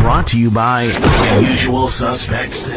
Brought to you by Usual Suspects.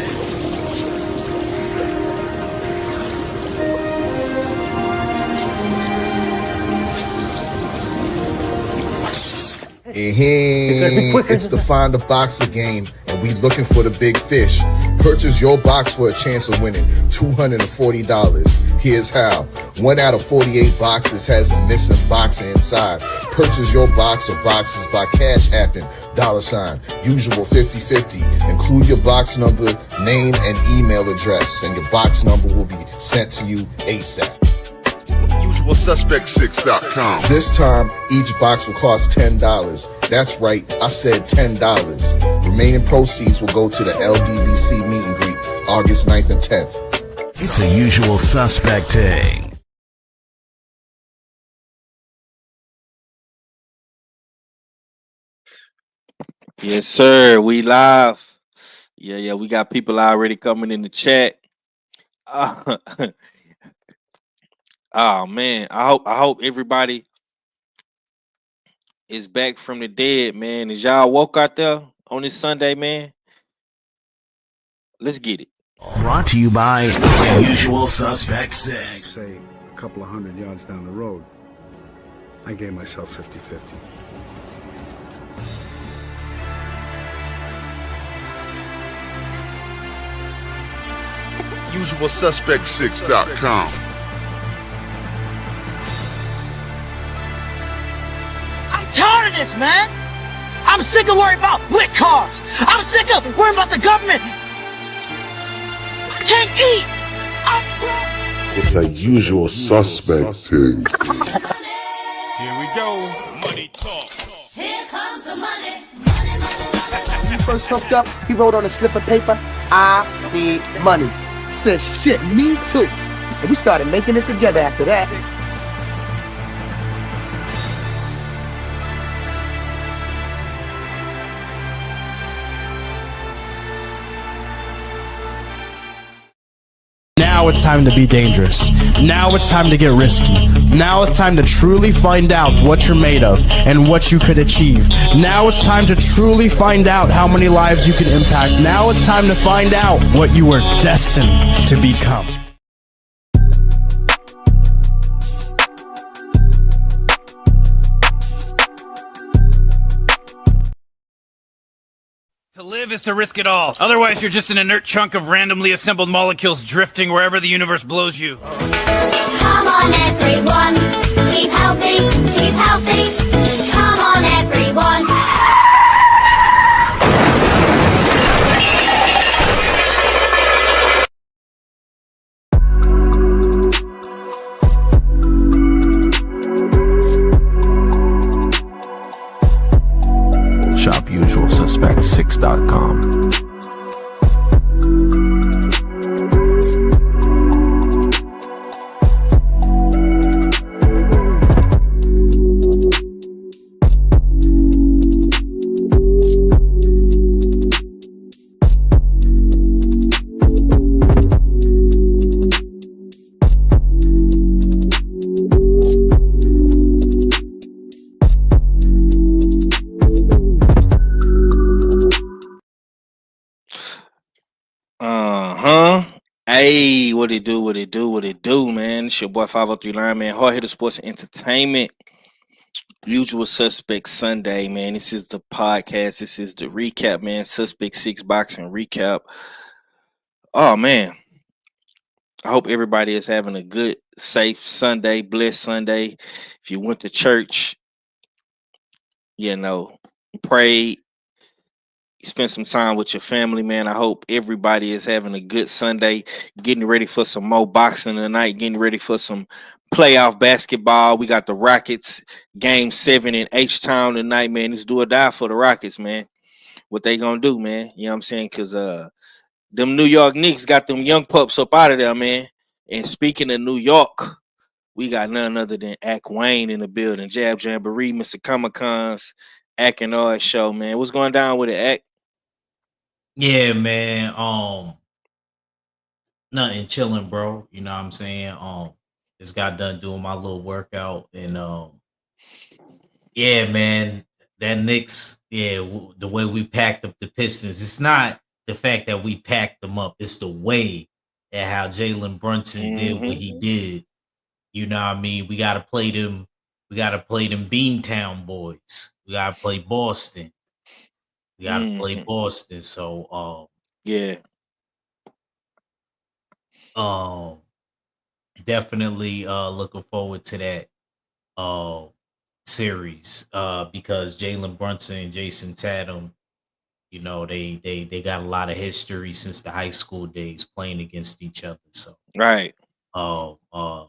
It's the Find a Boxer game, and we looking for the big fish. Purchase your box for a chance of winning $240. Here's how. 1 out of 48 boxes has a missing boxer inside. Purchase your box or boxes by Cash Apping, $, usual 50/50. Include your box number, name, and email address, and your box number will be sent to you ASAP. UsualSuspect6.com. This time, each box will cost $10. That's right, I said $10. Remaining proceeds will go to the LDBC meet and greet, August 9th and 10th. It's a Usual Suspect thing. Yes, sir. We live. Yeah. We got people already coming in the chat. Oh man, I hope everybody is back from the dead, man. Is y'all woke out there on this Sunday, man? Let's get it. Brought to you by Usual Suspect 6. Say a couple of 100 yards down the road, I gave myself 50-50. UsualSuspect6.com. I'm tired of this, man. I'm sick of worrying about lit cars. I'm sick of worrying about the government. I can't eat. It's a Usual Suspect thing. Here we go. Money talk. Here comes the money. When we first hooked up, he wrote on a slip of paper, I need money. I said, shit, me too. And we started making it together after that. Now it's time to be dangerous. Now it's time to get risky. Now it's time to truly find out what you're made of and what you could achieve. Now it's time to truly find out how many lives you can impact. Now it's time to find out what you were destined to become. To live is to risk it all. Otherwise, you're just an inert chunk of randomly assembled molecules drifting wherever the universe blows you. Come on, everyone. Keep healthy, keep healthy. Come on, everyone. Shop UsualSuspect6.com. Hey, what it do, man? It's your boy 503 Lineman, Hard Hitter Sports and Entertainment. Usual Suspect Sunday, man. This is the podcast. This is the recap, man. Suspect 6 boxing recap. Oh, man. I hope everybody is having a good, safe Sunday, blessed Sunday. If you went to church, prayed, you spend some time with your family, man. I hope everybody is having a good Sunday, getting ready for some more boxing tonight, getting ready for some playoff basketball. We got the Rockets game 7 in H-Town tonight, man. It's do or die for the Rockets, man. What they gonna do, man? You know what I'm saying? Because them New York Knicks got them young pups up out of there, man. And speaking of New York, we got none other than Ack Wayne in the building. Jab Jamboree, Mr. Comic-Con's Ack and R show, man. What's going down with it, Ack? Yeah, man. Nothing, chilling, bro. You know what I'm saying? Just got done doing my little workout, and yeah, man. that Knicks, yeah, the way we packed up the Pistons. It's not the fact that we packed them up. It's the way that how Jalen Brunson did what Mm-hmm. he did. You know what I mean? We got to play them. We got to play them Beantown boys. We got to play Boston. We got to play Mm-hmm. Boston. So, Yeah. um, definitely looking forward to that uh series because Jalen Brunson and Jason Tatum, you know, they got a lot of history since the high school days playing against each other. So Right. uh uh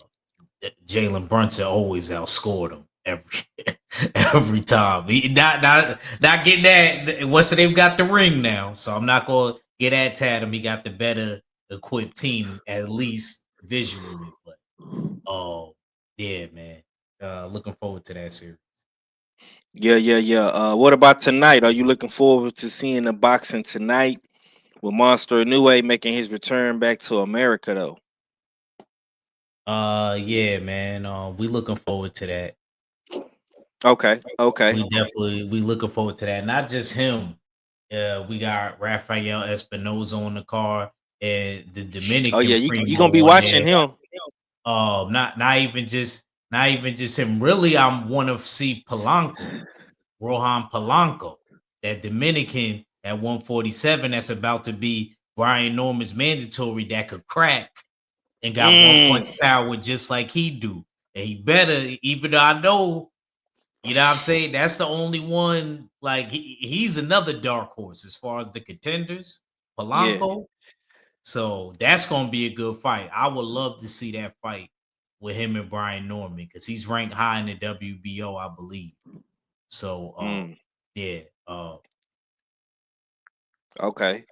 Jalen Brunson always outscored him every every time. He not getting that. What's the name? Got the ring now, so I'm not gonna get at Tatum. He got the better equipped team, at least visually. But oh yeah, man, looking forward to that series. Yeah, yeah, yeah. What about tonight? Are you looking forward to seeing the boxing tonight with Monster Inoue making his return back to America though? Yeah, man. We looking forward to that. Okay, okay. We looking forward to that. Not just him. We got Rafael Espinoza on the car and the Oh yeah, Dominican you Primo gonna be on there. watching him. Not even just him. Really, I'm want to see Polanco, Rohan Polanco, that Dominican at 147. That's about to be Brian Norman's mandatory that could crack and got one punch Mm, power just like he do. And he better, even though I know, you know what I'm saying? That's the only one, like he's another dark horse as far as the contenders, yeah. Polanco. So that's gonna be a good fight. I would love to see that fight with him and Brian Norman because he's ranked high in the WBO, I believe. So Mm, yeah, okay.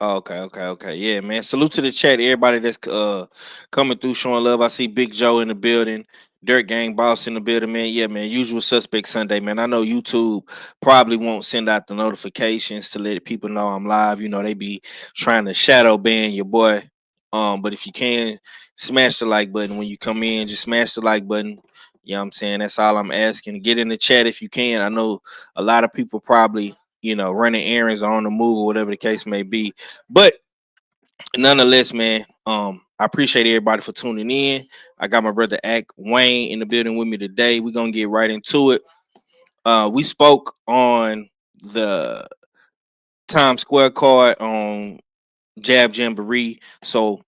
Okay, okay, okay. Yeah, man. Salute to the chat, everybody that's coming through showing love. I see Big Joe in the building, Dirt Gang Boss in the building, man. Yeah, man. Usual suspect Sunday, man. I know YouTube probably won't send out the notifications to let people know I'm live. You know, they be trying to shadow ban your boy. But if you can smash the like button when you come in, just smash the like button. You know what I'm saying? That's all I'm asking. Get in the chat if you can. I know a lot of people probably, running errands or on the move or whatever the case may be. But nonetheless, man, I appreciate everybody for tuning in. I got my brother Ack Wayne in the building with me today. We're gonna get right into it. We spoke on the Times Square card on Jab Jamboree. So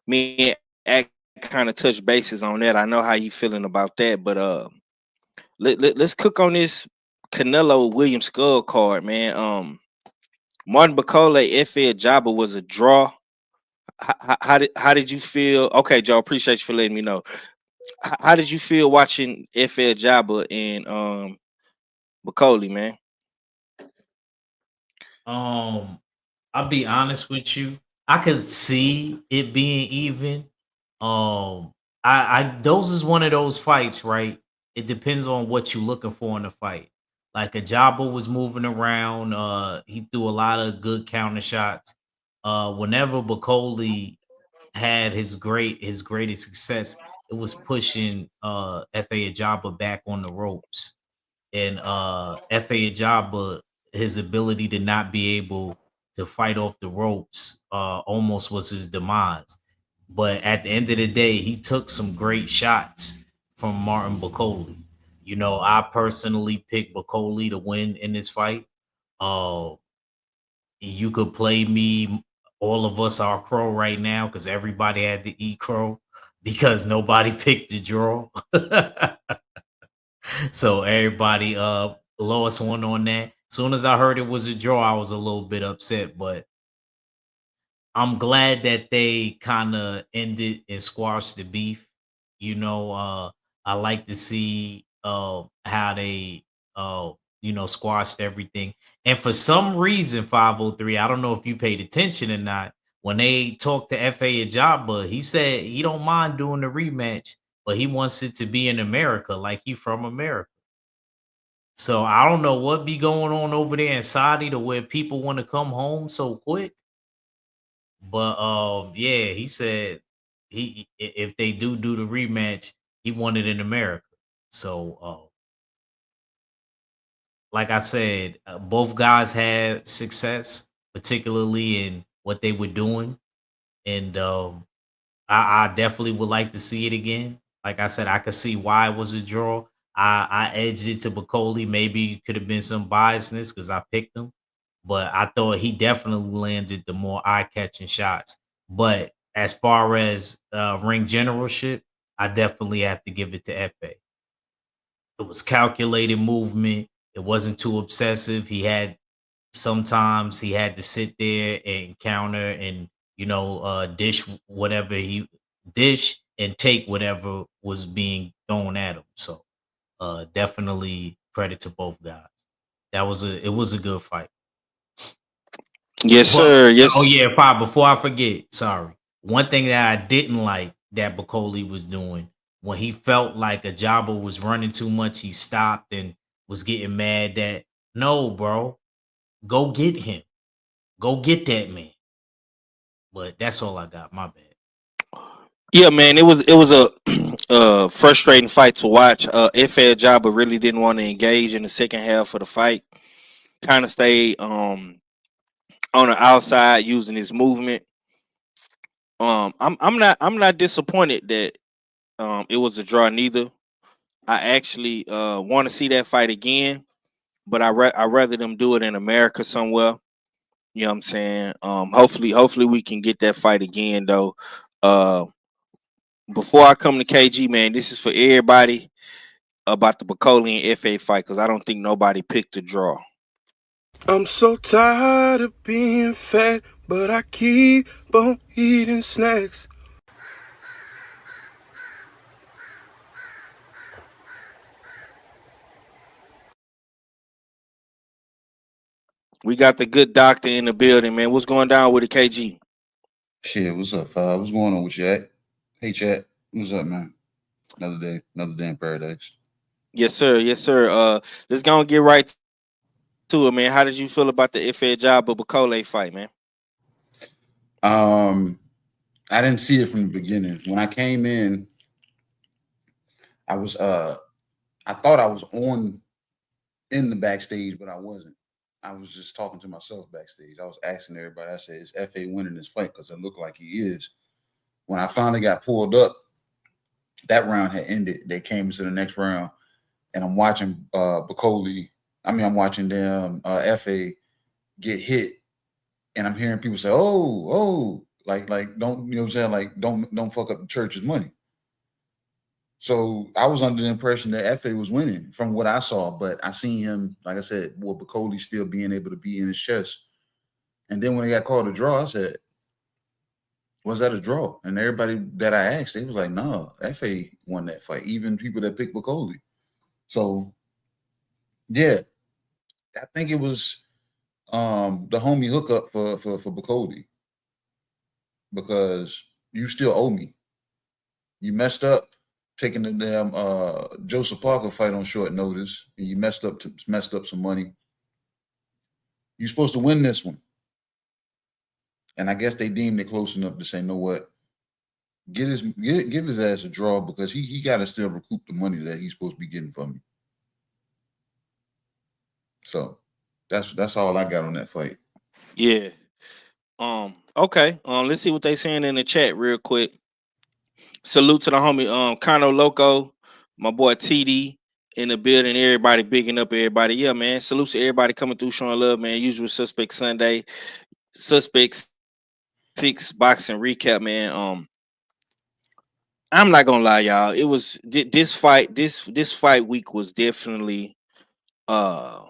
me and Ack kind of touched bases on that. I know how you feeling about that, but let's cook on this Canelo Williams Skull card, man. Martin Bacole, Efe Jabba was a draw. How did you feel? Okay, Joe, appreciate you for letting me know. How did you feel watching FL Jabba and Bacoli, man? um, I'll be honest with you. I could see it being even. I those is one of those fights, right? It depends on what you're looking for in the fight. Like Ajabo was moving around. He threw a lot of good counter shots. Whenever Bacoli had his greatest success, it was pushing Fa Ajaba back on the ropes. And Fa Ajaba, his ability to not be able to fight off the ropes almost was his demise. But at the end of the day, he took some great shots from Martin Bacoli. You know, I personally picked Bacoli to win in this fight. Uh, you could play me, all of us are Crow right now because everybody had to eat Crow because nobody picked the draw. So everybody lost one on that. Soon as I heard it was a draw, I was a little bit upset, but I'm glad that they kind of ended and squashed the beef. You know, I like to see how they squashed everything. And for some reason, 503, I don't know if you paid attention or not. When they talked to FA Ajaba, he said he don't mind doing the rematch, but he wants it to be in America, like he from America. So I don't know what be going on over there in Saudi to where people want to come home so quick. But yeah, he said if they do the rematch, he wanted in America. So like I said, both guys had success, particularly in what they were doing, and I definitely would like to see it again. Like I said, I could see why it was a draw. I edged it to Bacoli. Maybe could have been some biasness because I picked him, but I thought he definitely landed the more eye catching shots. But as far as ring generalship, I definitely have to give it to FA. It was calculated movement. It wasn't too obsessive. Sometimes he had to sit there and counter and dish whatever he dish and take whatever was being thrown at him. So definitely credit to both guys. It was a good fight. Yes, But sir. oh Yes. yeah, Pop, before I forget, sorry. One thing that I didn't like that Bacoli was doing when he felt like a jobber was running too much, he stopped and was getting mad that no, bro, go get him. Go get that man. But that's all I got. My bad. Yeah, man. It was a frustrating fight to watch. FA Jabba really didn't want to engage in the second half of the fight. Kind of stayed on the outside using his movement. I'm not disappointed that it was a draw neither. I actually want to see that fight again, but I rather them do it in America somewhere. You know what I'm saying? Hopefully we can get that fight again though. Uh, before I come to KG, man, this is for everybody about the Bacoli and FA fight because I don't think nobody picked a draw. I'm so tired of being fat, but I keep on eating snacks. We got the good doctor in the building, man. What's going down with the KG? Shit, what's up, Five? What's going on with you, at? Hey, chat. What's up, man? Another day in paradise. Yes, sir. Yes, sir. Let's go and get right to it, man. How did you feel about the FA job of Bacoli fight, man? I didn't see it from the beginning. When I came in, I thought I was in the backstage, but I wasn't. I was just talking to myself backstage. I was asking everybody. I said, "Is FA winning this fight?" Because it looked like he is. When I finally got pulled up, that round had ended. They came into the next round, and I'm watching Bacoli. I'm watching them FA get hit, and I'm hearing people say, "Oh, like don't you know what I'm saying? Like don't fuck up the church's money." So I was under the impression that FA was winning from what I saw, but I seen him, like I said, with Bacoli still being able to be in his chest. And then when they got called a draw, I said, "Was that a draw?" And everybody that I asked, they was like, "No, FA won that fight." Even people that picked Bacoli. So yeah, I think it was the homie hookup for Bacoli because you still owe me. You messed up taking the damn Joseph Parker fight on short notice, and you messed up some money. You're supposed to win this one, and I guess they deemed it close enough to say, "Know what? Give his ass a draw because he got to still recoup the money that he's supposed to be getting from me." So that's all I got on that fight. Yeah. Okay. Let's see what they saying in the chat real quick. Salute to the homie Kano Loco, my boy TD in the building. Everybody bigging up everybody. Yeah, man. Salute to everybody coming through showing love, man. Usual Suspect Sunday. Suspects 6 boxing recap, man. I'm not gonna lie, y'all. It was this fight week was definitely I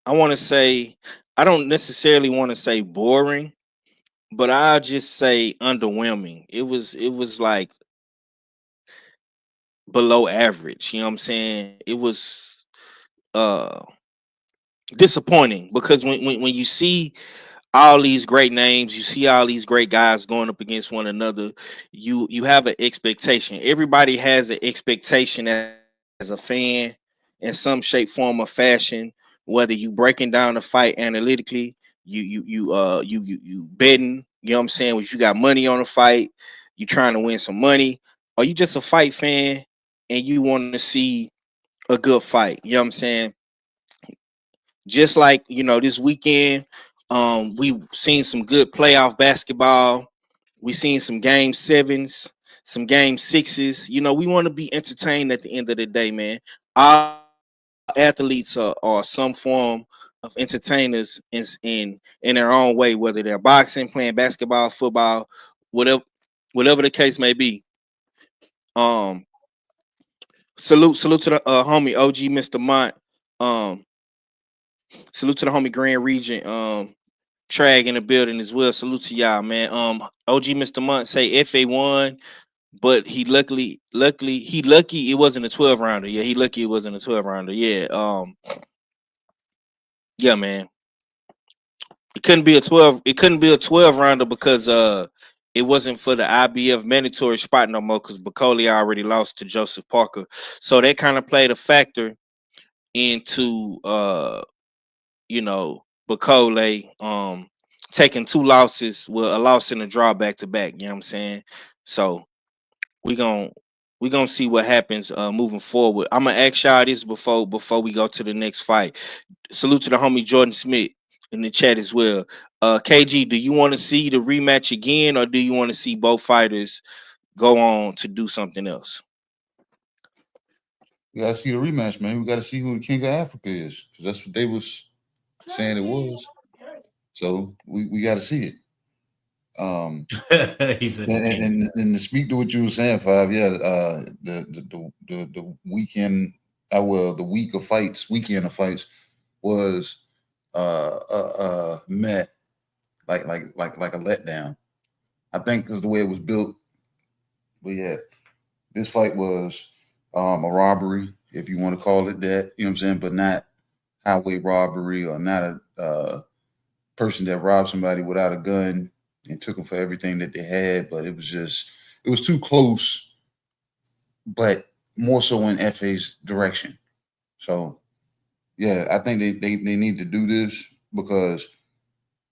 want to say, I don't necessarily want to say boring, but I'll just say underwhelming. It was like below average. You know what I'm saying? It was uh disappointing because when you see all these great names, you see all these great guys going up against one another, you have an expectation. Everybody has an expectation as a fan in some shape, form, or fashion, whether you breaking down the fight analytically, you betting, you know what I'm saying, if you got money on the fight, you trying to win some money, or you just a fight fan and you want to see a good fight. You know what I'm saying? Just like, this weekend, we seen some good playoff basketball. We seen some game sevens, some game sixes. We want to be entertained at the end of the day, man. All athletes are some form of entertainers in their own way, whether they're boxing, playing basketball, football, whatever the case may be. Um, salute to the homie OG Mr. Mont. Um, salute to the homie Grand Region. Trag in the building as well. Salute to y'all, man. OG Mr. Mont say FA won, but he lucky it wasn't a 12 rounder. Yeah, he lucky it wasn't a 12 rounder. Yeah. Yeah, man. It couldn't be a 12. It couldn't be a 12 rounder because it wasn't for the IBF mandatory spot no more because Bacoli already lost to Joseph Parker. So that kind of played a factor into Bacole taking two losses, with a loss and a draw back to back. You know what I'm saying? So we gon' we gonna see what happens moving forward. I'm gonna ask y'all this before we go to the next fight. Salute to the homie Jordan Smith in the chat as well. KG, do you want to see the rematch again, or do you want to see both fighters go on to do something else? We gotta see the rematch, man. We gotta see who the king of Africa is, because that's what they was saying it was. So we gotta see it. He said, and to speak to what you were saying, Five, yeah, the weekend, the weekend of fights was met like a letdown. I think because the way it was built. But yeah, this fight was a robbery, if you want to call it that, you know what I'm saying, but not highway robbery, or not a person that robbed somebody without a gun and took them for everything that they had. But it was too close, but more so in FA's direction. So yeah, I think they need to do this because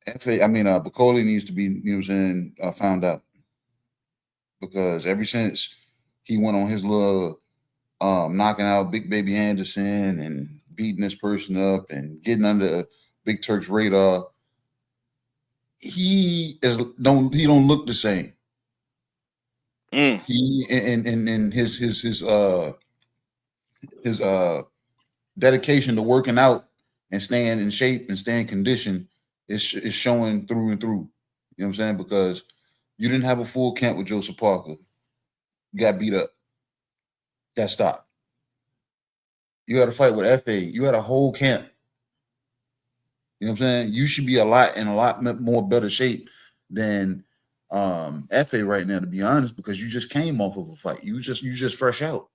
Bacoli needs to be, you know what I'm saying, found out, because ever since he went on his little knocking out Big Baby Anderson and beating this person up and getting under Big Turk's radar, he don't look the same. He and his dedication to working out and staying in shape and staying conditioned is showing through and through. You know what I'm saying? Because you didn't have a full camp with Joseph Parker. You got beat up. Got stopped. You had a fight with FA. You had a whole camp. You know what I'm saying? You should be in a lot more better shape than FA right now, to be honest, because you just came off of a fight. You just fresh out.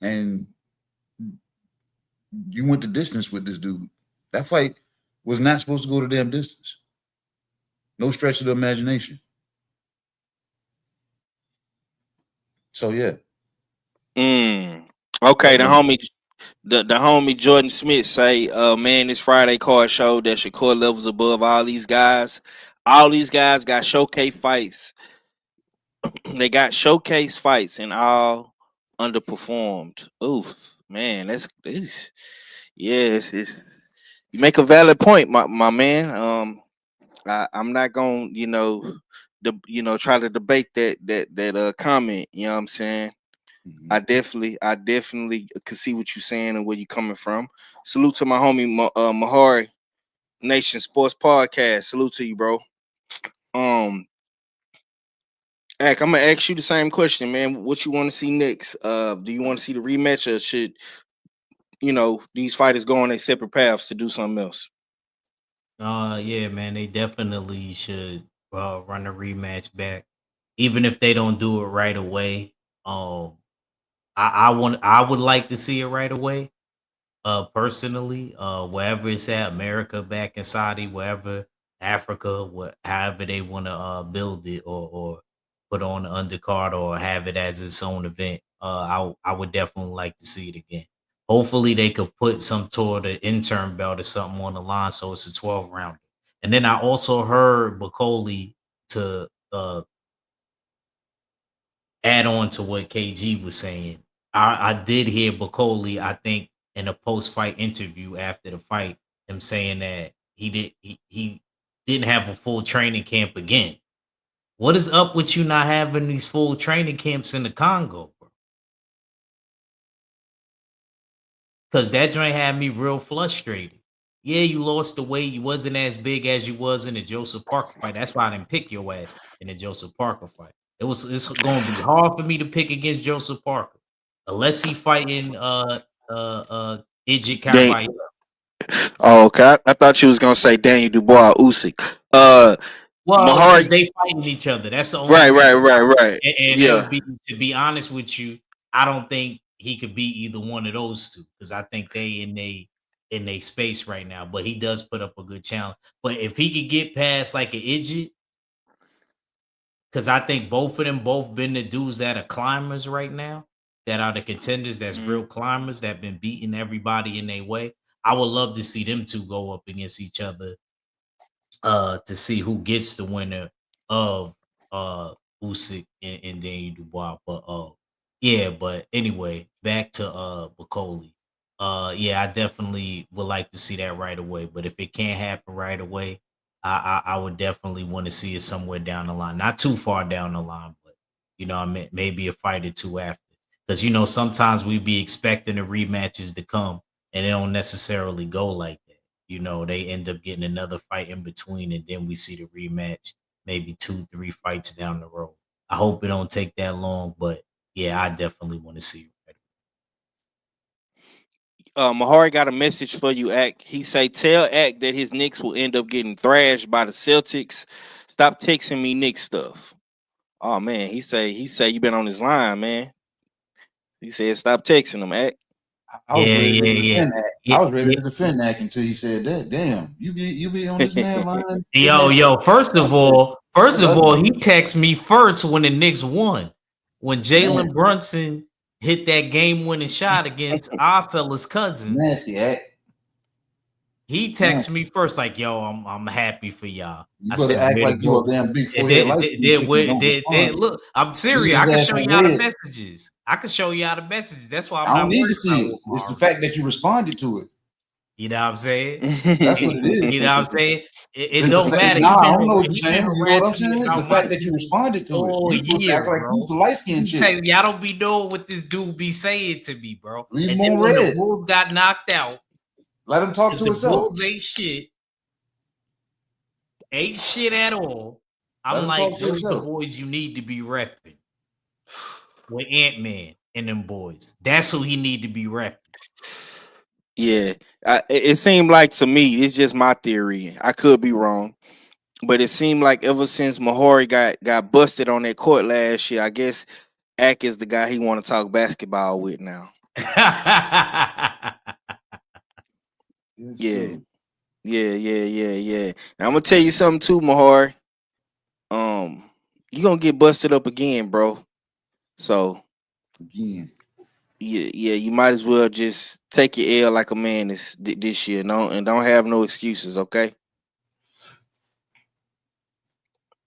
And you went the distance with this dude. That fight was not supposed to go the damn distance. No stretch of the imagination. So yeah. Okay, the homie Jordan Smith say, man, this Friday card showed that Shakur levels above all these guys. All these guys got showcase fights. They got showcase fights and all underperformed. Oof, man, that's yes, it's you make a valid point, my man. I'm not gonna, try to debate that comment. You know what I'm saying? Mm-hmm. I definitely could see what you're saying and where you're coming from. Salute to my homie Mahari Nation Sports Podcast. Salute to you, bro. Ak, I'm gonna ask you the same question, man. What you want to see next? Do you want to see the rematch, or should these fighters go on their separate paths to do something else? Yeah, man, they definitely should run a rematch back, even if they don't do it right away. I would like to see it right away. Personally, wherever it's at, America back in Saudi, wherever, Africa, however they want to build it, or put on the undercard, or have it as its own event. I would definitely like to see it again. Hopefully they could put some toward the intern belt or something on the line, so it's a 12 rounder. And then I also heard Bacoli to add on to what KG was saying. I did hear Bacoli, I think, in a post-fight interview after the fight, him saying that he didn't have a full training camp again. What is up with you not having these full training camps in the Congo, bro? Because that joint had me real frustrated. Yeah, you lost the weight. You wasn't as big as you was in the Joseph Parker fight. That's why I didn't pick your ass in the Joseph Parker fight. It's gonna be hard for me to pick against Joseph Parker. Unless he fighting Idjit Dan- Caballero. oh, okay. I thought you was gonna say Daniel Dubois Usyk. Well, because Mahari. they fighting each other. That's the only Right, right, reason. right, right. And it Yeah. would be, to be honest with you, I don't think he could beat either one of those two because I think they in a space right now. But he does put up a good challenge. But if he could get past like an Idjit, because I think both of them both been the dudes that are climbers right now, that are the contenders, that's real climbers that been beating everybody in their way. I would love to see them two go up against each other to see who gets the winner of Usyk and Daniel Dubois. But yeah, but anyway, back to Bacoli. Yeah, I definitely would like to see that right away. But if it can't happen right away, I would definitely want to see it somewhere down the line. Not too far down the line, but I mean maybe a fight or two after. Because sometimes we be expecting the rematches to come and they don't necessarily go like that. They end up getting another fight in between, and then we see the rematch maybe 2, 3 fights down the road. I hope it don't take that long, but yeah, I definitely want to see it. Mahari got a message for you, Ack. He say, tell Ack that his Knicks will end up getting thrashed by the Celtics. Stop texting me Knicks stuff. Oh man, he say you been on his line, man. He said stop texting him, Ack. I was ready to Yeah. defend that. I was ready to defend that until he said that. Damn, you be on this man line. Yo, first of all, he texted me first when the Knicks won. When Jalen Brunson hit that game-winning shot against our fellas cousins. Nasty act. He texted me first, like, "Yo, I'm happy for y'all." You I better said, act "Way to like you go." a damn big forehead light skin chick and don't respond. Look, I'm serious. Leave I can his show ass on y'all the red. messages. I can show y'all the messages. That's why I'm I not don't need worried to see about it. what It's the Mahari fact said. that you responded to it. You know what I'm saying? That's what it is. You know what I'm saying? It It's don't the fact. matter. Nah, I don't know what you're He been saying. You know what I'm harassing me saying? The about my fact that you team responded to it. all You're supposed to act year, like bro. you some light skinned You tell chick. y'all don't be knowing what this dude be saying to me, bro. Leave And him then on when the red. Bulls got knocked out, Let him talk because to the himself. Bulls ain't shit at all. Let I'm him like, talk to those the himself. boys you need to be repping with Ant-Man and them boys. That's who he need to be repping. Yeah, it seemed like to me, it's just my theory. I could be wrong, but it seemed like ever since Mahori got busted on that court last year, I guess Ack is the guy he want to talk basketball with now. Yeah. Now, I'm gonna tell you something too, Mahari. You gonna get busted up again, bro. So Again. yeah, you might as well just take your L like a man this year. Don't have no excuses, okay?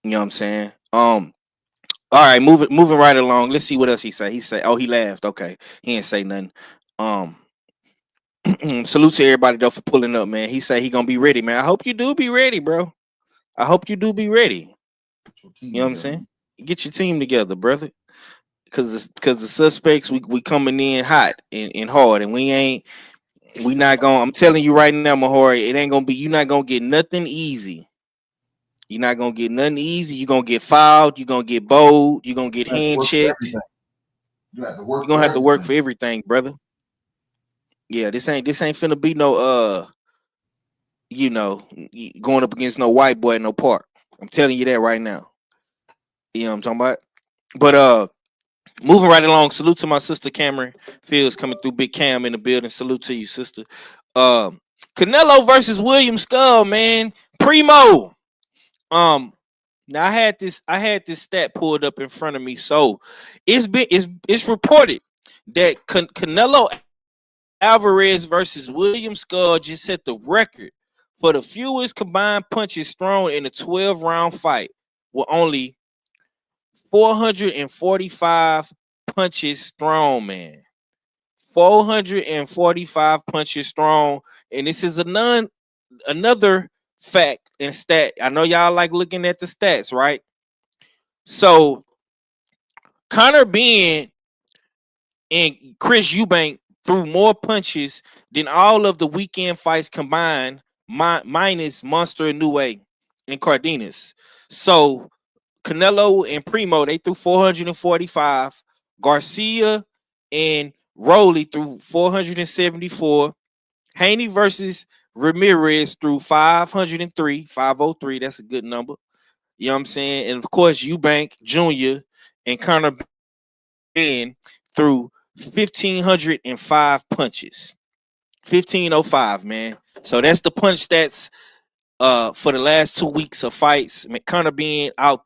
You know what I'm saying? All right, moving right along. Let's see what else he say. He say, oh, he laughed. Okay, he didn't say nothing. Salute to everybody though for pulling up, man. He say he gonna be ready, man. I hope you do be ready, bro. I hope you do be ready. You know what I'm saying? Get your team together, brother. Cause the suspects we coming in hot and hard, and we not gonna. I'm telling you right now, Mahori, it ain't gonna be. You're not gonna get nothing easy. You're not gonna get nothing easy. You're gonna get fouled. You're gonna get bowled. You're gonna get hand checked. You have to You're work gonna for have to work everything. for everything, brother. Yeah, this ain't finna be no going up against no white boy in no park. I'm telling you that right now. You know what I'm talking about? But moving right along, salute to my sister Cameron Fields coming through. Big Cam in the building. Salute to you, sister. Canelo versus William Skull, man. Primo. Now I had this stat pulled up in front of me. So it's reported that Canelo Alvarez versus William Skull just set the record for the fewest combined punches thrown in a 12-round fight, with only 445 punches thrown, man. 445 punches strong, and this is another fact and stat. I know y'all like looking at the stats, right? So Connor Ben and Chris Eubank threw more punches than all of the weekend fights combined, minus Monster Inoue and Cardenas. So Canelo and Primo, they threw 445. Garcia and Rowley threw 474. Haney versus Ramirez threw 503. 503. That's a good number. You know what I'm saying? And of course, Eubank Jr. and Conor Ben threw 1,505 punches. 1,505, man. So that's the punch stats for the last 2 weeks of fights. Conor Ben and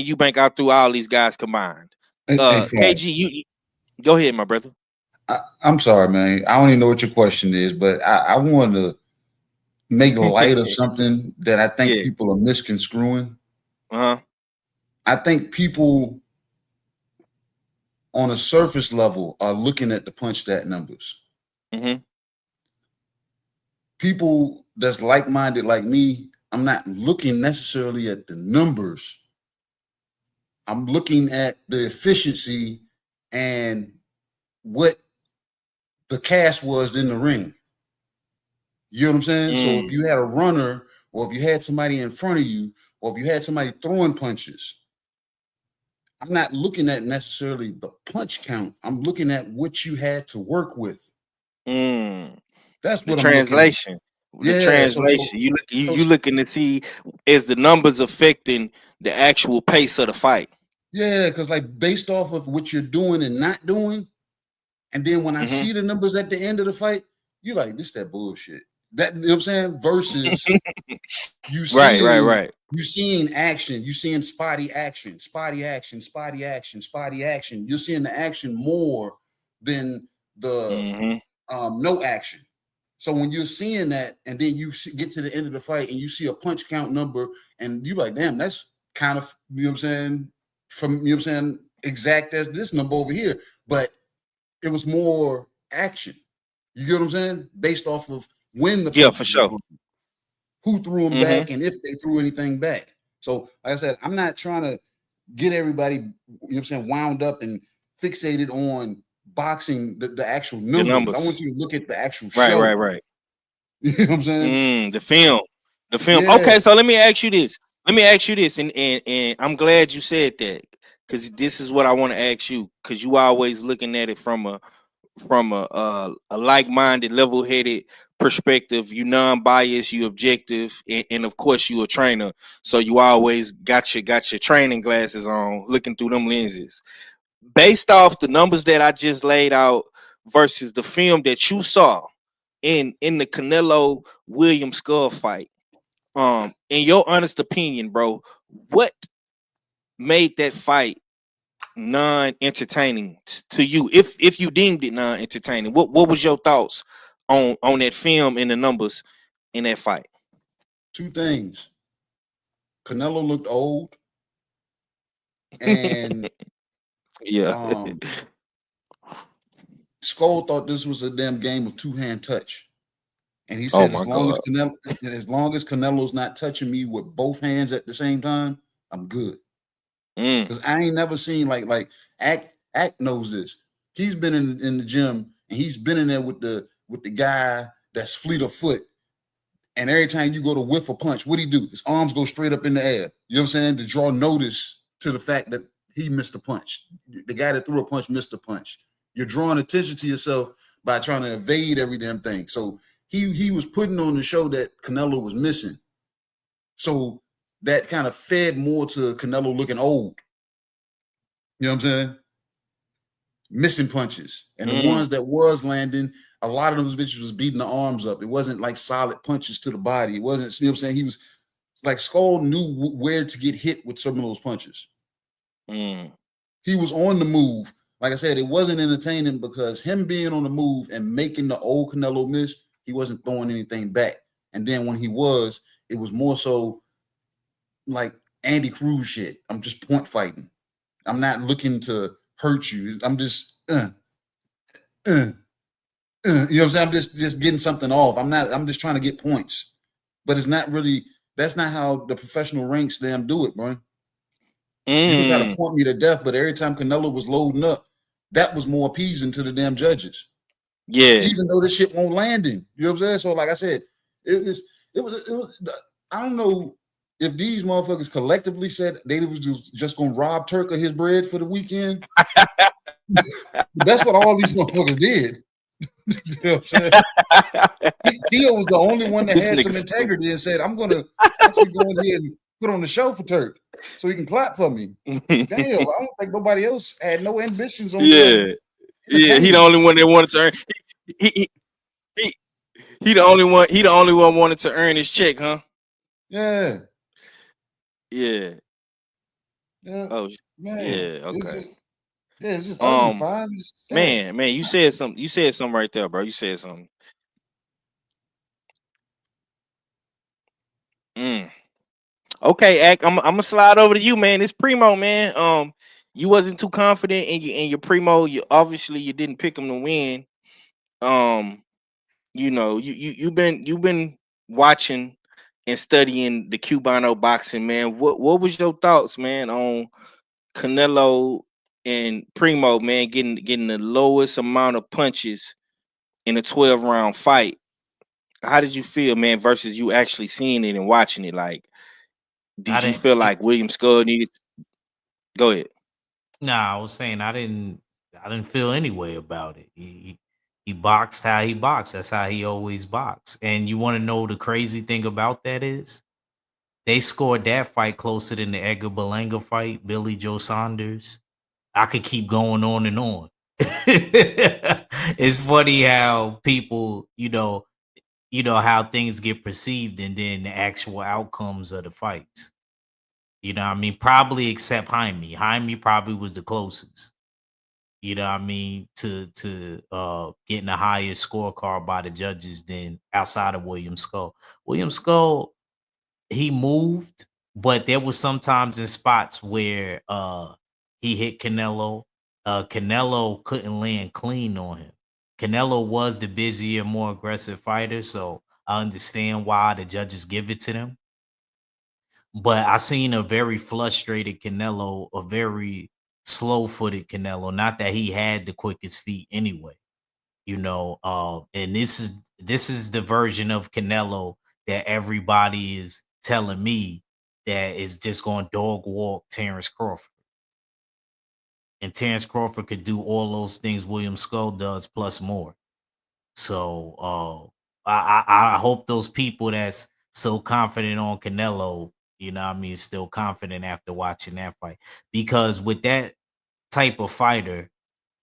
Eubank out through all these guys combined. KG, you go ahead, my brother. I'm sorry, man. I don't even know what your question is, but I want to make light of something that I think people are misconstruing. I think people on a surface level are looking at the punch stat numbers. People that's like-minded like me, I'm not looking necessarily at the numbers. I'm looking at the efficiency and what the cast was in the ring. You know what I'm saying? So if you had a runner, or if you had somebody in front of you, or if you had somebody throwing punches, I'm not looking at necessarily the punch count. I'm looking at what you had to work with. That's what the translation. The translation. You looking to see is the numbers affecting the actual pace of the fight. Yeah, because like based off of what you're doing and not doing, and then when I see the numbers at the end of the fight, you're like, this that bullshit. That, you know what I'm saying? Versus you seeing, right. You seeing action, you seeing spotty action. You're seeing the action more than the no action. So when you're seeing that, and then you get to the end of the fight and you see a punch count number, and you're like, damn, that's kind of, you know what I'm saying, exact as this number over here. But it was more action. You get what I'm saying? Based off of when the for sure. Who threw them back and if they threw anything back. So, like I said, I'm not trying to get everybody, you know what I'm saying, wound up and fixated on boxing the actual numbers. I want you to look at the actual show. Right. You know what I'm saying? The film. Yeah. Okay, so let me ask you this. And I'm glad you said that, because this is what I want to ask you, because you always looking at it from a like-minded, level-headed perspective. You non-biased, you objective, and of course you a trainer, so you always got your training glasses on, looking through them lenses. Based off the numbers that I just laid out versus the film that you saw in the Canelo Williams skull fight, in your honest opinion, bro, what made that fight non-entertaining to you? If you deemed it non-entertaining, what was your thoughts on that film and the numbers in that fight? Two things. Canelo looked old, and Skull thought this was a damn game of two-hand touch. And he said, as long as Canelo's not touching me with both hands at the same time, I'm good. Because I ain't never seen like Act knows this. He's been in the gym, and he's been in there with the guy that's fleet of foot. And every time you go to whiff a punch, what do he do? His arms go straight up in the air. You know what I'm saying? To draw notice to the fact that he missed a punch. The guy that threw a punch missed a punch. You're drawing attention to yourself by trying to evade every damn thing. So he was putting on the show that Canelo was missing. So that kind of fed more to Canelo looking old. You know what I'm saying? Missing punches. And the ones that was landing, a lot of those bitches was beating the arms up. It wasn't like solid punches to the body. It wasn't, you know what I'm saying? He was like, Skull knew where to get hit with some of those punches. He was on the move. Like I said, it wasn't entertaining because him being on the move and making the old Canelo miss, he wasn't throwing anything back. And then when he was, it was more so like Andy Cruz shit. I'm just point fighting. I'm not looking to hurt you. I'm just, You know what I'm saying? I'm just getting something off. I'm just trying to get points. But it's not really, that's not how the professional ranks them do it, bro. You can try to point me to death, but every time Canelo was loading up, that was more appeasing to the damn judges. Yeah. Even though this shit won't land him. You know what I'm saying? So, like I said, it was I don't know if these motherfuckers collectively said they was just gonna rob Turk of his bread for the weekend. That's what all these motherfuckers did. You know what I'm saying? Theo was the only one that had some integrity and said, I'm gonna actually go in here and put on the show for Turk so he can clap for me. Damn, I don't think nobody else had no ambitions on Yeah, he the only one that wanted to earn. He the only one. He the only one wanted to earn his check, huh? Yeah. Yeah. Yeah. Oh, Man, yeah. Okay. It's just ugly, man, you said something. You said something right there, bro. You said something. Okay, Ack, I'm gonna slide over to you, man. It's Primo, man. You wasn't too confident in your Primo. You obviously you didn't pick him to win. You know, you've been watching and studying the Cubano boxing, man. What was your thoughts, man, on Canelo and Primo, man, getting the lowest amount of punches in a 12-round fight? How did you feel, man, versus you actually seeing it and watching it? Like, did you feel like William Skull needed? Go ahead. Nah, I was saying I didn't feel any way about it. He boxed how he boxed. That's how he always boxed. And you want to know the crazy thing about that is they scored that fight closer than the Edgar Berlanga fight, Billy Joe Saunders. I could keep going on and on. It's funny how people, how things get perceived and then the actual outcomes of the fights. You know what I mean? Probably except Jaime. Jaime probably was the closest. You know what I mean? To getting the highest scorecard by the judges than outside of William Skull. William Skull, he moved, but there was sometimes in spots where he hit Canelo. Canelo couldn't land clean on him. Canelo was the busier, more aggressive fighter, so I understand why the judges give it to them. But I seen a very frustrated Canelo, a very slow-footed Canelo. Not that he had the quickest feet anyway, and this is the version of Canelo that everybody is telling me that is just going to dog walk Terrence Crawford. And Terrence Crawford could do all those things William Skull does plus more. So I hope those people that's so confident on Canelo, still confident after watching that fight. Because with that type of fighter,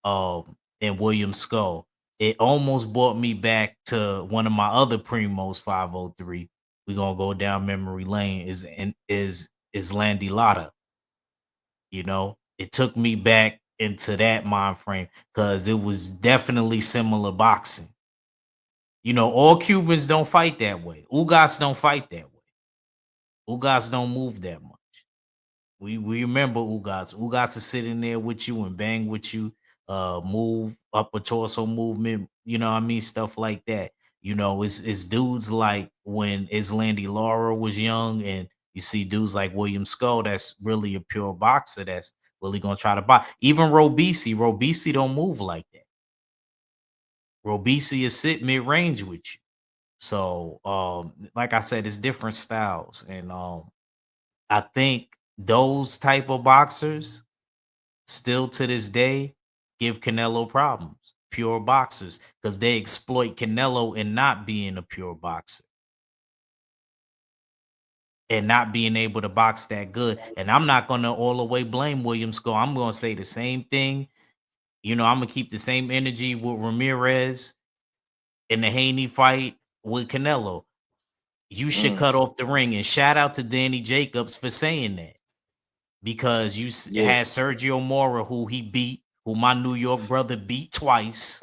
and William Skull, it almost brought me back to one of my other primos, 503. We're gonna go down memory lane. Is Landy Lotta. It took me back into that mind frame because it was definitely similar boxing. All Cubans don't fight that way. Ugas don't fight that way. Ugas don't move that much. We remember Ugas. Ugas is sitting there with you and bang with you, move upper torso movement, stuff like that. It's dudes like when Islandy Laura was young, and you see dudes like William Skull that's really a pure boxer that's really gonna try to box. Even Robisi don't move like that. Robisi is sit mid-range with you. So like I said, it's different styles. And I think those type of boxers still to this day give Canelo problems, pure boxers, because they exploit Canelo in not being a pure boxer and not being able to box that good. And I'm not going to all the way blame William Skull. I'm going to say the same thing. I'm going to keep the same energy with Ramirez in the Haney fight with Canelo. You should cut off the ring. And shout out to Danny Jacobs for saying that. Because you had Sergio Mora, who my New York brother beat twice.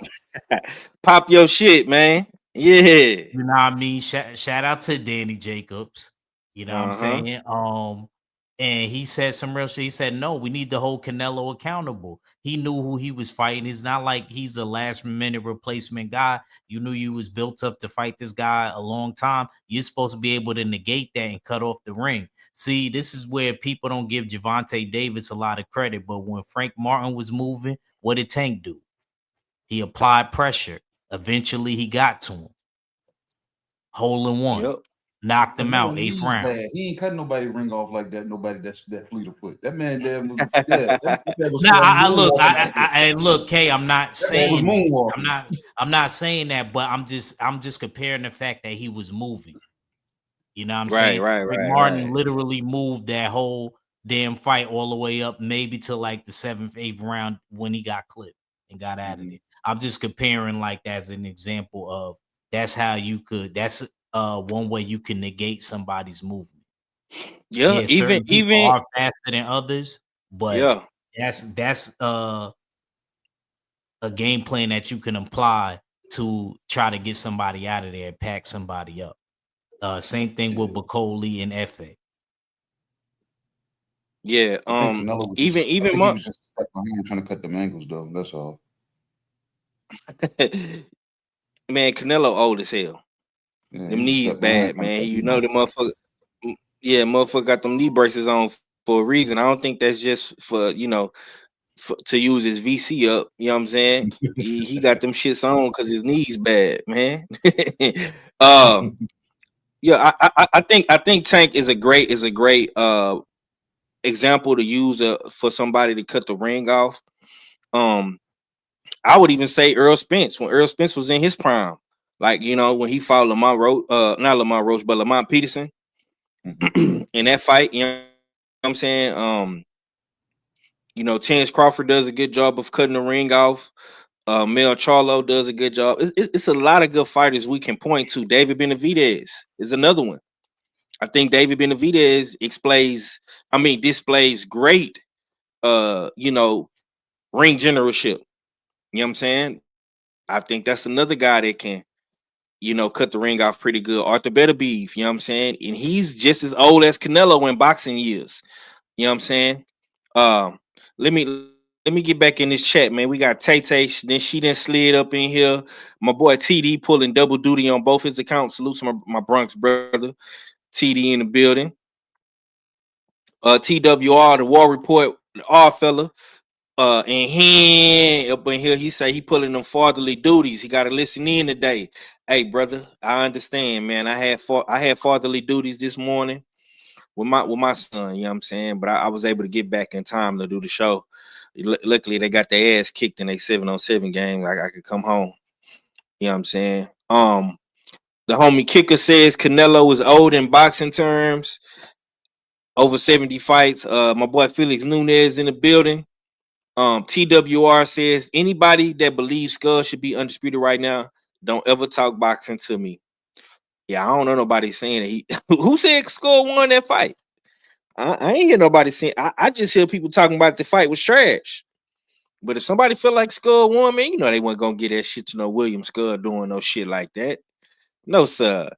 Pop your shit, man. Yeah. You know what I mean? Shout out to Danny Jacobs. You know what I'm saying? And he said some real shit. He said, no, we need to hold Canelo accountable. He knew who he was fighting. It's not like he's a last minute replacement guy. You knew you was built up to fight this guy a long time. You're supposed to be able to negate that and cut off the ring. See, this is where people don't give Javante Davis a lot of credit. But when Frank Martin was moving, what did Tank do? He applied pressure. Eventually, he got to him. Hole in one. Yep. Knocked him Canelo out, 8th knees round. bad. He ain't cutting nobody ring off like that. Nobody that fleet of foot. That man damn was yeah. That was Now I look, moonwalking out there. I look, Kay. I'm not That man was saying moonwalking. I'm not saying that, but I'm just comparing the fact that he was moving. You know what I'm saying? Rick Martin literally moved that whole damn fight all the way up, maybe to like the 7th, 8th round when he got clipped and got out of it. I'm just comparing like that as an example of that's how you could. That's one way you can negate somebody's movement. Yeah, certain people even are faster than others, but yeah, that's a game plan that you can apply to try to get somebody out of there and pack somebody up. Same thing with Bacoli and Efe. yeah. I think Canelo was just, Even he was just stuck behind trying to cut them ankles though. That's all. man, Canelo old as hell. Yeah, Them he just knees stuck behind bad, trying to man. cut You them know the motherfucker. Yeah, motherfucker got them knee braces on for a reason. I don't think that's just for to use his VC up. You know what I'm saying? He got them shits on because his knees bad, man. Yeah, I think Tank is a great example to use for somebody to cut the ring off. I would even say Earl Spence when Earl Spence was in his prime, like when he fought Lamont Roach, not Lamont Roach, but Lamont Peterson in that fight. You know what I'm saying? Terrence Crawford does a good job of cutting the ring off. Mel Charlo does a good job. It's a lot of good fighters we can point to. David Benavidez is another one. I think David Benavidez displays great, ring generalship. You know what I'm saying? I think that's another guy that can, cut the ring off pretty good. Arthur Beterbiev, you know what I'm saying? And he's just as old as Canelo in boxing years. You know what I'm saying? Let me get back in this chat, man. We got Tay Tay. Then she done slid up in here. My boy TD pulling double duty on both his accounts. Salute to my Bronx brother. TD in the building. TWR, the War Report, the R fella. And he up in here, he say he pulling them fatherly duties. He got to listen in today. Hey, brother, I understand, man. I had fatherly duties this morning with my son. You know what I'm saying? But I was able to get back in time to do the show. Luckily, they got their ass kicked in a 7-on-7 game. Like I could come home. You know what I'm saying? The homie Kicker says Canelo is old in boxing terms. Over 70 fights. My boy Felix Nunez in the building. TWR says anybody that believes Skull should be undisputed right now, don't ever talk boxing to me. Yeah, I don't know nobody saying that who said Skull won that fight. I ain't hear nobody saying. I just hear people talking about the fight was trash. But if somebody feel like Skull won, man, they weren't gonna get that shit to no William Skull doing no shit like that. No, sir.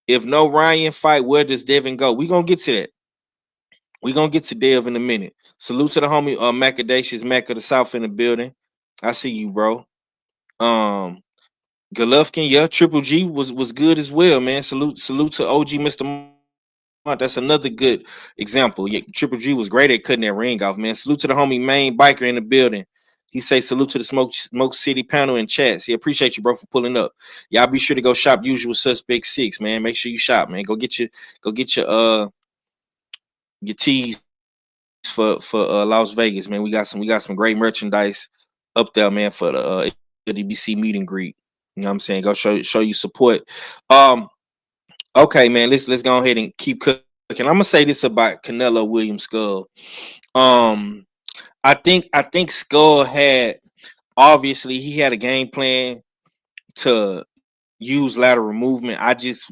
If no Ryan fight, where does Devin go? We gonna get to that. We gonna get to Dev in a minute. Salute to the homie Macadacious Mac of the South in the building. I see you, bro. Golovkin, yeah, Triple G was good as well, man. Salute to OG Mr. Mont. That's another good example. Yeah, Triple G was great at cutting that ring off, man. Salute to the homie main biker in the building. He say salute to the Smoke City panel in chats. He appreciate you, bro, for pulling up. Y'all be sure to go shop Usual Suspect 6, man. Make sure you shop, man. Go get your tees for Las Vegas, man. We got some great merchandise up there, man, for the LDBC meet and greet. You know what I'm saying? Go show you support. Okay, man. Let's go ahead and keep cooking. I'm gonna say this about Canelo William Skull. I think Skull had obviously he had a game plan to use lateral movement. I just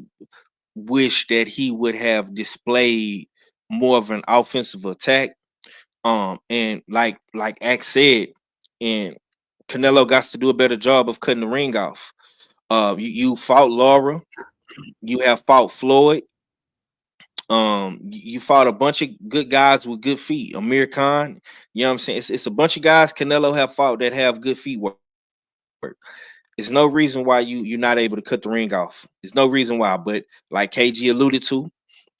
wish that he would have displayed more of an offensive attack. And like Axe said, and Canelo got to do a better job of cutting the ring off. You fought Laura, you have fought Floyd. You fought a bunch of good guys with good feet. Amir Khan, you know what I'm saying? It's a bunch of guys Canelo have fought that have good feet work. There's no reason why you're not able to cut the ring off. There's no reason why. But like KG alluded to,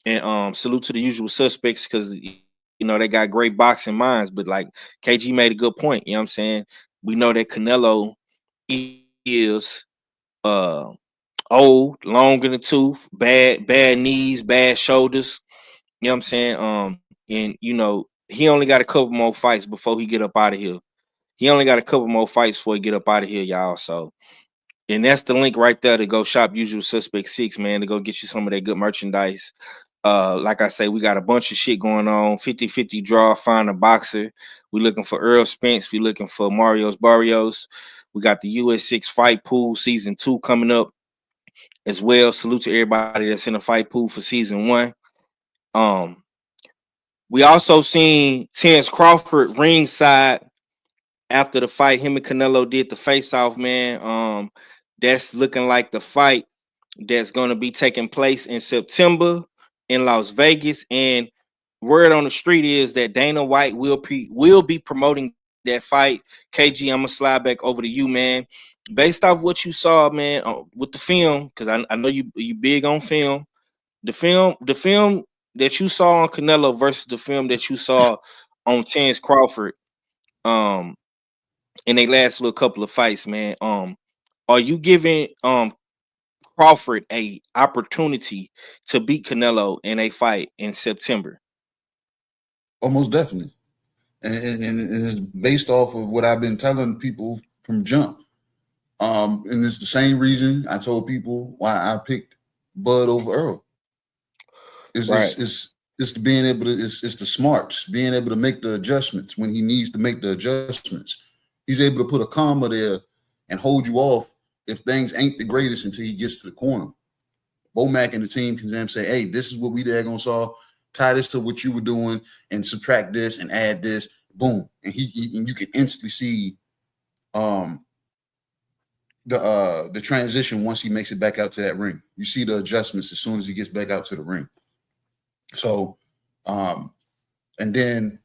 and salute to the usual suspects because they got great boxing minds. But like KG made a good point. You know what I'm saying? We know that Canelo is old, long in the tooth, bad knees, bad shoulders. You know what I'm saying? And he only got a couple more fights before he get up out of here. He only got a couple more fights before he get up out of here, y'all. So, and that's the link right there to go shop Usual Suspect 6, man, to go get you some of that good merchandise. Like I say, we got a bunch of shit going on. 50-50 draw, find a boxer. We looking for Earl Spence. We looking for Mario's Barrios. We got the US6 fight pool season 2 coming up as well. Salute to everybody that's in the fight pool for season 1. We also seen Terence Crawford ringside after the fight. Him and Canelo did the face-off, man. That's looking like the fight that's going to be taking place in September in Las Vegas. And word on the street is that Dana White will be promoting that fight. KG, I'm gonna slide back over to you, man. Based off what you saw, man, with the film, because I know you big on film. The film that you saw on Canelo versus the film that you saw on Terence Crawford, in they last little couple of fights, man. Are you giving Crawford a opportunity to beat Canelo in a fight in September? Almost definitely. And it's based off of what I've been telling people from jump. And it's the same reason I told people why I picked Bud over Earl. It's being able to it's the smarts, being able to make the adjustments when he needs to make the adjustments. He's able to put a comma there and hold you off if things ain't the greatest until he gets to the corner. Bomac and the team can then say, hey, this is what we there gonna saw. Tie this to what you were doing and subtract this and add this. Boom. And you can instantly see the transition once he makes it back out to that ring. You see the adjustments as soon as he gets back out to the ring. So and then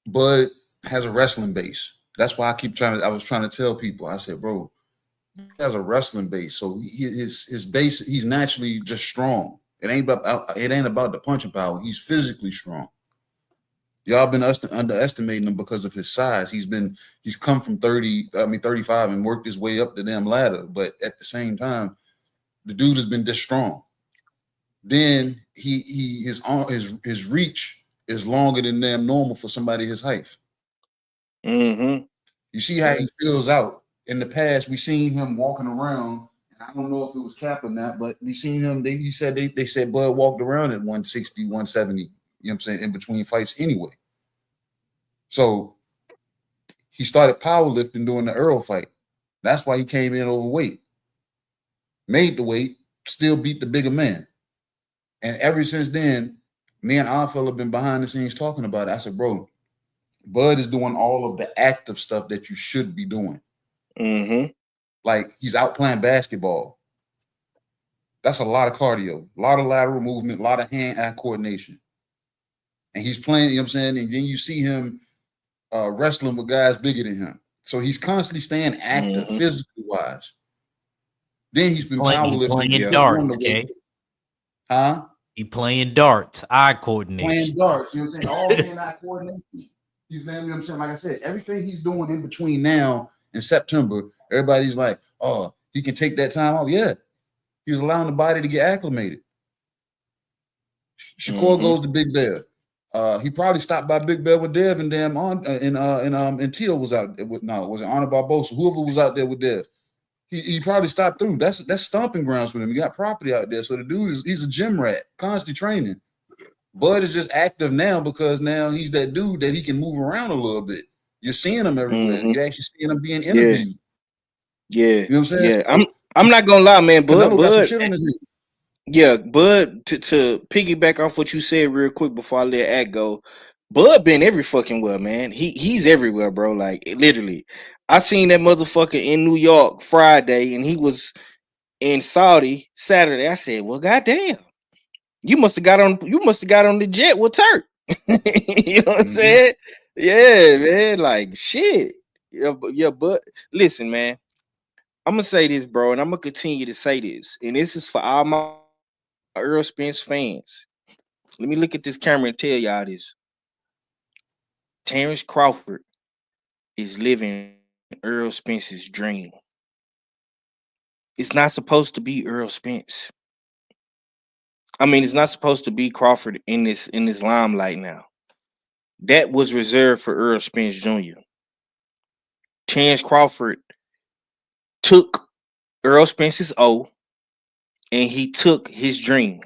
Bud has a wrestling base. That's why I was trying to tell people. I said, bro, he has a wrestling base. So his base, he's naturally just strong. It ain't about the punching power. He's physically strong. Y'all been underestimating him because of his size. He's come from 35 and worked his way up the damn ladder. But at the same time, the dude has been this strong. Then his reach is longer than damn normal for somebody his height. Mm-hmm. You see how he fills out. In the past, we seen him walking around. I don't know if it was cap or not, but we seen him. They said Bud walked around at 160, 170. You know what I'm saying? In between fights anyway. So he started powerlifting during the Earl fight. That's why he came in overweight. Made the weight, still beat the bigger man. And ever since then, me and Alpha have been behind the scenes talking about it. I said, bro, Bud is doing all of the active stuff that you should be doing. Mm-hmm. Like he's out playing basketball. That's a lot of cardio, a lot of lateral movement, a lot of hand-eye coordination. And he's playing, you know what I'm saying? And then you see him wrestling with guys bigger than him. So he's constantly staying active, physically wise. Then he's been powerlifting. Playing darts, okay? Huh? He playing darts, eye coordination. Playing darts, you know what I'm saying? All hand-eye coordination. He's saying, you know what I'm saying? Like I said, everything he's doing in between now and September, everybody's like, oh, he can take that time off. Yeah. He was allowing the body to get acclimated. Shakur goes to Big Bear. He probably stopped by Big Bear with Dev and damn on and Teal was out there with was it Honor Barbosa? Whoever was out there with Dev. He probably stopped through. That's stomping grounds for him. He got property out there. So the dude he's a gym rat, constantly training. Bud is just active now because now he's that dude that he can move around a little bit. You're seeing him everywhere. You're actually seeing him being interviewed. Yeah. You know what I'm saying? Yeah. I'm not gonna lie, man. Bud, yeah, Bud, to piggyback off what you said real quick before I let Act go, Bud been every fucking well, man. He's everywhere, bro. Like literally. I seen that motherfucker in New York Friday and he was in Saudi Saturday. I said, well, goddamn. You must have got on. You must have got on the jet with Turk. You know what I'm saying? Yeah, man. Like shit. Yeah, but listen, man. I'm gonna say this, bro, and I'm gonna continue to say this, and this is for all my Earl Spence fans. Let me look at this camera and tell y'all this. Terrence Crawford is living Earl Spence's dream. It's not supposed to be Earl Spence. I mean, it's not supposed to be Crawford in this limelight now. That was reserved for Earl Spence Jr. Terrence Crawford took Earl Spence's O and he took his dream.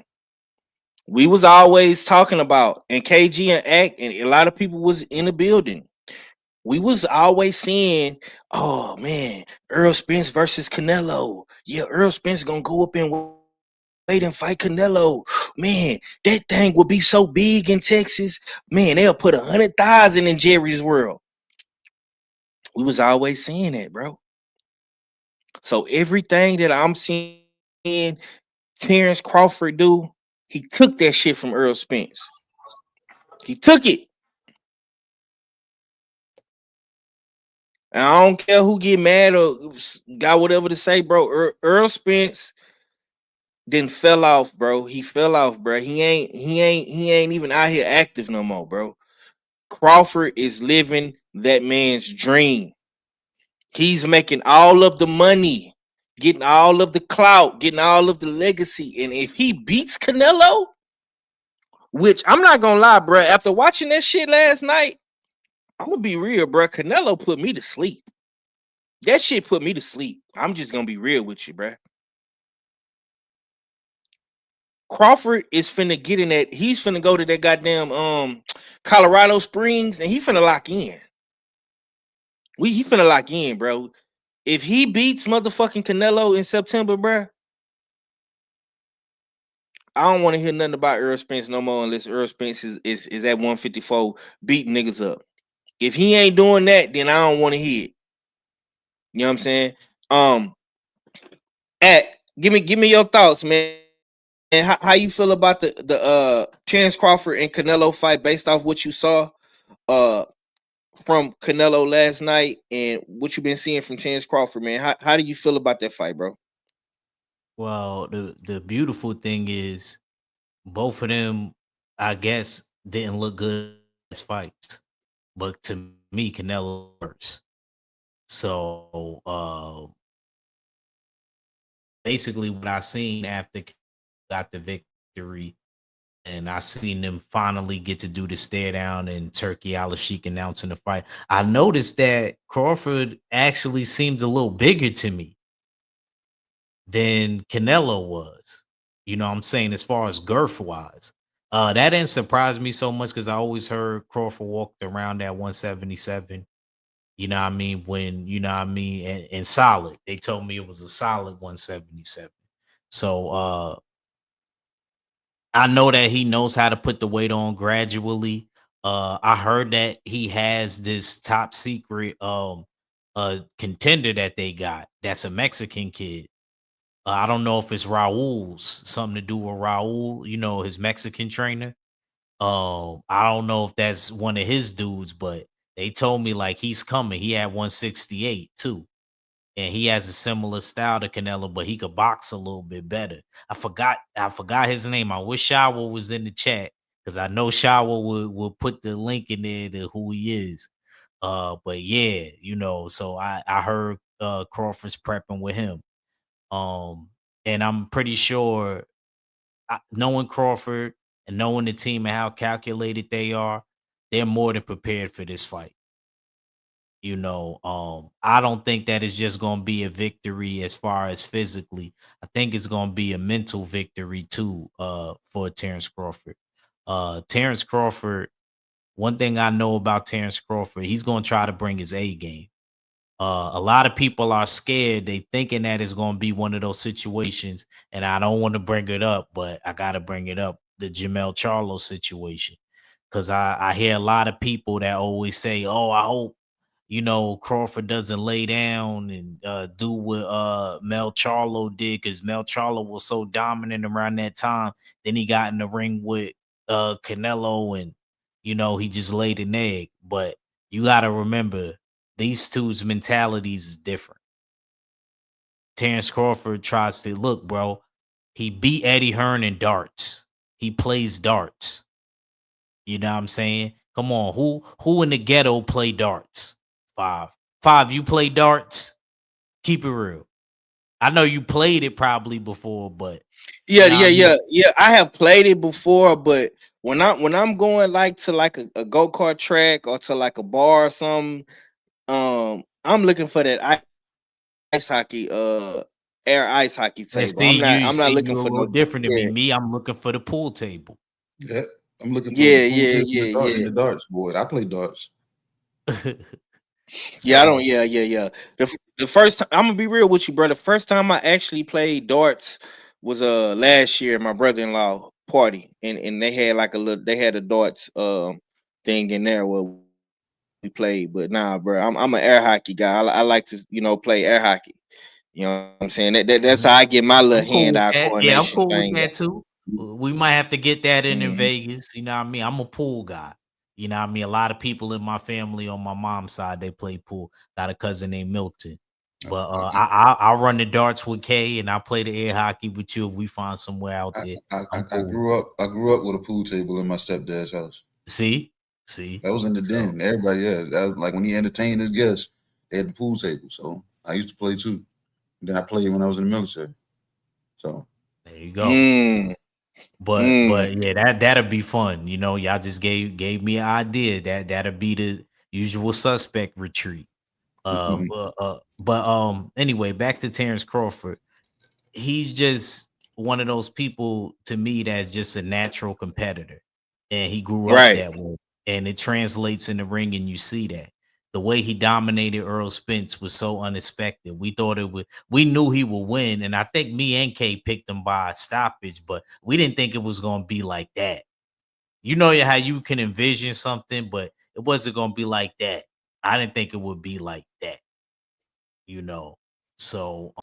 We was always talking about, and KG and Act, and a lot of people was in the building. We was always saying, oh man, Earl Spence versus Canelo. Yeah, Earl Spence gonna go up and wait and fight Canelo. Man, that thing would be so big in Texas. Man, they'll put 100,000 in Jerry's world. We was always saying that, bro. So everything that I'm seeing Terrence Crawford do, he took that shit from Earl Spence. He took it. And I don't care who get mad or got whatever to say, bro. Earl Spence then fell off, bro. He fell off, bro. He ain't even out here active no more, bro. Crawford is living that man's dream. He's making all of the money, getting all of the clout, getting all of the legacy. And if he beats Canelo, which I'm not gonna lie, bro, after watching that shit last night, I'm gonna be real, bro. Canelo put me to sleep. That shit put me to sleep. I'm just gonna be real with you, bro. Crawford is finna get in that. He's finna go to that goddamn Colorado Springs and he finna lock in. He finna lock in, bro. If he beats motherfucking Canelo in September, bro, I don't want to hear nothing about Earl Spence no more unless Earl Spence is at 154 beating niggas up. If he ain't doing that, then I don't want to hear it. You know what I'm saying? Give me your thoughts, man. And how you feel about the Terrence Crawford and Canelo fight based off what you saw from Canelo last night and what you've been seeing from Terrence Crawford, man? How do you feel about that fight, bro? Well, the beautiful thing is both of them, I guess, didn't look good as fights. But to me, Canelo works. So basically what I seen after got the victory, and I seen them finally get to do the stare down and Turkey Al-Sheikh announcing the fight. I noticed that Crawford actually seemed a little bigger to me than Canelo was. You know what I'm saying? As far as girth wise. That didn't surprise me so much because I always heard Crawford walked around at 177. You know what I mean? When, you know what I mean? And solid. They told me it was a solid 177. So I know that he knows how to put the weight on gradually. I heard that he has this top secret contender that they got. That's a Mexican kid. I don't know if it's Raul's something to do with Raul, you know, his Mexican trainer. I don't know if that's one of his dudes, but they told me like he's coming. He had 168 too. And he has a similar style to Canelo, but he could box a little bit better. I forgot his name. I wish Shawa was in the chat because I know Shawa would put the link in there to who he is. But yeah, you know, so I heard Crawford's prepping with him. And I'm pretty sure knowing Crawford and knowing the team and how calculated they are, they're more than prepared for this fight. You know, I don't think that it's just going to be a victory as far as physically. I think it's going to be a mental victory too for Terrence Crawford. Terrence Crawford, one thing I know about Terrence Crawford, he's going to try to bring his A game. A lot of people are scared. They thinking that it's going to be one of those situations, and I don't want to bring it up, but I got to bring it up. The Jamel Charlo situation, because I hear a lot of people that always say, "Oh, I hope Crawford doesn't lay down and do what Mel Charlo did, because Mel Charlo was so dominant around that time. Then he got in the ring with Canelo, and he just laid an egg. But you got to remember, these two's mentalities is different. Terrence Crawford tries to look, bro. He beat Eddie Hearn in darts. He plays darts. You know what I'm saying? Come on, who in the ghetto play darts? Five, you play darts? Keep it real. I know you played it probably before, but Yeah, what I mean? yeah. I have played it before, but when I'm going like to like a go-kart track or to like a bar or something, I'm looking for that ice hockey, air ice hockey And table. see, I'm not you I'm not see, looking you're a for little no. different than me. Yeah, Me, I'm looking for the pool table. Yeah, I'm looking for the yeah, pool yeah, table yeah, in yeah. the darts board. I play darts. Yeah, I So don't. Yeah. The first time, I'm gonna be real with you, bro. The first time I actually played darts was last year. My brother-in-law party, and they had like they had a darts thing in there where we played. But nah, bro, I'm an air hockey guy. I like to play air hockey. You know what I'm saying? That's how I get my I'm little cool with hand-eye that. Yeah, I'm coordination cool with thing. that too. We might have to get that in Mhm. Vegas. You know what I mean? I'm a pool guy. You know what I mean? A lot of people in my family on my mom's side, they play pool. Got a cousin named Milton. But I run the darts with Kay, and I play the air hockey with you if we find somewhere out there. I'm I cool. I grew up with a pool table in my stepdad's house. See? That was in the So den. Everybody, yeah. That was like when he entertained his guests, they had the pool table. So I used to play too. And then I played when I was in the military. So there you go. Mm, But yeah, that'll be fun. Y'all just gave me an idea. That'll be the usual suspect retreat. Anyway, back to Terrence Crawford. He's just one of those people to me that's just a natural competitor, and he grew up right. that way, and it translates in the ring, and you see that. The way he dominated Earl Spence was so unexpected. We knew he would win, and I think me and K picked him by stoppage, but we didn't think it was going to be like that. You know how you can envision something, but it wasn't going to be like that. I didn't think it would be like that, you know. So,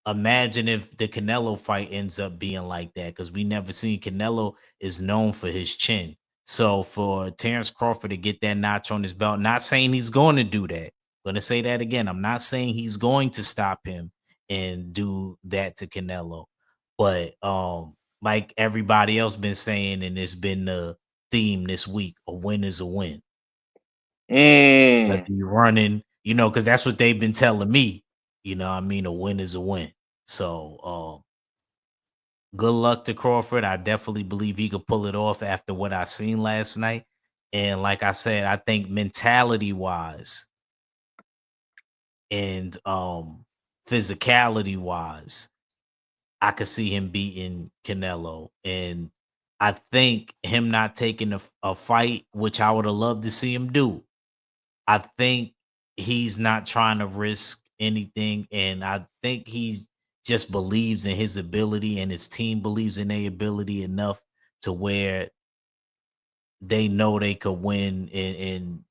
imagine if the Canelo fight ends up being like that, because we never seen Canelo is known for his chin. So for Terrence Crawford to get that notch on his belt, not saying he's going to do that. I'm gonna say that again. I'm not saying he's going to stop him and do that to Canelo, but like everybody else been saying, and it's been the theme this week: a win is a win. Whether Mm. you're running, because that's what they've been telling me. I mean, a win is a win. So, good luck to Crawford. I definitely believe he could pull it off after what I seen last night. And like I said, I think mentality wise and physicality wise, I could see him beating Canelo. And I think him not taking a fight, which I would have loved to see him do, I think he's not trying to risk anything, and I think he's just believes in his ability, and his team believes in their ability enough to where they know they could win, and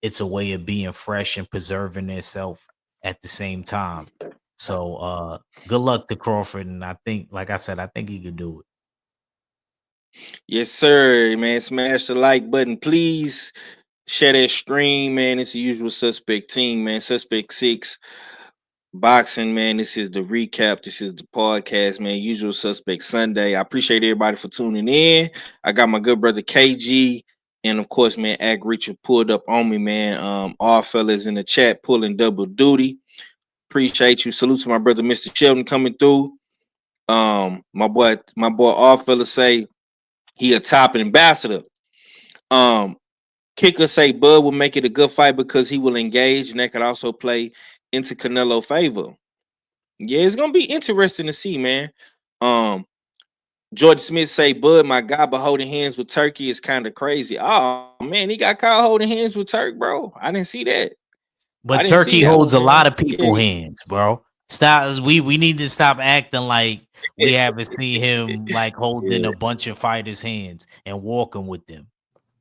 it's a way of being fresh and preserving themselves at the same time. So good luck to Crawford, and I think, like I said, I think he could do it. Yes, sir, man. Smash the like button, please. Share that stream, man. It's the usual suspect team, man. Suspect 6 boxing, man. This is the recap. This is the podcast, man. Usual suspect Sunday. I appreciate everybody for tuning in. I got my good brother KG. And of course, man, Ag Richard pulled up on me, man. All fellas in the chat pulling double duty. Appreciate you. Salute to my brother, Mr. Sheldon, coming through. My boy, all fellas say he a top ambassador. Um, Kicker say Bud will make it a good fight because he will engage, and that could also play into Canelo favor. Yeah, it's gonna be interesting to see, man. Um, Jordan Smith say Bud, my guy, but holding hands with Turkey is kind of crazy. Oh man, he got caught holding hands with Turk, bro. I didn't see that. I But didn't see Turkey that holds one, a lot man. of Yeah, people hands, bro. Stop. We need to stop acting like we haven't seen him like holding yeah. a bunch of fighters' hands and walking with them.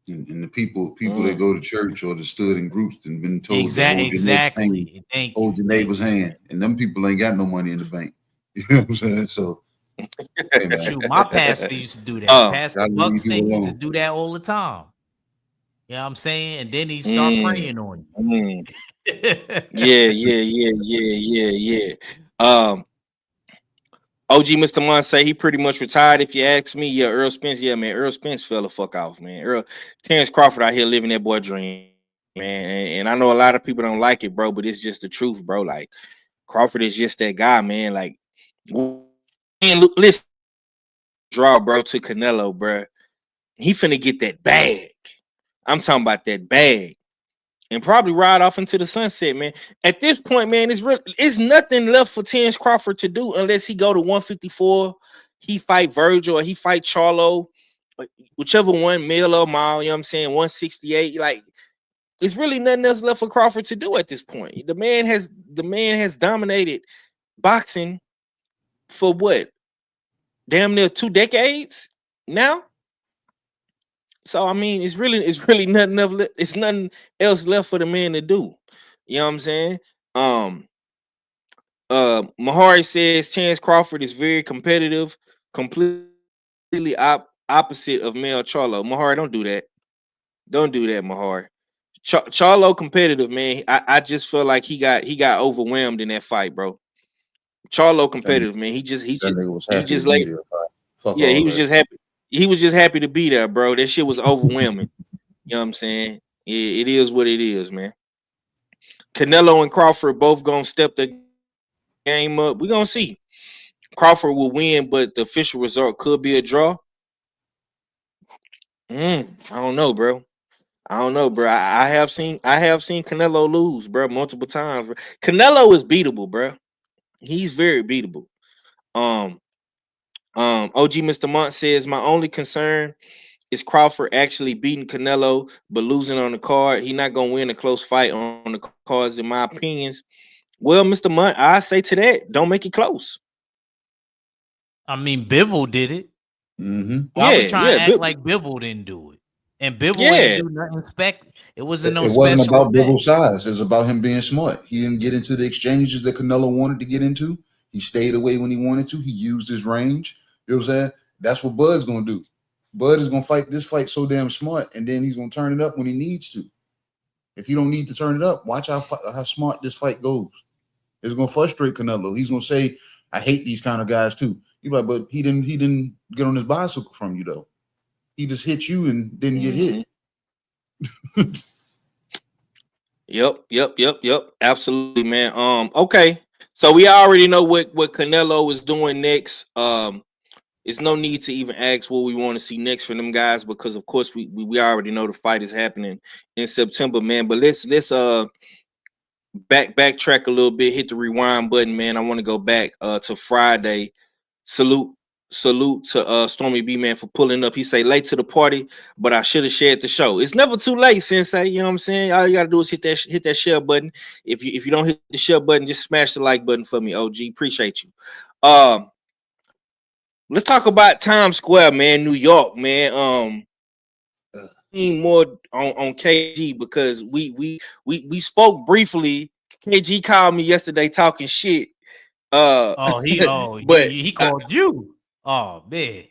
And the people that go to church or that stood in groups and been told to Exactly. hold your neighbor's hand, and them people ain't got no money in the bank. You know what I'm saying? So, hey, man. Shoot, my pastor used to do that. Pastor God leave you Buxton used to alone. do that all the time. You know what I'm saying? And then he start praying on you. Yeah. OG Mr. Mon say he pretty much retired. If you ask me, yeah, Earl Spence, yeah, man, Earl Spence fell the fuck off, man. Terrence Crawford out here living that boy dream, man. And I know a lot of people don't like it, bro, but it's just the truth, bro. Like Crawford is just that guy, man. Like, and look, listen, draw, bro, to Canelo, bro. He finna get that bag. I'm talking about that bag. And probably ride off into the sunset, man. At this point, man, it's nothing left for Terrence Crawford to do unless he go to 154, he fight Virgil, or he fight Charlo, whichever one, male or mile, you know what I'm saying, 168. Like, there's really nothing else left for Crawford to do at this point. The man has dominated boxing for what? Damn near 2 decades now. So I mean, it's really nothing else. It's nothing else left for the man to do. You know what I'm saying? Mahari says Terrence Crawford is very competitive, completely opposite of Mel Charlo. Mahari, don't do that. Don't do that, Mahari. Charlo competitive, man. I just feel like he got overwhelmed in that fight, bro. Charlo competitive, man. He just like, yeah, he was just happy. He was just happy to be there, bro. That shit was overwhelming. You know what I'm saying? It is what it is, man. Canelo and Crawford both gonna step the game up. We're gonna see. Crawford will win, but the official result could be a draw. I don't know, bro. I have seen Canelo lose, bro, multiple times. Bro. Canelo is beatable, bro. He's very beatable. OG Mr. Mont says my only concern is Crawford actually beating Canelo but losing on the card. He's not gonna win a close fight on the cards, in my opinions. Well, Mr. Mont, I say to that, don't make it close. I mean, Bivol did it. Mm-hmm. Why we trying to act like Bivol didn't do it? And Bivol ain't do nothing It wasn't It wasn't about Bivol's size. It was about him being smart. He didn't get into the exchanges that Canelo wanted to get into. He stayed away when he wanted to. He used his range. You know what I'm saying? That's what Bud's gonna do. Bud is gonna fight this fight so damn smart, and then he's gonna turn it up when he needs to. If you don't need to turn it up, watch how smart this fight goes. It's gonna frustrate Canelo. He's gonna say, "I hate these kind of guys too." You're like, but he didn't get on his bicycle from you though. He just hit you and didn't get hit. Yep. Absolutely, man. Okay. So we already know what Canelo is doing next. It's no need to even ask what we want to see next from them guys because of course we already know the fight is happening in September, man. But let's backtrack a little bit, hit the rewind button, man. I want to go back to Friday. Salute to Stormy B, man, for pulling up. He say late to the party, but I should have shared the show. It's never too late, Sensei. You know what I'm saying? All you gotta do is hit that share button. If you don't hit the share button, just smash the like button for me, OG. Appreciate you. Let's talk about Times Square, man, New York, man. More on KG because we spoke briefly. KG called me yesterday talking shit. He called you. Oh man.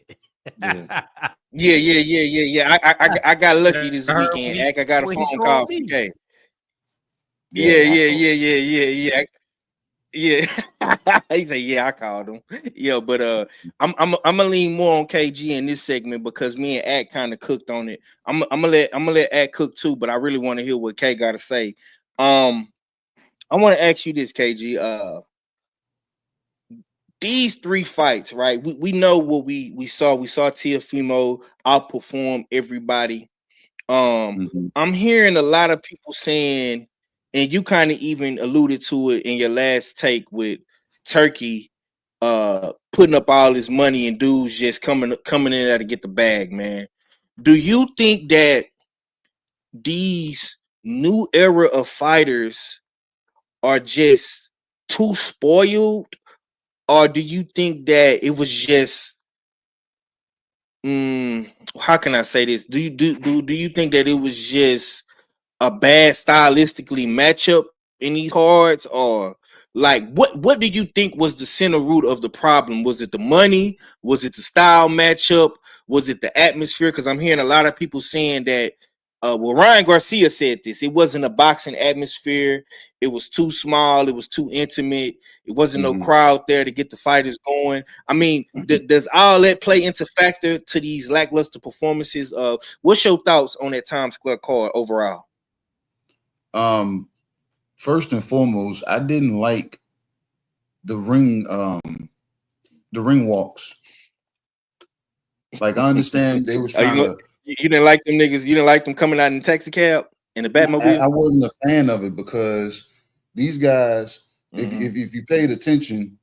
Yeah. I got lucky this weekend. I got a phone call from K. Yeah. He said, "Yeah, I called him." Yeah, but I'm gonna lean more on KG in this segment because me and Ack kind of cooked on it. I'm gonna let Ack cook too, but I really want to hear what K got to say. I want to ask you this, KG. These 3 fights, right? We know what we saw. We saw Teofimo outperform everybody. I'm hearing a lot of people saying, and you kind of even alluded to it in your last take with Turkey putting up all his money and dudes just coming in there to get the bag, man. Do you think that these new era of fighters are just too spoiled? Or do you think that it was just how can I say this? Do you think that it was just a bad stylistically matchup in these cards, or like what do you think was the center root of the problem? Was it the money? Was it the style matchup? Was it the atmosphere? Because I'm hearing a lot of people saying that well, Ryan Garcia said this. It wasn't a boxing atmosphere. It was too small. It was too intimate. It wasn't no crowd there to get the fighters going. I mean, does all that play into factor to these lackluster performances? What's your thoughts on that Times Square card overall? First and foremost, I didn't like the ring walks. Like, I understand they was trying to. You didn't like them niggas. You didn't like them coming out in the taxi cab in the Batmobile. I wasn't a fan of it because these guys, if you paid attention,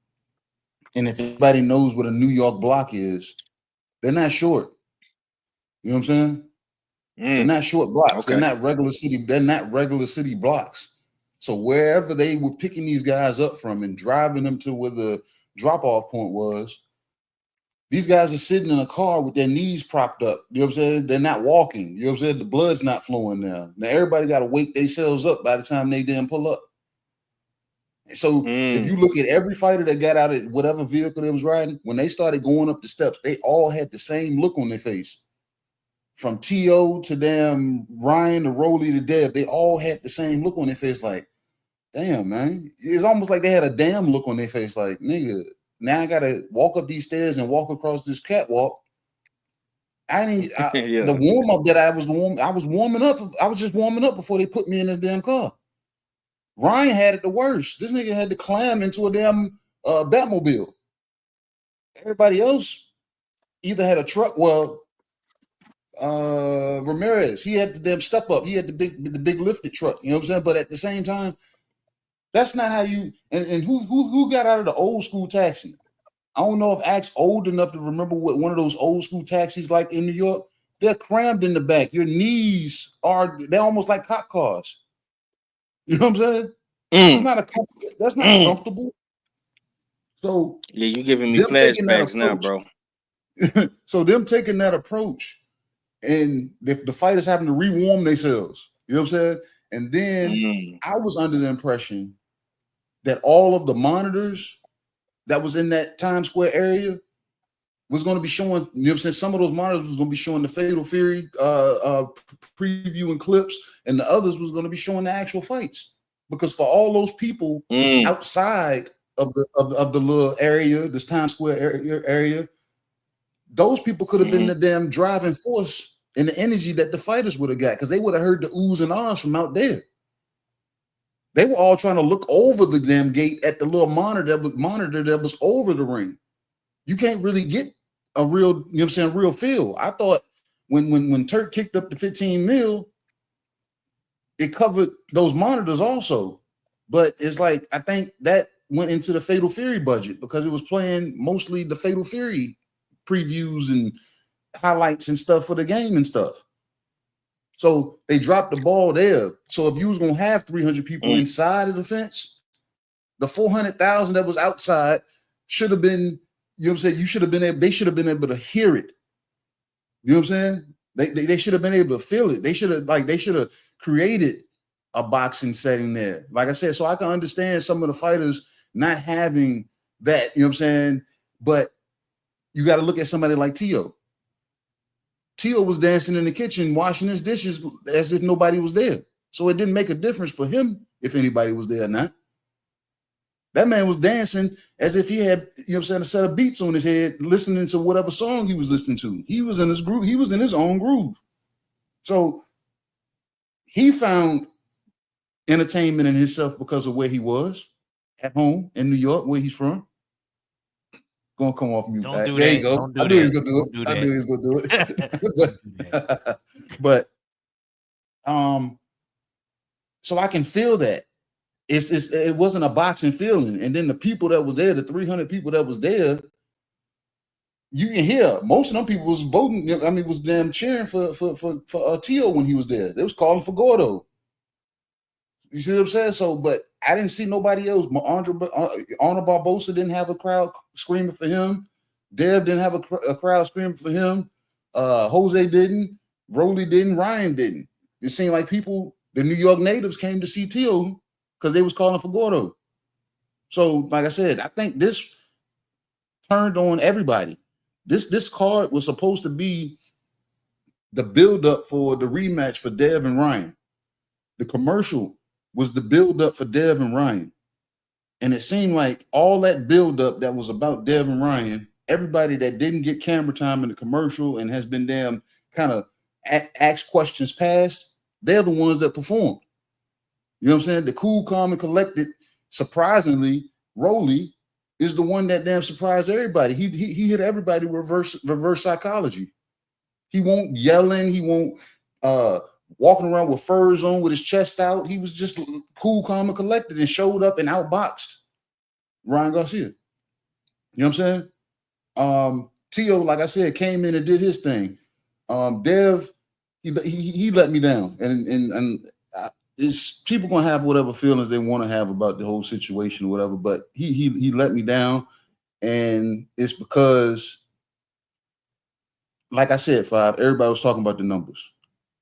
and if anybody knows what a New York block is, they're not short. You know what I'm saying? They're not short blocks. Okay. They're not regular city. They're not regular city blocks. So wherever they were picking these guys up from and driving them to where the drop-off point was, these guys are sitting in a car with their knees propped up. You know what I'm saying? They're not walking. You know what I'm saying? The blood's not flowing now. Now everybody got to wake themselves up by the time they then pull up. So if you look at every fighter that got out of whatever vehicle they was riding, when they started going up the steps, they all had the same look on their face. From T.O. to damn Ryan to Rolly to Dev, they all had the same look on their face. Like, damn, man. It's almost like they had a damn look on their face. Like, nigga, now I gotta walk up these stairs and walk across this catwalk. The warm up that I was warming up. I was just warming up before they put me in this damn car. Ryan had it the worst. This nigga had to climb into a damn Batmobile. Everybody else either had a truck. Well, Ramirez, he had the damn step up. He had the big lifted truck. You know what I'm saying? But at the same time, that's not how you. And who got out of the old school taxi? I don't know if Axe old enough to remember what one of those old school taxis like in New York. They're crammed in the back. Your knees they're almost like cop cars. You know what I'm saying? That's not comfortable. So yeah, you giving me flashbacks now, bro. So them taking that approach, and if the fighters having to rewarm themselves, you know what I'm saying? And then I was under the impression that all of the monitors that was in that Times Square area was going to be showing, you know what I'm saying? Some of those monitors was going to be showing the Fatal Fury preview and clips, and the others was going to be showing the actual fights. Because for all those people outside of the little area, this Times Square area, those people could have been the damn driving force and the energy that the fighters would have got, because they would have heard the oohs and ahs from out there. They were all trying to look over the damn gate at the little monitor that was over the ring. You can't really get a real, you know what I'm saying, real feel. I thought when Turk kicked up the 15 mil, it covered those monitors also. But it's like, I think that went into the Fatal Fury budget because it was playing mostly the Fatal Fury previews and highlights and stuff for the game and stuff. So they dropped the ball there. So if you was going to have 300 people inside of the fence, the 400,000 that was outside should have been, you know what I'm saying? They should have been able to hear it. You know what I'm saying? They should have been able to feel it. They should have created a boxing setting there. Like I said, so I can understand some of the fighters not having that, you know what I'm saying? But you got to look at somebody like T.O. T.O. was dancing in the kitchen, washing his dishes as if nobody was there. So it didn't make a difference for him if anybody was there or not. That man was dancing as if he had, you know what I'm saying, a set of beats on his head, listening to whatever song he was listening to. He was in his groove. He was in his own groove. So he found entertainment in himself because of where he was at home in New York, where he's from. Gonna come off mute. There you go. I knew he was gonna do it. I knew he was gonna do it. but so I can feel that. It wasn't a boxing feeling. And then the people that was there, the 300 people that was there, you can hear most of them people was voting. I mean, was damn cheering for T.O. when he was there. They was calling for Gordo. You see what I'm saying? So, but I didn't see nobody else. Arnold Barbosa didn't have a crowd screaming for him. Dev didn't have a crowd screaming for him. Jose didn't, Rolly didn't, Ryan didn't. It seemed like people, the New York natives, came to see Tio because they was calling for Gordo. So, like I said, I think this turned on everybody. This card was supposed to be the build-up for the rematch for Dev and Ryan. The commercial was the build-up for Dev and Ryan. And it seemed like all that build-up that was about Dev and Ryan, everybody that didn't get camera time in the commercial and has been damn kind of asked questions past, they're the ones that performed. You know what I'm saying? The cool, calm, and collected, surprisingly, Rolly is the one that damn surprised everybody. He hit everybody with reverse psychology. He won't yelling. He won't walking around with furs on with his chest out. He was just cool, calm, and collected and showed up and outboxed Ryan Garcia. You know what I'm saying? Tio, like I said, came in and did his thing. Dev, he let me down. And it's people gonna have whatever feelings they want to have about the whole situation or whatever, but he let me down. And it's because, like I said, everybody was talking about the numbers.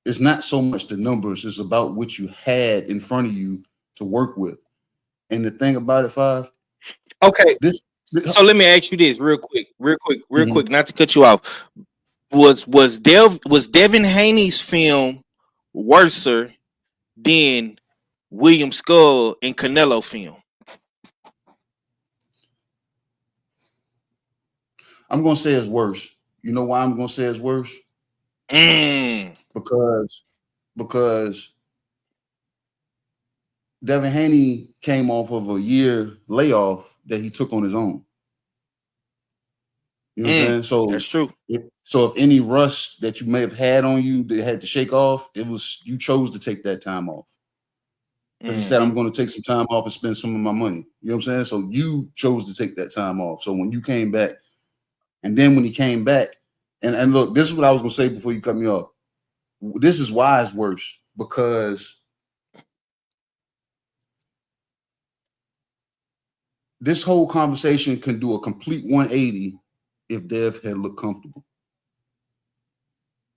It's not so much the numbers, it's about what you had in front of you to work with. And the thing about it, Okay. So let me ask you this real quick, not to cut you off. Was Devin Haney's film worse than William Skull and Canelo film? I'm gonna say it's worse. You know why I'm gonna say it's worse? Because Devin Haney came off of a year layoff that he took on his own. You know what I'm saying? So that's true. If any rust that you may have had on you that had to shake off, it was you chose to take that time off. Because he said, I'm going to take some time off and spend some of my money. You know what I'm saying? So you chose to take that time off. So when you came back, and then when he came back, and look, this is what I was going to say before you cut me off. This is why it's worse, because this whole conversation can do a complete 180 if Dev had looked comfortable.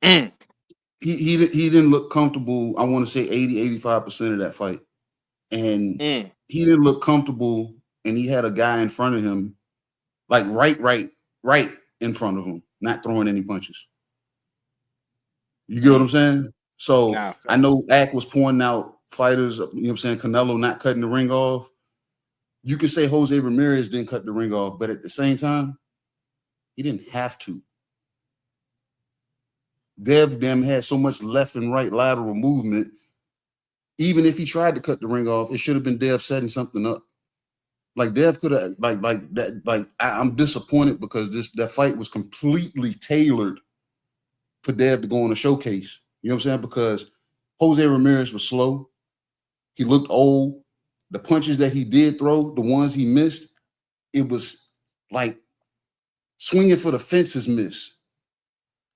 He didn't look comfortable, I want to say 80-85% of that fight. And he didn't look comfortable, and he had a guy in front of him, like right in front of him, not throwing any punches. You get what I'm saying? So I know Ak was pointing out fighters, you know what I'm saying, Canelo not cutting the ring off. You can say Jose Ramirez didn't cut the ring off, but at the same time, he didn't have to. Dev damn had so much left and right lateral movement. Even if he tried to cut the ring off, it should have been Dev setting something up. Like Dev could have, like that. Like I'm disappointed because that fight was completely tailored for Dev to go on a showcase. You know what I'm saying? Because Jose Ramirez was slow. He looked old. The punches that he did throw, the ones he missed, it was like swinging for the fences miss.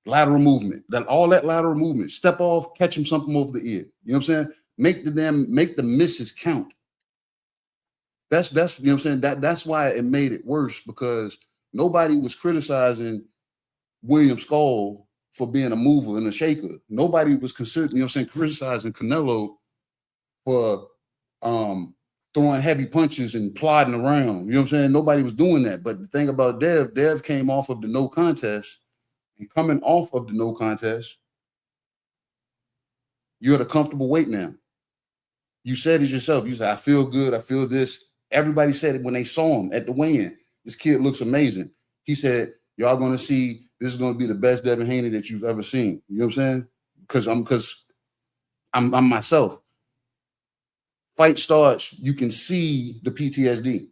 Lateral movement, all that lateral movement, step off, catch him something over the ear. You know what I'm saying? Make the misses count. That's you know what I'm saying? That's why it made it worse, because nobody was criticizing William Skull for being a mover and a shaker. Nobody was considering, you know what I'm saying, criticizing Canelo for throwing heavy punches and plodding around. You know what I'm saying? Nobody was doing that. But the thing about Dev came off of the no contest. And coming off of the no contest, you're at a comfortable weight now. You said it yourself. You said, I feel good. I feel this. Everybody said it when they saw him at the weigh-in. This kid looks amazing. He said, y'all going to see, this is going to be the best Devin Haney that you've ever seen. You know what I'm saying? Because I'm myself. Fight starts, you can see the PTSD.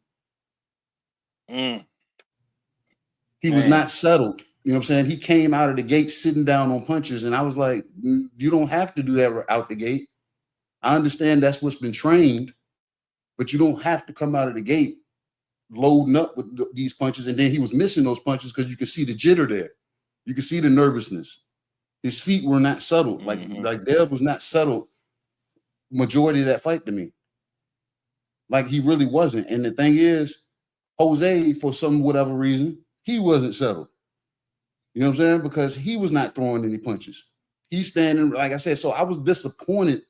He was not settled. You know what I'm saying? He came out of the gate sitting down on punches, and I was like, you don't have to do that out the gate. I understand that's what's been trained, but you don't have to come out of the gate loading up with these punches. And then he was missing those punches because you could see the jitter there. You could see the nervousness. His feet were not settled. Like Dev was not settled majority of that fight to me. Like he really wasn't. And the thing is, Jose, for some whatever reason, he wasn't settled. You know what I'm saying? Because he was not throwing any punches. He's standing, like I said. So I was disappointed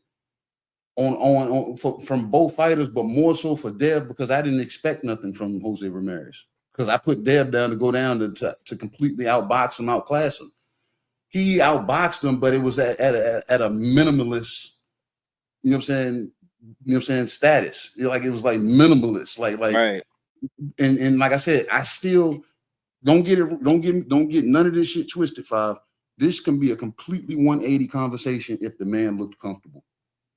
from both fighters, but more so for Dev because I didn't expect nothing from Jose Ramirez. Because I put Dev down to go down to completely outbox him, outclass him. He outboxed him, but it was at a minimalist, you know what I'm saying, status. Like it was like minimalist, like right. And like I said, I still don't get none of this shit twisted, Five. This can be a completely 180 conversation if the man looked comfortable.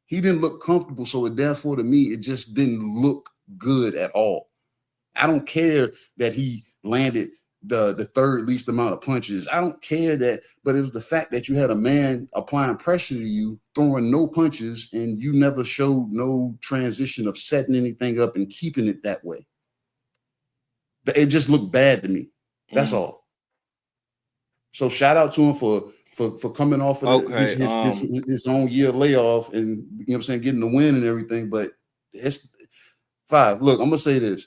He didn't look comfortable, so therefore to me, it just didn't look good at all. I don't care that he landed the third least amount of punches. I don't care that, but it was the fact that you had a man applying pressure to you, throwing no punches, and you never showed no transition of setting anything up and keeping it that way. It just looked bad to me. That's all. So shout out to him for coming off of his own year layoff and, you know what I'm saying, getting the win and everything. But it's Five. Look, I'm gonna say this.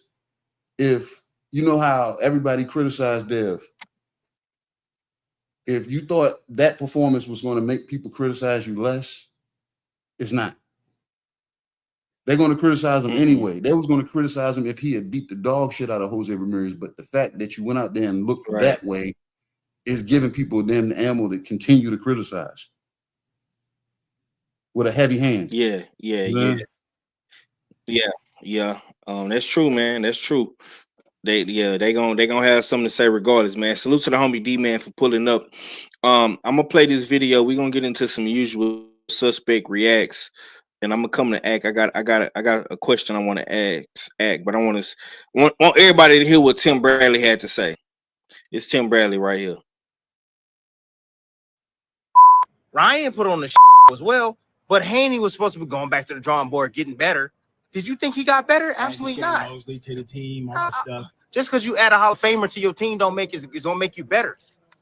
If you know how everybody criticized Dev, if you thought that performance was going to make people criticize you less, it's not. They're going to criticize him anyway. They was going to criticize him if he had beat the dog shit out of Jose Ramirez. But the fact that you went out there and looked that way is giving people then the ammo to continue to criticize with a heavy hand. Yeah. That's true, man. That's true. They gonna have something to say regardless, man. Salute to the homie D man for pulling up. I'm gonna play this video. We're gonna get into some usual suspect reacts, and I'm gonna come to Act. I got a question I want to ask Act, but I want everybody to hear what Tim Bradley had to say. It's Tim Bradley right here. Ryan put on the as well, but Haney was supposed to be going back to the drawing board, getting better. Did you think he got better? Absolutely not. Mosley to the team, all that stuff. Just because you add a Hall of Famer to your team don't make it don't make you better.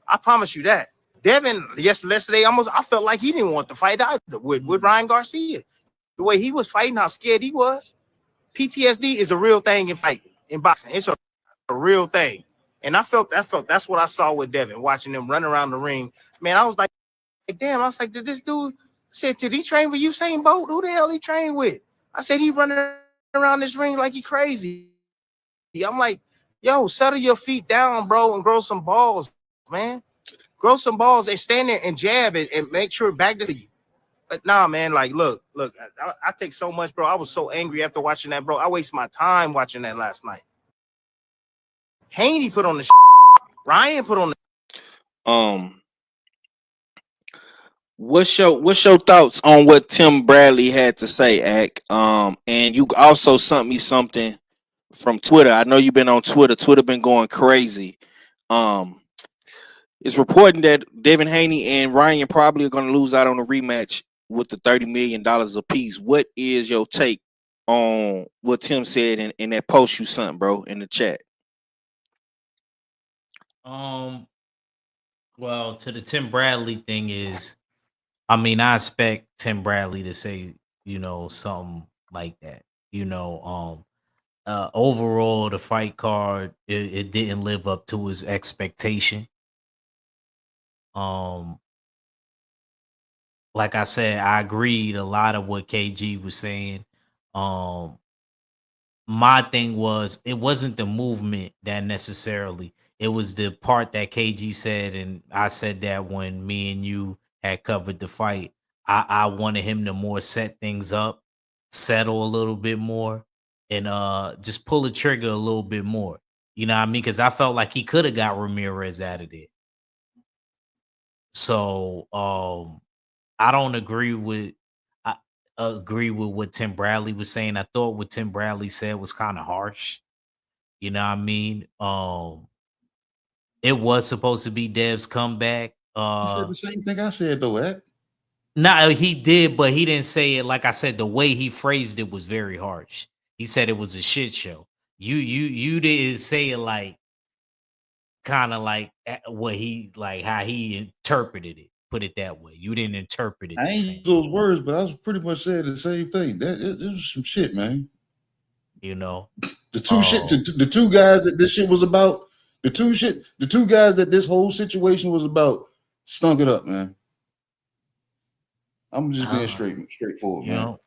I promise you that. Devin, yesterday, I felt like he didn't want to fight either with Ryan Garcia. The way he was fighting, how scared he was. PTSD is a real thing in fighting, in boxing. It's a real thing. And I felt that's what I saw with Devin, watching him run around the ring. Man, I was like, damn, I was like, did this dude, did he train with Usain Bolt? Who the hell he trained with? I said, he running around this ring like he crazy. I'm like, yo, settle your feet down, bro, and grow some balls, man. Grow some balls and stand there and jab it and make sure it back to you. But nah, man, like, look, I take so much, bro. I was so angry after watching that, bro. I wasted my time watching that last night. Haney put on the Ryan put on the What's your thoughts on what Tim Bradley had to say, Ack? And you also sent me something from Twitter. I know you've been on Twitter. Twitter been going crazy. It's reporting that Devin Haney and Ryan probably are going to lose out on a rematch with the $30 million apiece. What is your take on what Tim said in that post you sent, bro, in the chat? Well, to the Tim Bradley thing is, I mean, I expect Tim Bradley to say, something like that. Overall, the fight card, it didn't live up to his expectation. Like I said, I agreed a lot of what KG was saying. My thing was, it wasn't the movement that necessarily, it was the part that KG said, and I said that when me and you had covered the fight. I wanted him to more set things up, settle a little bit more, and just pull the trigger a little bit more. You know what I mean? Because I felt like he could have got Ramirez out of there. So I don't agree with what Tim Bradley was saying. I thought what Tim Bradley said was kind of harsh. You know what I mean? It was supposed to be Dev's comeback. He said the same thing I said though, Ed. No, he did, but he didn't say it like I said. The way he phrased it was very harsh. He said it was a shit show. You didn't say it like kind of like what he like how he interpreted it. Put it that way. You didn't interpret it. I ain't use those words, but I was pretty much saying the same thing. That it was some shit, man. The two guys that this shit was about. The two guys that this whole situation was about stunk it up, man. I'm just being straightforward, You man. know,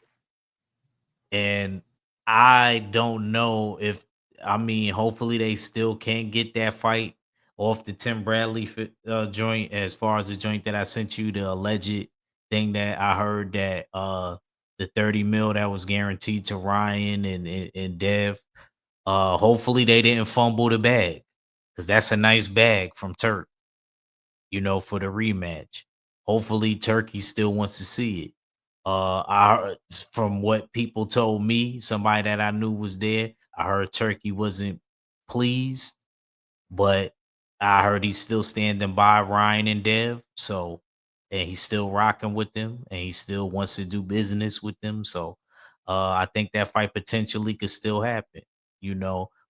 and I don't know if hopefully they still can get that fight off the Tim Bradley joint. As far as the joint that I sent you, the alleged thing that I heard that the 30 mil that was guaranteed to Ryan and Dev. Hopefully they didn't fumble the bag because that's a nice bag from Turk, for the rematch. Hopefully Turkey still wants to see it. From what people told me, somebody that I knew was there, I heard Turkey wasn't pleased, but I heard he's still standing by Ryan and Dev. So, and he's still rocking with them and he still wants to do business with them. So, I think that fight potentially could still happen,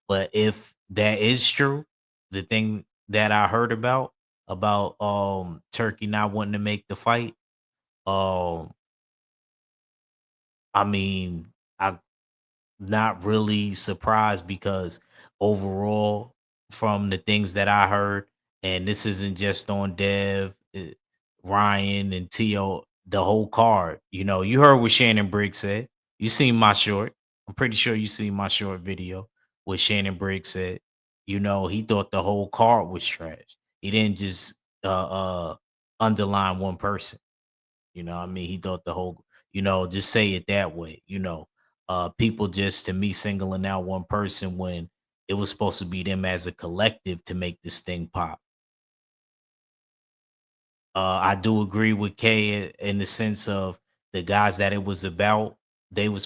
but if that is true, the thing that I heard about Turkey not wanting to make the fight, um, I'm not really surprised because overall, from the things that I heard, and this isn't just on Dev, Ryan, and Tio, the whole card. You heard what Shannon Briggs said. You seen my short. I'm pretty sure you seen my short video. What Shannon Briggs said. He thought the whole card was trash. He didn't just underline one person. He thought the whole, just say it that way. People just, to me, singling out one person when it was supposed to be them as a collective to make this thing pop. I do agree with Kay in the sense of the guys that it was about, they were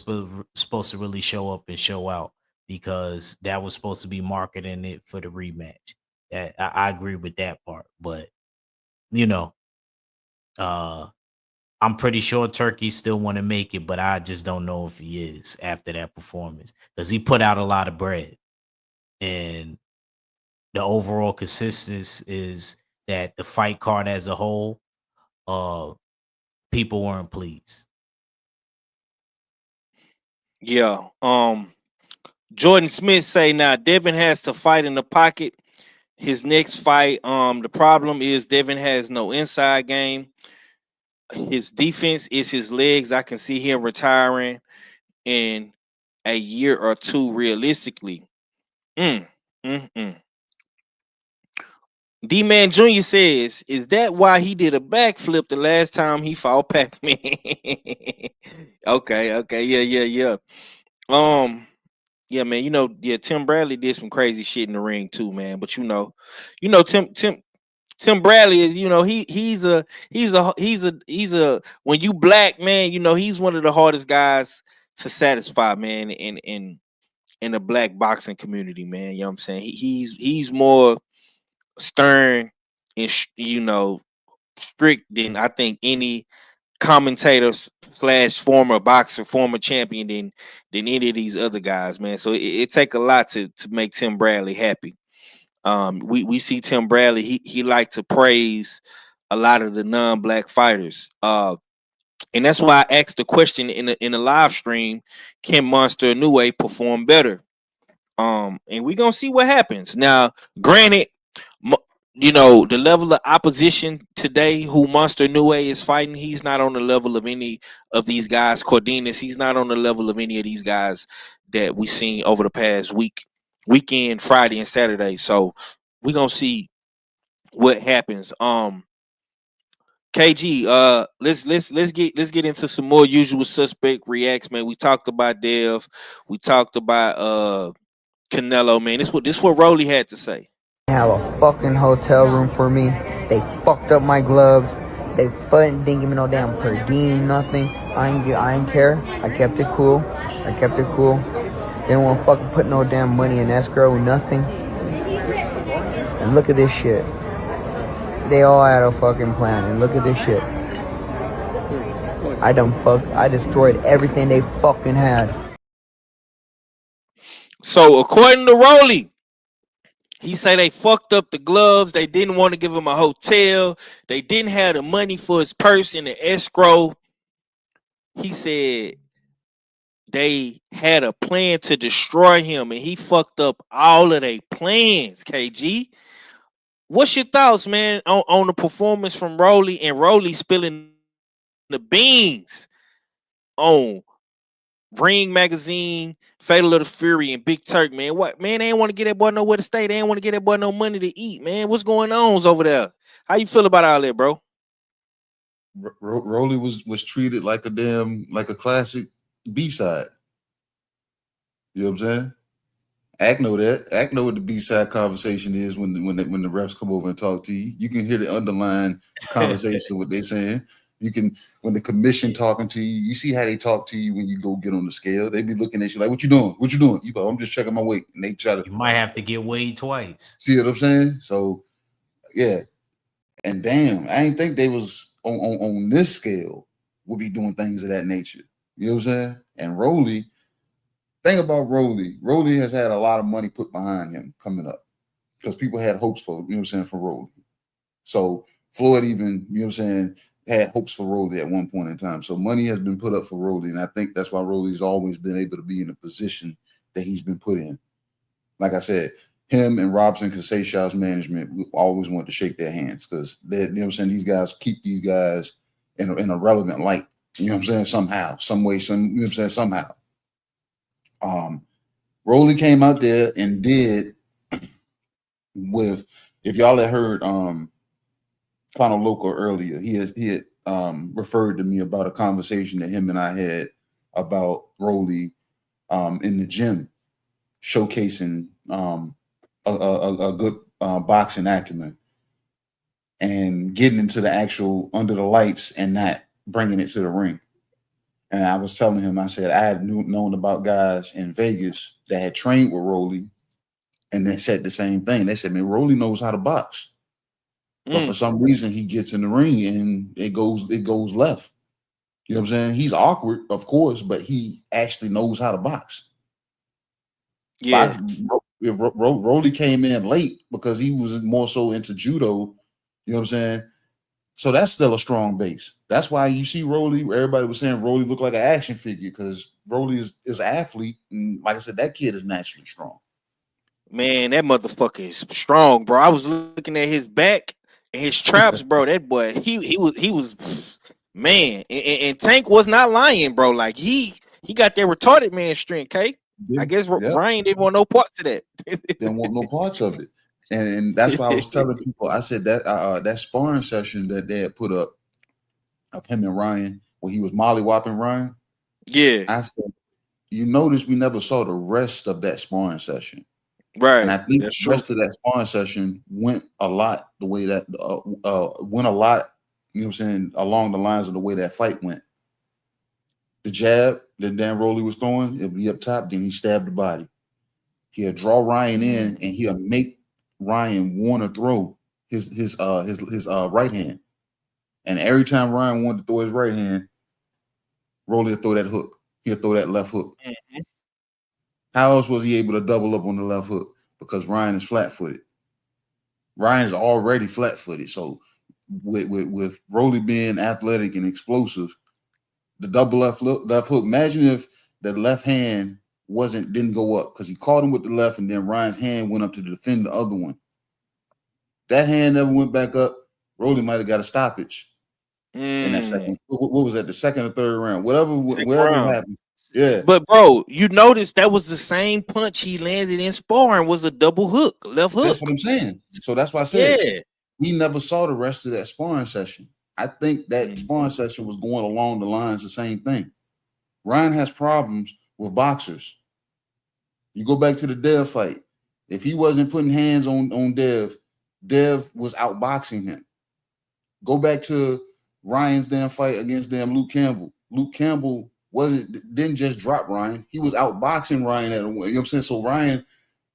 supposed to really show up and show out because that was supposed to be marketing it for the rematch. I agree with that part, but I'm pretty sure Turkey still want to make it, but I just don't know if he is after that performance because he put out a lot of bread, and the overall consensus is that the fight card as a whole, people weren't pleased. Yeah. Jordan Smith say now Devin has to fight in the pocket. His next fight, the problem is Devin has no inside game. His defense is his legs. I can see him retiring in a year or two, realistically. D-Man Jr. says, is that why he did a backflip the last time he fought Pac-Man? Okay. Yeah. Yeah, man, Tim Bradley did some crazy shit in the ring too, man. But Tim Bradley is, he's a when you black, man, he's one of the hardest guys to satisfy, man, in the black boxing community, man. You know what I'm saying? He's more stern and strict than I think any commentator / former boxer, former champion than any of these other guys, man. So it take a lot to make Tim Bradley happy. We see Tim Bradley, he like to praise a lot of the non-black fighters. And that's why I asked the question in the live stream, can Monster Inoue perform better? And we're gonna see what happens. Now, granted, the level of opposition today who Monster Inoue is fighting, he's not on the level of any of these guys. Cordinas, he's not on the level of any of these guys that we've seen over the past weekend, Friday and Saturday. So we're gonna see what happens. KG, let's get into some more usual suspect reacts, man. We talked about Dev, we talked about Canelo, man. This what Rolly had to say. They have a fucking hotel room for me. They fucked up my gloves. They didn't give me no damn per diem, nothing. I ain't care. I kept it cool. They didn't want to fucking put no damn money in escrow, nothing. And look at this shit. They all had a fucking plan, and look at this shit. I destroyed everything they fucking had. So according to Rolly, he say they fucked up the gloves. They didn't want to give him a hotel. They didn't have the money for his purse in the escrow. He said they had a plan to destroy him, and he fucked up all of their plans. KG, what's your thoughts, man, on the performance from Rolly and Rolly spilling the beans on Ring Magazine, Fatal of the Fury, and Big Turk, man? What, man? They ain't want to get that boy nowhere to stay. They ain't want to get that boy no money to eat, man. What's going on over there? How you feel about all that, bro? Rolly was treated like a classic B-side. You know what I'm saying? Act know that. Act know what the B-side conversation is when the refs come over and talk to you. You can hear the underlying conversation what they're saying. You can, when the commission talking to you, you see how they talk to you when you go get on the scale. They be looking at you like, "What you doing? What you doing?" You go, "I'm just checking my weight," and they try to. You might have to get weighed twice. See what I'm saying? So, yeah. And damn, I didn't think they was on this scale would be doing things of that nature. You know what I'm saying? And Rolly, thing about Rolly has had a lot of money put behind him coming up because people had hopes for, you know what I'm saying, for Rolly. So Floyd even, you know what I'm saying, had hopes for Rolly at one point in time. So money has been put up for Rolly, and I think that's why Rolly's always been able to be in the position that he's been put in. Like I said, him and Robson Kaseyshaw's management always want to shake their hands because you know what I'm saying, these guys keep these guys in a relevant light. You know what I'm saying? Somehow, some way, you know what I'm saying, somehow. Rolly came out there and did with, if y'all had heard Final Loco earlier, he had referred to me about a conversation that him and I had about Rolly in the gym, showcasing a good boxing acumen and getting into the actual under the lights and not bringing it to the ring. And I was telling him, I said, I had known about guys in Vegas that had trained with Rolly, and they said the same thing. They said, man, Rolly knows how to box. But for some reason, he gets in the ring and it goes left. You know what I'm saying? He's awkward, of course, but he actually knows how to box. Yeah. Rolly came in late because he was more so into judo. You know what I'm saying? So that's still a strong base. That's why you see Rolly, everybody was saying Rolly looked like an action figure because Rolly is an athlete. And like I said, that kid is naturally strong. Man, that motherfucker is strong, bro. I was looking at his back and his traps, bro. That boy, he was man. And Tank was not lying, bro. Like he got that retarded man strength, okay? I guess Ryan didn't want no parts of that. Didn't want no parts of it. And that's why I was telling people, I said that that sparring session that they had put up of him and Ryan, where he was molly-whopping Ryan. Yeah. I said, you notice we never saw the rest of that sparring session. Right. And I think the rest of that sparring session went a lot the way that went a lot, you know what I'm saying, along the lines of the way that fight went. The jab that Dan Rolly was throwing, it'd be up top, then he stabbed the body. He'll draw Ryan in and he'll make Ryan want to throw his right hand. And every time Ryan wanted to throw his right hand, Rolly would throw that hook. He'll throw that left hook. Mm-hmm. How else was he able to double up on the left hook? Because Ryan is flat-footed. Ryan is already flat-footed. So with Rolly being athletic and explosive, the double left hook. Imagine if the left hand didn't go up because he caught him with the left, and then Ryan's hand went up to defend the other one. That hand never went back up. Rolly might have got a stoppage in that second. What was that? The second or third round? Whatever happened. Yeah. But bro, you noticed that was the same punch he landed in sparring was a double hook, left hook. That's what I'm saying. So that's why I said we never saw the rest of that sparring session. I think that sparring session was going along the lines the same thing. Ryan has problems with boxers. You go back to the Dev fight. If he wasn't putting hands on Dev was outboxing him. Go back to Ryan's damn fight against Luke Campbell. Luke Campbell didn't just drop Ryan. He was outboxing Ryan you know what I'm saying? So Ryan,